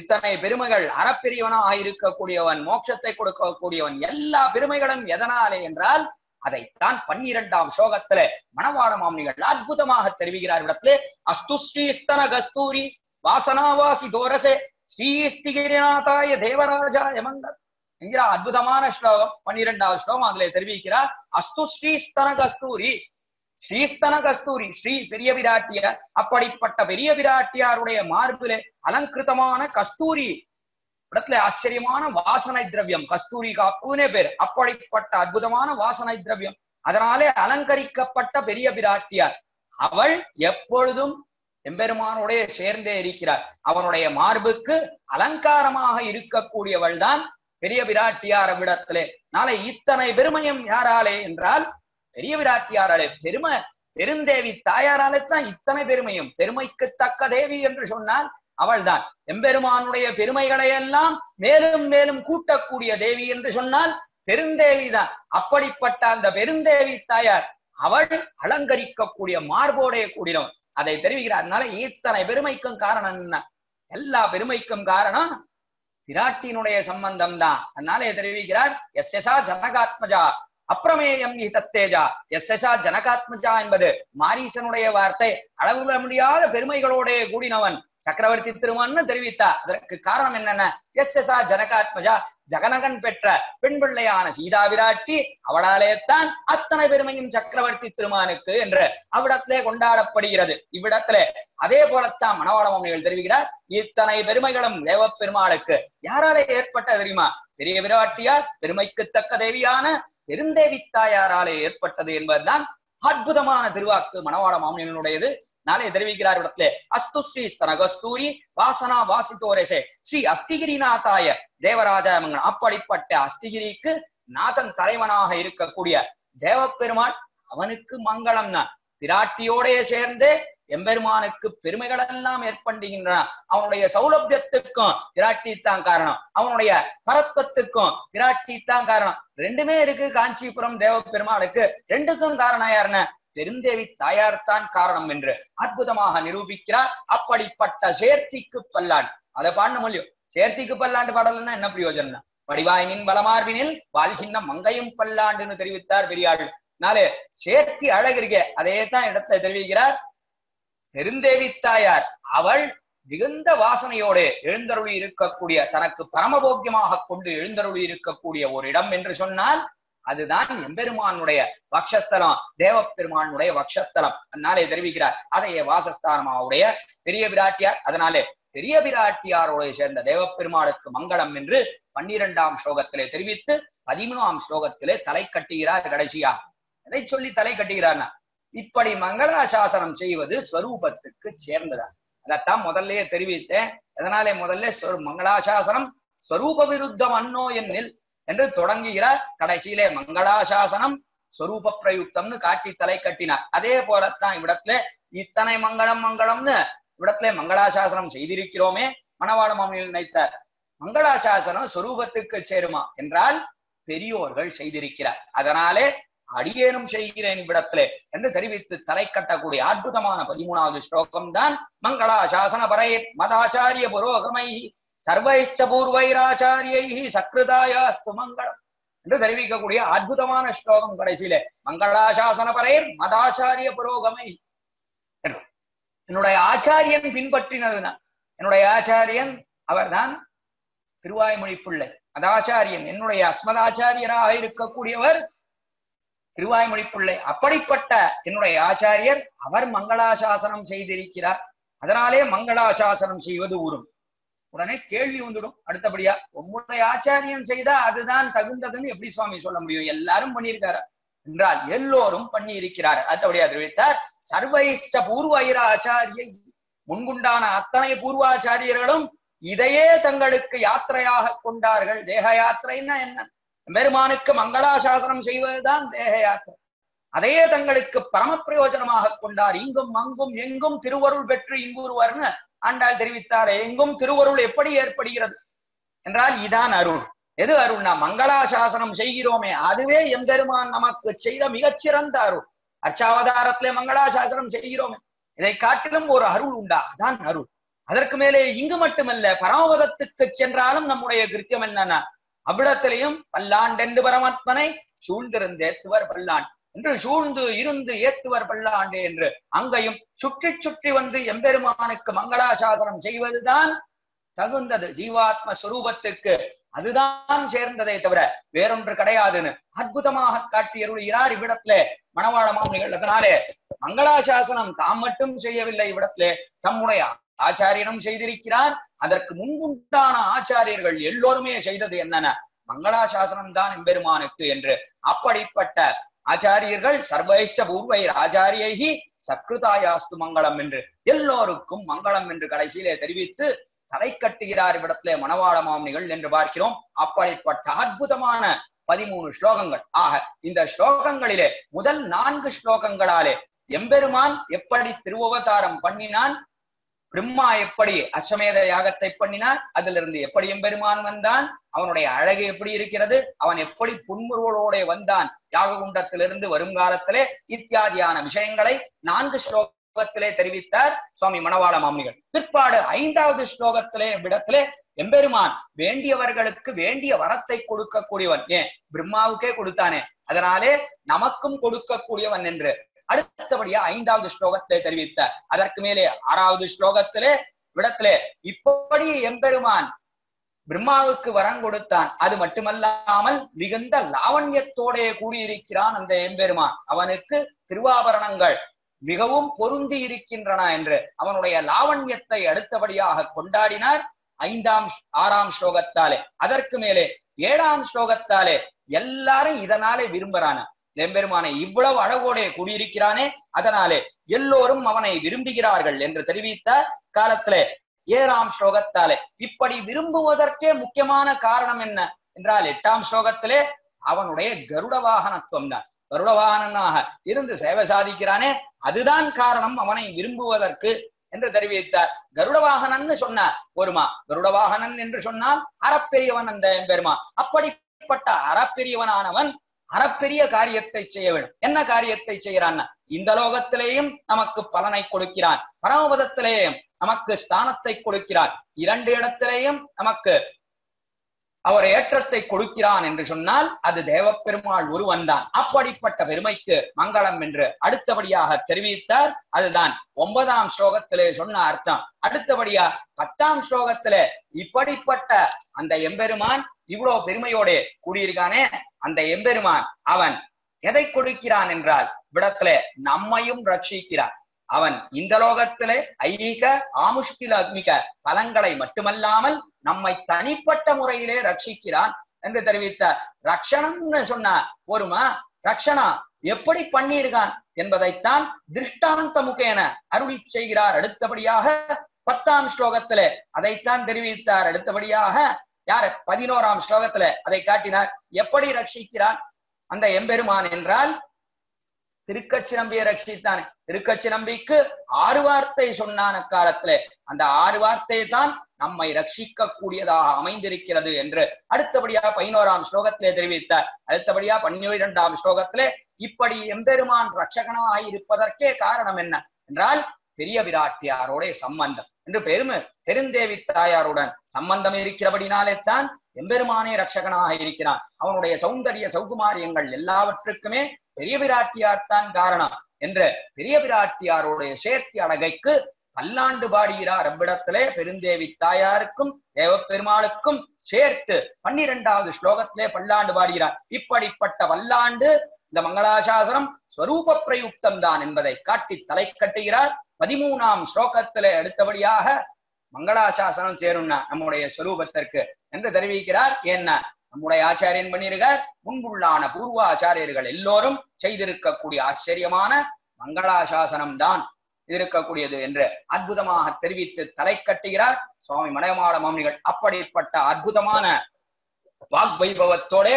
இத்தனை பெருமைகள். அறப்பெரியவனாக இருக்கக்கூடியவன், மோட்சத்தை கொடுக்கக்கூடியவன், எல்லா பெருமைகளும் எதனாலே என்றால் அதைத்தான் 12ஆம் ஸ்லோகத்துல மணவாள மாமுனிகள் அற்புதமாக தெரிவிக்கிறார். இடத்திலே அஸ்து ஸ்ரீஸ்தன கஸ்தூரி வாசனாவாசி தோரசே ஸ்ரீஸ்திகிரிநாதாய தேவராஜாய மங்கல் என்கிற அற்புதமான ஸ்லோகம் 12ஆவது ஸ்லோகம். அதுல தெரிவிக்கிறார் அஸ்து ஸ்ரீஸ்தன கஸ்தூரி. ஸ்ரீஸ்தன கஸ்தூரி ஸ்ரீ பெரிய பிராட்டியார், அப்படிப்பட்ட பெரிய பிராட்டியாருடைய மார்பிலே அலங்கிருதமான கஸ்தூரி, இடத்துல ஆச்சரியமான வாசனை திரவியம், கஸ்தூரி காப்புனே பேர். அப்படிப்பட்ட அற்புதமான வாசனை திரவியம், அதனாலே அலங்கரிக்கப்பட்ட பெரிய பிராட்டியார். அவள் எப்பொழுதும் எம்பெருமானோடைய சேர்ந்தே இருக்கிறார். அவனுடைய மார்புக்கு அலங்காரமாக இருக்கக்கூடியவள் தான் பெரிய பிராட்டியார் விடத்திலே. நாளை இத்தனை பெருமையும் யாராலே என்றால் பெரிய பிராட்டியாராலே. பெருமை பெருந்தேவி தாயாராலே தான் இத்தனை பெருமையும். பெருமைக்கு தக்க தேவி என்று சொன்னால் அவள்தான். எம்பெருமானுடைய பெருமைகளை எல்லாம் மேலும் மேலும் கூட்டக்கூடிய தேவி என்று சொன்னால் பெருந்தேவி தான். அப்படிப்பட்ட அந்த பெருந்தேவி தாயார் அவள் அலங்கரிக்கக்கூடிய மார்போடைய கூடினோம், அதை தெரிவிக்கிறார். அதனால இத்தனை பெருமைக்கும் காரணம் என்ன? எல்லா பெருமைக்கும் காரணம் பிராட்டியினுடைய சம்பந்தம் தான். அதனால தெரிவிக்கிறார் எஸ்எசா ஜனகாத்மஜா அப்பிரமேயம் தத்தேஜா. எஸ்எசா ஜனகாத்மஜா என்பது மாரீசனுடைய வார்த்தை. அளவிட முடியாத பெருமைகளோட கூடினவன் சக்கரவர்த்தி திருமன்னு தெரிவித்தார். அதற்கு காரணம் என்னன்னா எஸ்எசா ஜனகாத்மஜா, ஜகனகன் பெற்ற பெண் பிள்ளையான சீதா விராட்டி, அவளாலே தான் அத்தனை பெருமையும் சக்கரவர்த்தி திருமானுக்கு என்று அவ்விடத்திலே கொண்டாடப்படுகிறது. இவ்விடத்திலே அதே போலத்தான் மணவாள மாமுனிகள் தெரிவிக்கிறார் இத்தனை பெருமைகளும் தேவப்பெருமாளுக்கு யாராலே ஏற்பட்ட தெரியுமா? பெரிய பிராட்டியார் பெருமைக்கு தக்க தேவியான பெருந்தேவி தாயாராலே ஏற்பட்டது என்பதுதான் அற்புதமான திருவாக்கு மணவாள மாமுனிகளுடையது. நாளே தெரிவிக்கிறார் இடத்திலே அஸ்து ஸ்ரீ ஸ்தனகஸ்தூரி வாசனா வாசித்தோரேசே ஸ்ரீ அஸ்திகிரிநாதாய தேவராஜாய மங்கலம். அப்படிப்பட்ட அஸ்திகிரிக்கு நாதன் தலைவனாக இருக்கக்கூடிய தேவப்பெருமாள், அவனுக்கு மங்களம் தான். பிராட்டியோடைய சேர்ந்தே எம்பெருமானுக்கு பெருமைகள் எல்லாம் ஏற்படுகின்றன. அவனுடைய சௌலபியத்துக்கும் பிராட்டித்தான் காரணம், அவனுடைய பரத்வத்துக்கும் பிராட்டித்தான் காரணம். ரெண்டுமே இருக்கு காஞ்சிபுரம் தேவப்பெருமாளுக்கு. ரெண்டுக்கும் காரணம் யாருன்னு பெருந்தேவி தாயார் தான் காரணம் என்று அற்புதமாக நிரூபிக்கிறார். அப்படிப்பட்ட சேர்த்திக்கு பல்லாண்டு, அதை பாட முடியும். சேர்த்திக்கு பல்லாண்டு பாடலன்னா என்ன பிரயோஜனம்? வடிவாயினின் வளமார்பினில் வாழ்கின்ற மங்கையும் பல்லாண்டுன்னு தெரிவித்தார் பெரியாள். நாளே சேர்த்தி அழகு இருக்கே, அதே தான் இடத்துல தெரிவிக்கிறார். பெருந்தேவி தாயார் அவள் மிகுந்த வாசனையோடு எழுந்தருளி இருக்கக்கூடிய, தனக்கு பரமபோக்கியமாக கொண்டு எழுந்தருளி இருக்கக்கூடிய ஒரு இடம் என்று சொன்னால் அதுதான் எம்பெருமானுடைய வக்ஷஸ்தலம், தேவப்பெருமானுடைய வக்ஷஸ்தலம். அதனாலே தெரிவிக்கிறார் அதையே வாசஸ்தானமாவுடைய பெரிய பிராட்டியார். அதனாலே பெரிய பிராட்டியாரோட சேர்ந்த தேவப்பெருமாளுக்கு மங்களம் என்று 12ஆம் ஸ்லோகத்திலே தெரிவித்து 13ஆம் ஸ்லோகத்திலே தலை கட்டுகிறார். கடைசியா எதை சொல்லி தலை கட்டுகிறார்னா, இப்படி மங்களாசாசனம் செய்வது ஸ்வரூபத்துக்கு சேர்ந்ததான். அதைத்தான் முதல்லயே தெரிவித்தேன். அதனாலே முதல்ல மங்களாசாசனம் ஸ்வரூப விருத்தம் அன்னோ என்னில் என்று தொடங்குகிறார். கடைசியிலே மங்களாசாசனம் ஸ்வரூப பிரயுக்தம்னு காட்டி தலை கட்டினார். அதே போலத்தான் இவ்விடத்துல இத்தனை மங்களம் மங்களம்னு இவ்விடத்துல மங்களாசாசனம் செய்திருக்கிறோமே. மணவாள மாமுனிகள் நினைத்தார் மங்களாசாசனம் ஸ்வரூபத்துக்கு சேருமா என்றால் பெரியோர்கள் செய்திருக்கிறார், அதனாலே அடியேனும் செய்கிறேன் இவ்விடத்திலே என்று தெரிவித்து தலை கட்டக்கூடிய அற்புதமான 13ஆவது ஸ்லோகம் தான் மங்களாசாசன பரே மதாச்சாரிய புரோகமை சர்வைச்ச பூர்வைராச்சாரியை சக்ருதாயாஸ்து மங்களம் என்று தெரிவிக்கக்கூடிய அற்புதமான ஸ்லோகம் கடைசியிலே மங்களாசாசன பரேர் மதாச்சாரிய புரோகமை. என்னுடைய ஆச்சாரியன் பின்பற்றினதுனா, என்னுடைய ஆச்சாரியன் அவர்தான் திருவாய்மொழி பிள்ளை. மதாச்சாரியன் என்னுடைய அஸ்மதாச்சாரியராக இருக்கக்கூடியவர் திருவாய்மொழி பிள்ளை. அப்படிப்பட்ட என்னுடைய ஆச்சாரியர் அவர் மங்களாசாசனம் செய்திருக்கிறார். அதனாலே மங்களாசாசனம் செய்வது ஊரும். உடனே கேள்வி வந்துடும் அடுத்தபடியா, உங்களுடைய ஆச்சாரியன் செய்தா அதுதான் தகுந்ததுன்னு எப்படி சுவாமி சொல்ல முடியும்? எல்லாரும் பண்ணியிருக்காரு என்றால் எல்லோரும் பண்ணி இருக்கிறார். அடுத்தபடியா தெரிவித்தார் சர்வைஷ்ட பூர்வ ஆச்சாரியை, முன்குண்டான அத்தனை பூர்வாச்சாரியர்களும் இதையே தங்களுக்கு யாத்திரையாக கொண்டார்கள். தேக யாத்திரைன்னா என்ன? பெருமானுக்கு மங்களாசாசனம் செய்வதுதான் தேக யாத்திரை. அதையே தங்களுக்கு பரம பிரயோஜனமாக கொண்டார். இங்கும் அங்கும் எங்கும் திருவருள் பெற்று இங்குருவர்னு ஆண்டாள் தெரிவித்தாரே. எங்கும் திருவருள் எப்படி ஏற்படுகிறது என்றால் இதான் அருள். எது அருள்னா மங்களாசாசனம் செய்கிறோமே அதுவே எம்பெருமான் நமக்கு செய்த மிகச்சிறந்த அருள். அர்ச்சாவதாரத்திலே மங்களாசாசனம் செய்கிறோமே, இதை காட்டிலும் ஒரு அருள் உண்டா? அதான் அருள். அதற்கு மேலே இங்கு மட்டுமல்ல, பரமபதத்துக்கு சென்றாலும் நம்முடைய கிருத்தியம் என்னன்னா அவ்விடத்திலையும் பல்லாண்டென்று பரமாத்மனை சூழ்ந்திருந்தேத்துவர் பல்லாண்டு என்று சூழ்ந்து இருந்து ஏத்துவர் பல்லாண்டு என்று அங்கையும் சுற்றி சுற்றி வந்து எம்பெருமானுக்கு மங்களாசாசனம் செய்வதுதான் தகுந்தது. ஜீவாத்ம ஸ்வரூபத்துக்கு அதுதான் சேர்ந்ததை தவிர வேறொன்று கிடையாதுன்னு அற்புதமாக காட்டியருள்கிறார் இவ்விடத்திலே மணவாள மாமுனிகள். அதனாலே மங்களாசாசனம் தாம் மட்டும் செய்யவில்லை, இவ்விடத்திலே தம்முடைய ஆச்சாரியனும் செய்திருக்கிறார். அதற்கு முன்புண்டான ஆச்சாரியர்கள் எல்லோருமே செய்தது என்னென்ன மங்களாசாசனம் தான் எம்பெருமானுக்கு என்று. அப்படிப்பட்ட ஆச்சாரியர்கள் சர்வைஷ்ட பூர்வைர் ஆச்சாரியைகி சக்ருதாயாஸ்து மங்களம் என்று எல்லோருக்கும் மங்களம் என்று கடைசியிலே தெரிவித்து தலை கட்டுகிறார் இவ்விடத்திலே மணவாள மாமுனிகள் என்று பார்க்கிறோம். அப்படிப்பட்ட அற்புதமான 13 ஸ்லோகங்கள். ஆக இந்த ஸ்லோகங்களிலே முதல் 4 ஸ்லோகங்களாலே எம்பெருமான் எப்படி திருவவதாரம் பண்ணினான், பிரம்மா எப்படி அஸ்வமேத யாகத்தை பண்ணினான், அதிலிருந்து எப்படி எம்பெருமான் வந்தான், அவனுடைய அழகு எப்படி இருக்கிறது, அவன் எப்படி புன்முறுவலோட வந்தான் யாககுண்டத்திலிருந்து வருங்காலத்திலே இத்தியாதியான விஷயங்களை 4 ஸ்லோகத்திலே தெரிவித்தார் சுவாமி மணவாள மாமுனிகள். பிற்பாடு 5வது ஸ்லோகத்திலே விடத்திலே எம்பெருமான் வேண்டியவர்களுக்கு வேண்டிய வரத்தை கொடுக்கக்கூடியவன். ஏன் பிரம்மாவுக்கே கொடுத்தானே, அதனாலே நமக்கும் கொடுக்கக்கூடியவன் என்று அடுத்தபடியா 5வது ஸ்லோகத்தை தெரிவித்த. அதற்கு மேலே 6வது ஸ்லோகத்திலே விடத்திலே இப்படி எம்பெருமான் பிரம்மாவுக்கு வரம் கொடுத்தான். அது மட்டுமல்லாமல் மிகுந்த லாவண்யத்தோட கூடியிருக்கிறான் அந்த எம்பெருமான். அவனுக்கு திருவாபரணங்கள் மிகவும் பொருந்தி இருக்கின்றன என்று அவனுடைய லாவண்யத்தை அடுத்தபடியாக கொண்டாடினார் 5ஆம் 6ஆம் ஸ்லோகத்தாலே. அதற்கு மேலே 7ஆம் ஸ்லோகத்தாலே எல்லாரும் இதனாலே விரும்புறான எம்பெருமானை இவ்வளவு அழகோட கூடியிருக்கிறானே, அதனாலே எல்லோரும் அவனை விரும்புகிறார்கள் என்று தெரிவித்த காலத்திலே 7ஆம் ஸ்லோகத்தாலே இப்படி விரும்புவதற்கே முக்கியமான காரணம் என்ன என்றால் 8ஆம் ஸ்லோகத்திலே அவனுடைய கருட வாகனத்துவம் தான். கருட வாகனனாக இருந்து சேவை சாதிக்கிறானே, அதுதான் காரணம் அவனை விரும்புவதற்கு என்று தெரிவித்தார். கருட வாகனன்னு சொன்னார் ஒருமா. கருட வாகனன் என்று சொன்னால் அறப்பெரியவன் அந்த எம்பெருமான். அப்படிப்பட்ட அறப்பெரியவனானவன் அறப்பெரிய காரியத்தை செய்ய வேண்டும். என்ன காரியத்தை செய்யறான்னா இந்த லோகத்திலேயும் நமக்கு பலனை கொடுக்கிறான், பரமபதத்திலேயும் நமக்கு ஸ்தானத்தை கொடுக்கிறான், 2 இடத்திலேயும் நமக்கு அவர் ஏற்றத்தை கொடுக்கிறான் என்று சொன்னால் அது தேவப்பெருமாள் ஒருவன் தான். அப்படிப்பட்ட பெருமைக்கு மங்களம் என்று அடுத்தபடியாக தெரிவித்தார். அதுதான் 9ஆம் ஸ்லோகத்திலே சொன்ன அர்த்தம். அடுத்தபடியா 10ஆம் ஸ்லோகத்திலே இப்படிப்பட்ட அந்த எம்பெருமான் இவ்வளவு பெருமையோட கூடியிருக்கானே, அந்த எம்பெருமான் அவன் எதை கொடுக்கிறான் என்றால் விடத்திலே நம்மையும் ரட்சிக்கிறான். அவன் இந்த லோகத்திலே ஐக ஆமுஷ்கிலாத்மிக பலங்களை மட்டுமல்லாமல் நம்மை தனிப்பட்ட முறையிலே ரட்சிக்கிறான் என்று தெரிவித்தார். ரக்ஷணம்னு சொன்ன ஒருமா ரக்ஷணா எப்படி பண்ணியிருக்கான் என்பதைத்தான் திருஷ்டாந்த முகேன அருளி செய்கிறார். அடுத்தபடியாக 10ஆம் ஸ்லோகத்திலே அதைத்தான் தெரிவித்தார். அடுத்தபடியாக யார் 11ஆம் ஸ்லோகத்துல அதை காட்டினார். எப்படி ரட்சிக்கிறான் அந்த எம்பெருமான் என்றால் திருக்கச்சி நம்பியை ரட்சித்தானே. திருக்கச்சி நம்பிக்கு 6 வார்த்தை சொன்னான காலத்திலே அந்த 6 வார்த்தை தான் நம்மை ரட்சிக்க கூடியதாக அமைந்திருக்கிறது என்று அடுத்தபடியா 11ஆம் ஸ்லோகத்திலே தெரிவித்தார். அடுத்தபடியா 12ஆம் ஸ்லோகத்திலே இப்படி எம்பெருமான் ரட்சகனாக இருப்பதற்கே காரணம் என்ன என்றால் பெரிய விராட்டியாரோட சம்பந்தம் என்று பெருந்தேவி தாயாருடன் சம்பந்தம் இருக்கிறபடினாலே தான் எம்பெருமானே ரட்சகனாக இருக்கிறான். அவனுடைய சௌந்தரிய சௌகுமாரியங்கள் எல்லாவற்றுக்குமே பெரிய பிராட்டியார் தான் காரணம் என்று பெரிய பிராட்டியாருடைய சேர்த்தி அழகைக்கு பல்லாண்டு பாடுகிறார். அவ்விடத்திலே பெருந்தேவி தாயாருக்கும் தேவப்பெருமாளுக்கும் சேர்த்து 12ஆவது ஸ்லோகத்திலே பல்லாண்டு பாடுகிறார். இப்படிப்பட்ட வல்லாண்டு இந்த மங்களாசாசனம் ஸ்வரூப பிரயுக்தம் தான் என்பதை காட்டி தலை கட்டுகிறார். 13ஆம் ஸ்லோகத்திலே அடுத்தபடியாக மங்களாசாசனம் சேரும்னா நம்முடைய ஸ்வரூபத்திற்கு என்று தெரிவிக்கிறார். என்ன நம்முடைய ஆச்சாரியன் பண்ணியிருக்கார், முன்புள்ளான பூர்வ ஆச்சாரியர்கள் எல்லோரும் செய்திருக்கக்கூடிய ஆச்சரியமான மங்களாசாசனம் தான் இருக்கக்கூடியது என்று அற்புதமாக தெரிவித்து தலை கட்டுகிறார் சுவாமி மணவாள மாமுனிகள். அப்படிப்பட்ட அற்புதமான வாக் வைபவத்தோட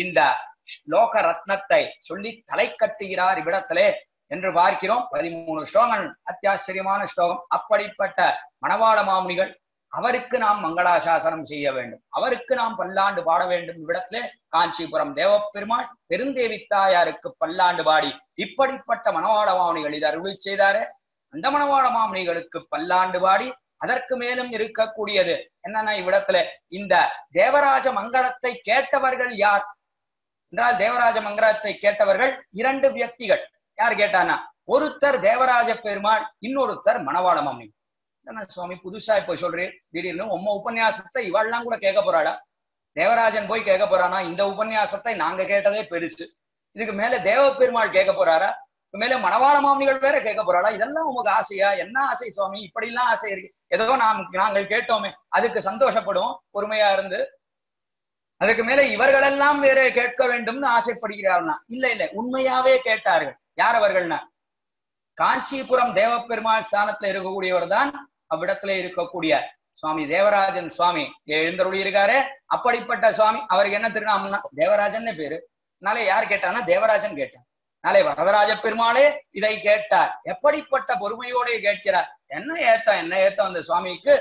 இந்த ஸ்லோக ரத்னத்தை சொல்லி தலை கட்டுகிறார் இவ்விடத்திலே என்று பார்க்கிறோம். 13 ஸ்லோகங்கள், அத்தியாச்சரியமான ஸ்லோகம். அப்படிப்பட்ட மணவாள மாமுனிகள், அவருக்கு நாம் மங்களாசாசனம் செய்ய வேண்டும், அவருக்கு நாம் பல்லாண்டு பாட வேண்டும். இவ்விடத்திலே காஞ்சிபுரம் தேவப்பெருமாள் பெருந்தேவி தாயாருக்கு பல்லாண்டு பாடி இப்படிப்பட்ட மணவாள மாமுனிகள் இதை அருளி செய்தாரே, அந்த மணவாள மாமுனிகளுக்கு பல்லாண்டு பாடி அதற்கு மேலும் இருக்கக்கூடியது என்னன்னா, இவ்விடத்துல இந்த தேவராஜ மங்களத்தை கேட்டவர்கள் யார் என்றால், தேவராஜ மங்களத்தை கேட்டவர்கள் 2 வியக்திகள். யார் கேட்டானா, ஒருத்தர் தேவராஜ பெருமாள், இன்னொருத்தர் மணவாள மாமுனி. சுவாமி புதுசா இப்ப சொல்றேன், திடீர்னு உம்ம உபன்யாசத்தை இவாள்லாம் கூட கேட்க போறாளா? தேவராஜன் போய் கேட்க போறானா? இந்த உபன்யாசத்தை நாங்க கேட்டதே பெருசு, இதுக்கு மேல தேவ பெருமாள் கேட்க போறாரா? மேல மணவாள மாமுனிகள் வேற கேட்க போறாளா? இதெல்லாம் உங்களுக்கு ஆசையா? என்ன ஆசை சுவாமி? இப்படி எல்லாம் ஆசை இருக்கு. ஏதோ நாங்கள் கேட்டோமே அதுக்கு சந்தோஷப்படுவோம் பொறுமையா இருந்து, அதுக்கு மேல இவர்களெல்லாம் வேற கேட்க வேண்டும்னு ஆசைப்படுகிறார்கள்னா இல்ல இல்ல, உண்மையாவே கேட்டார்கள். யார் அவர்கள்னா, காஞ்சிபுரம் தேவப்பெருமாள் ஸ்தானத்துல இருக்கக்கூடியவர் தான் அவ்விடத்துல இருக்கக்கூடிய சுவாமி தேவராஜன் சுவாமி எழுந்தருளி இருக்காரு. அப்படிப்பட்ட சுவாமி, அவருக்கு என்ன திருநாமம்னா தேவராஜன் பேரு. நாளை யார் கேட்டானா, தேவராஜன் கேட்டான். நாளை வரதராஜ பெருமாளே இதை கேட்டார். எப்படிப்பட்ட பொறுமையோட கேட்கிறார். என்ன ஏத்தம் அந்த சுவாமிக்கு?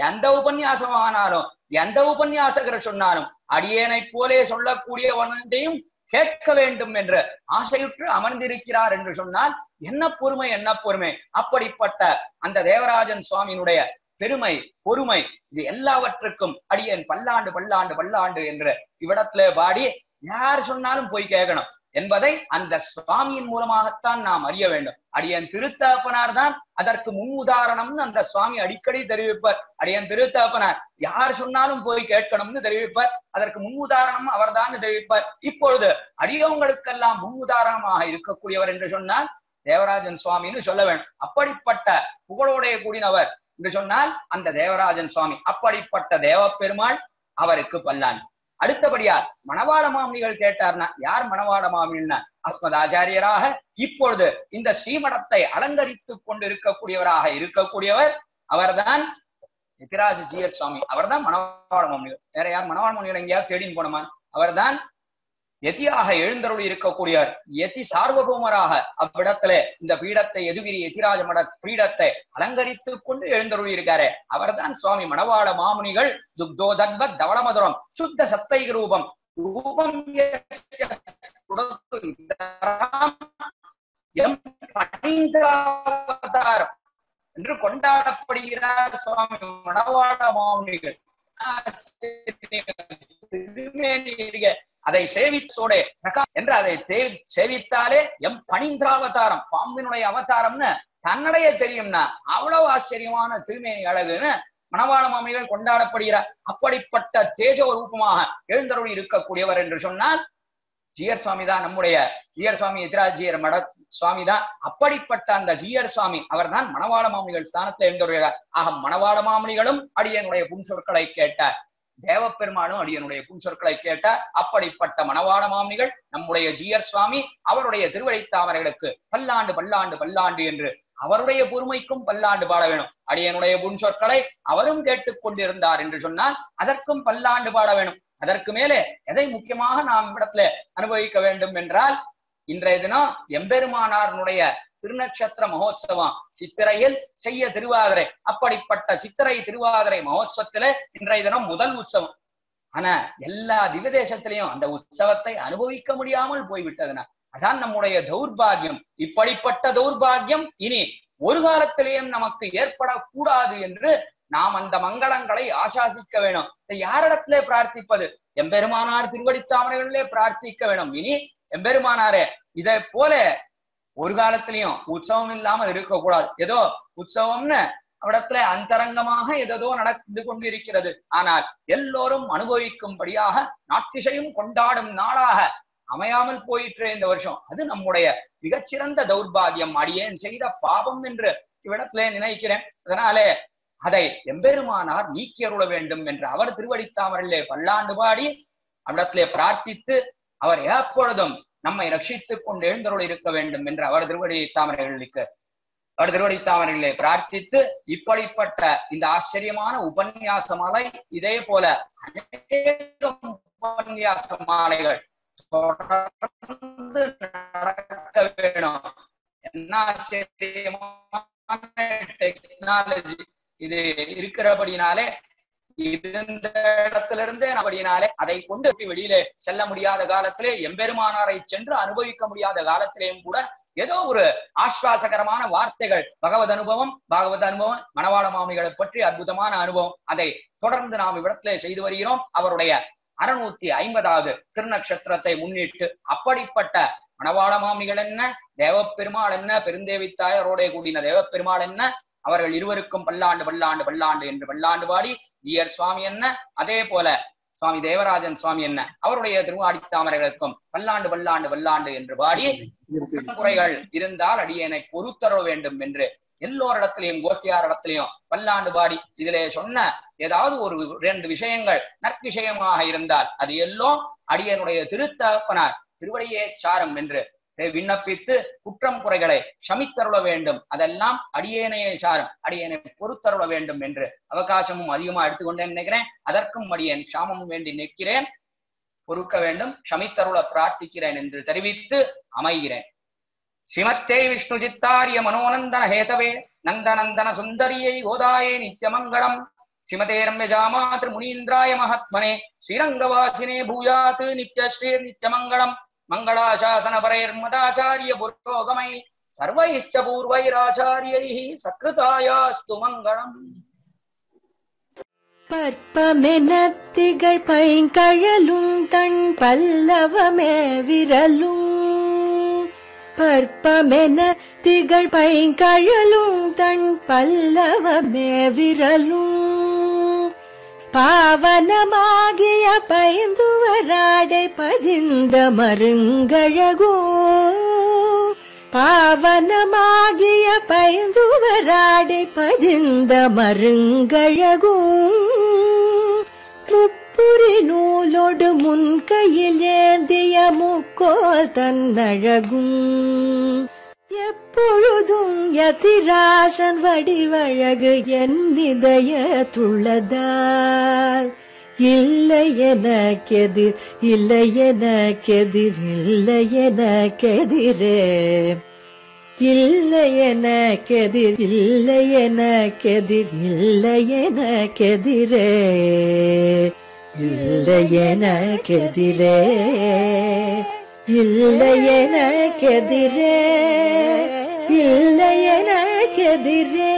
எந்த உபன்யாசம் ஆனாலும், எந்த உபன்யாசகர் சொன்னாலும் அடியேனை போலே சொல்லக்கூடியவனையும் கேட்க வேண்டும் என்று ஆசையுற்று அமர்ந்திருக்கிறார் என்று சொன்னால் என்ன பொறுமை, என்ன பொறுமை! அப்படிப்பட்ட அந்த தேவராஜன் சுவாமியினுடைய பெருமை, பொறுமை, இது எல்லாவற்றுக்கும் அடியேன் பல்லாண்டு பல்லாண்டு பல்லாண்டு என்று இவ்விடத்துல பாடி யார் சொன்னாலும் போய் கேட்கணும் என்பதை அந்த சுவாமியின் மூலமாகத்தான் நாம் அறிய வேண்டும். அடியன் திருத்தகப்பனார் தான் அதற்கு முன் உதாரணம்னு அந்த சுவாமி அடிக்கடி தெரிவிப்பார். அடியன் திருத்தகப்பனார் யார் சொன்னாலும் போய் கேட்கணும்னு தெரிவிப்பார். அதற்கு முன் உதாரணம் அவர்தான் தெரிவிப்பார். இப்பொழுது அடியவங்களுக்கெல்லாம் முன் உதாரணமாக இருக்கக்கூடியவர் என்று சொன்னால் தேவராஜன் சுவாமின்னு சொல்ல வேண்டும். அப்படிப்பட்ட புகழோடைய கூடினவர் என்று சொன்னால் அந்த தேவராஜன் சுவாமி. அப்படிப்பட்ட தேவ பெருமாள், அவருக்கு பல்லாண்டு. அடுத்தபடியா மணவாள மாமுனிகள் கேட்டார்னா, யார் மணவாள மாமுனின்னா, அஸ்மதாச்சாரியராக இப்பொழுது இந்த ஸ்ரீமடத்தை அலங்கரித்துக் கொண்டு இருக்கக்கூடியவர் அவர்தான் எதிராஜ ஜீயர் சுவாமி. அவர்தான் மணவாள மாமுனிகள். வேற யார் மணவாள மாமுனிகள் எங்கேயாவது தேடின்னு போனோமா? அவர்தான் யதியாக எழுந்தருளி இருக்கக்கூடியவர், யதி சார்வபௌமராக அவ்விடத்துல இந்த பீடத்தை, எதுகிரி யதிராஜ மட பீடத்தை அலங்கரித்துக் கொண்டு எழுந்தருளி இருக்காரு. அவர்தான் சுவாமி மணவாள மாமுனிகள். துக்தோதன்வத் தவளமதுரம் சுத்த சத்வைக ரூபம் ரூபம் என்று கொண்டாடப்படுகிறார் சுவாமி மணவாள மாமுனிகள். அதை சேவித்தோட என்று அதை சேவித்தாலே எம் பணிந்திராவதாரம், பாம்பினுடைய அவதாரம்னு தன்னடைய தெரியும்னா அவ்வளவு ஆச்சரியமான திருமேனி அழகுன்னு மணவாள மாமுனிகள் கொண்டாடப்படுகிறார். அப்படிப்பட்ட தேஜோ ரூபமாக எழுந்தருளி இருக்கக்கூடியவர் என்று சொன்னால் ஜீயர் சுவாமி தான். நம்முடைய ஜீயர் சுவாமி எதிராஜ் ஜீயர் மட சுவாமி தான். அப்படிப்பட்ட அந்த ஜீயர் சுவாமி அவர்தான் மணவாள மாமுனிகள் ஸ்தானத்தில் எழுந்தருள்கிறார். ஆக மணவாள மாமுனிகளும் அடியனுடைய புன்சொற்களை கேட்டார், தேவப்பெருமானும் அடியனுடைய புன்சொற்களை கேட்டார். அப்படிப்பட்ட மணவாள மாமுனிகள் நம்முடைய ஜீயர் சுவாமி அவருடைய திருவடித்தாமரைகளுக்கு பல்லாண்டு பல்லாண்டு பல்லாண்டு என்று அவருடைய பொறுமைக்கும் பல்லாண்டு பாட வேணும். அடியனுடைய புன்சொற்களை அவரும் கேட்டுக்கொண்டிருந்தார் என்று சொன்னால் அதற்கும் பல்லாண்டு பாட வேணும். அதற்கு மேலே எதை முக்கியமாக நாம் இடத்துல அனுபவிக்க வேண்டும் என்றால், இன்றைய தினம் எம்பெருமானாருடைய திருநட்சத்திர மகோத்சவம் சித்திரையில் செய்ய திருவாதிரை. அப்படிப்பட்ட சித்திரை திருவாதிரை மகோத்சவத்திலே இன்றைய தினம் முதல் உற்சவம். ஆனா எல்லா திவ்யதேசத்திலையும் அந்த உற்சவத்தை அனுபவிக்க முடியாமல் போய்விட்டதுனா அதான் நம்முடைய தௌர்பாகியம். இப்படிப்பட்ட தௌர்பாகியம் இனி ஒரு காலத்திலேயும் நமக்கு ஏற்படக்கூடாது என்று நாம் அந்த மங்களங்களை ஆசாசிக்க வேணும். யாரிடத்திலே பிரார்த்திப்பது? எம்பெருமானார் திருவடித்தாமரைகளிலே பிரார்த்திக்க வேணும். இனி எம்பெருமானாரே இதை போல ஒரு காலத்திலையும் உற்சவம் இல்லாமல் இருக்கக்கூடாது. ஏதோ உற்சவம்னு அவடத்துல அந்தரங்கமாக ஏதோ நடந்து கொண்டு இருக்கிறது. ஆனால் எல்லோரும் அனுபவிக்கும்படியாக நாட்டிசையும் கொண்டாடும் நாளாக அமையாமல் போயிற்று இந்த வருஷம். அது நம்முடைய மிகச்சிறந்த தௌர்பாகியம், அடியேன் செய்த பாவம் என்று இவ்விடத்திலே நினைக்கிறேன். அதனாலே அதை எம்பெருமானார் நீக்கி அருள வேண்டும் என்று அவர் திருவடித்தாமரிலே பல்லாண்டு பாடி அவ்விடத்திலே பிரார்த்தித்து அவர் எப்பொழுதும் நம்மை ரட்சித்துக் கொண்டு எழுந்தருள் இருக்க வேண்டும் என்று அவர் திருவடித்தாமரைகளிலே பிரார்த்தித்து இப்படிப்பட்ட இந்த ஆச்சரியமான உபன்யாச மாலை, இதே போல அநேக உபன்யாச மாலைகள் தொடர்ந்து நடக்க வேணும். என்ன ஆச்சரியமான டெக்னாலஜி இது இருக்கிறபடினாலே, இருந்த இடத்துல இருந்தே அப்படினாலே அதை கொண்டு வெளியிலே செல்ல முடியாத காலத்திலே, எம்பெருமானாரை சென்று அனுபவிக்க முடியாத காலத்திலேயும் கூட ஏதோ ஒரு ஆஸ்வாசகரமான வார்த்தைகள், பாகவத அனுபவம் மணவாள மாமிகளை பற்றி அற்புதமான அனுபவம், அதை தொடர்ந்து நாம் இவ்விடத்திலே செய்து வருகிறோம். அவருடைய 650வது திருநக்ஷத்திரத்தை முன்னிட்டு அப்படிப்பட்ட மணவாள மாமிகள் என்ன, தேவப்பெருமாள் என்ன, பெருந்தேவி தாயாரோட கூடின தேவப்பெருமாள் என்ன, அவர்கள் இருவருக்கும் பல்லாண்டு பல்லாண்டு பல்லாண்டு என்று பல்லாண்டு பாடி, ஜியர் சுவாமி என்ன, அதே போல சுவாமி தேவராஜன் சுவாமி என்ன, அவருடைய திருவாடித்தாமரைகளுக்கும் பல்லாண்டு பல்லாண்டு பல்லாண்டு என்று பாடி, குறைகள் இருந்தால் அடியேனை பொறுத்தர வேண்டும் என்று எல்லோரிடத்திலையும் கோஷ்டியார் இடத்திலையும் பல்லாண்டு பாடி, இதிலே சொன்ன ஏதாவது ஒரு 2 விஷயங்கள் நற்விஷயமாக இருந்தால் அது எல்லாம் அடியனுடைய திருத்தகப்பனார் திருவடியே சாரம் என்று விண்ணப்பித்து குற்றம் குறைகளை சமித்தருள வேண்டும். அதெல்லாம் அடியேனையே சாரம், அடியேனை பொறுத்தருள வேண்டும் என்று அவகாசமும் அதிகமா எடுத்துக்கொண்டேன் நினைக்கிறேன். அதற்கும் அடியேன் க்ஷாமமும் வேண்டி நிற்கிறேன். பொறுக்க வேண்டும், சமித்தருள பிரார்த்திக்கிறேன் என்று தெரிவித்து அமைகிறேன். ஸ்ரீமத்தே விஷ்ணு சித்தாரிய மனோநந்தன ஹேதவே நந்தநந்தன சுந்தரியை கோதாயே நித்யமங்கலம். ஸ்ரீமதே ரம்யஜாமாத்ரு முனீந்திராய மகாத்மனே ஸ்ரீரங்கவாசினே பூயாத் நித்யஸ்ரீர் நித்யமங்கலம். மங்களாசாசன பரைர்மதாச்சாரிய புரோகமை சர்வைஷ்ச பூர்வைராச்சாரியைஹ சக்ருதாயாஸ்து மங்களம். பற்பமெனத்திகள் பைங்கழலும் தன் பல்லவமே விரலும். பற்பமென திகழ் பைங்கழலும் தன் பல்லவமே விரலும். பாவனமாகிய பைந்துவராடை பதிந்த மருங்கழகும். பாவனமாகிய பைந்துவராடை பதிந்த மருங்கழகும். முப்புரி நூலோடு முன்கையில் ஏந்திய முக்கோல் தன்னழகும். எப்பொழுதும் யதிராசன் வடிவழகு என் இதயத்துள்ளதால். இல்லை எனக்கெதிர் இல்லை எனக்கெதிர் இல்லை எனக்கெதிரே. இல்லை எனக்கெதிர் இல்லை எனக்கெதிர் இல்லை எனக்கெதிரே. இல்லை எனக்கெதிரே இல்லை எனக்கெதிரே இல்லை எனக்கெதிரே.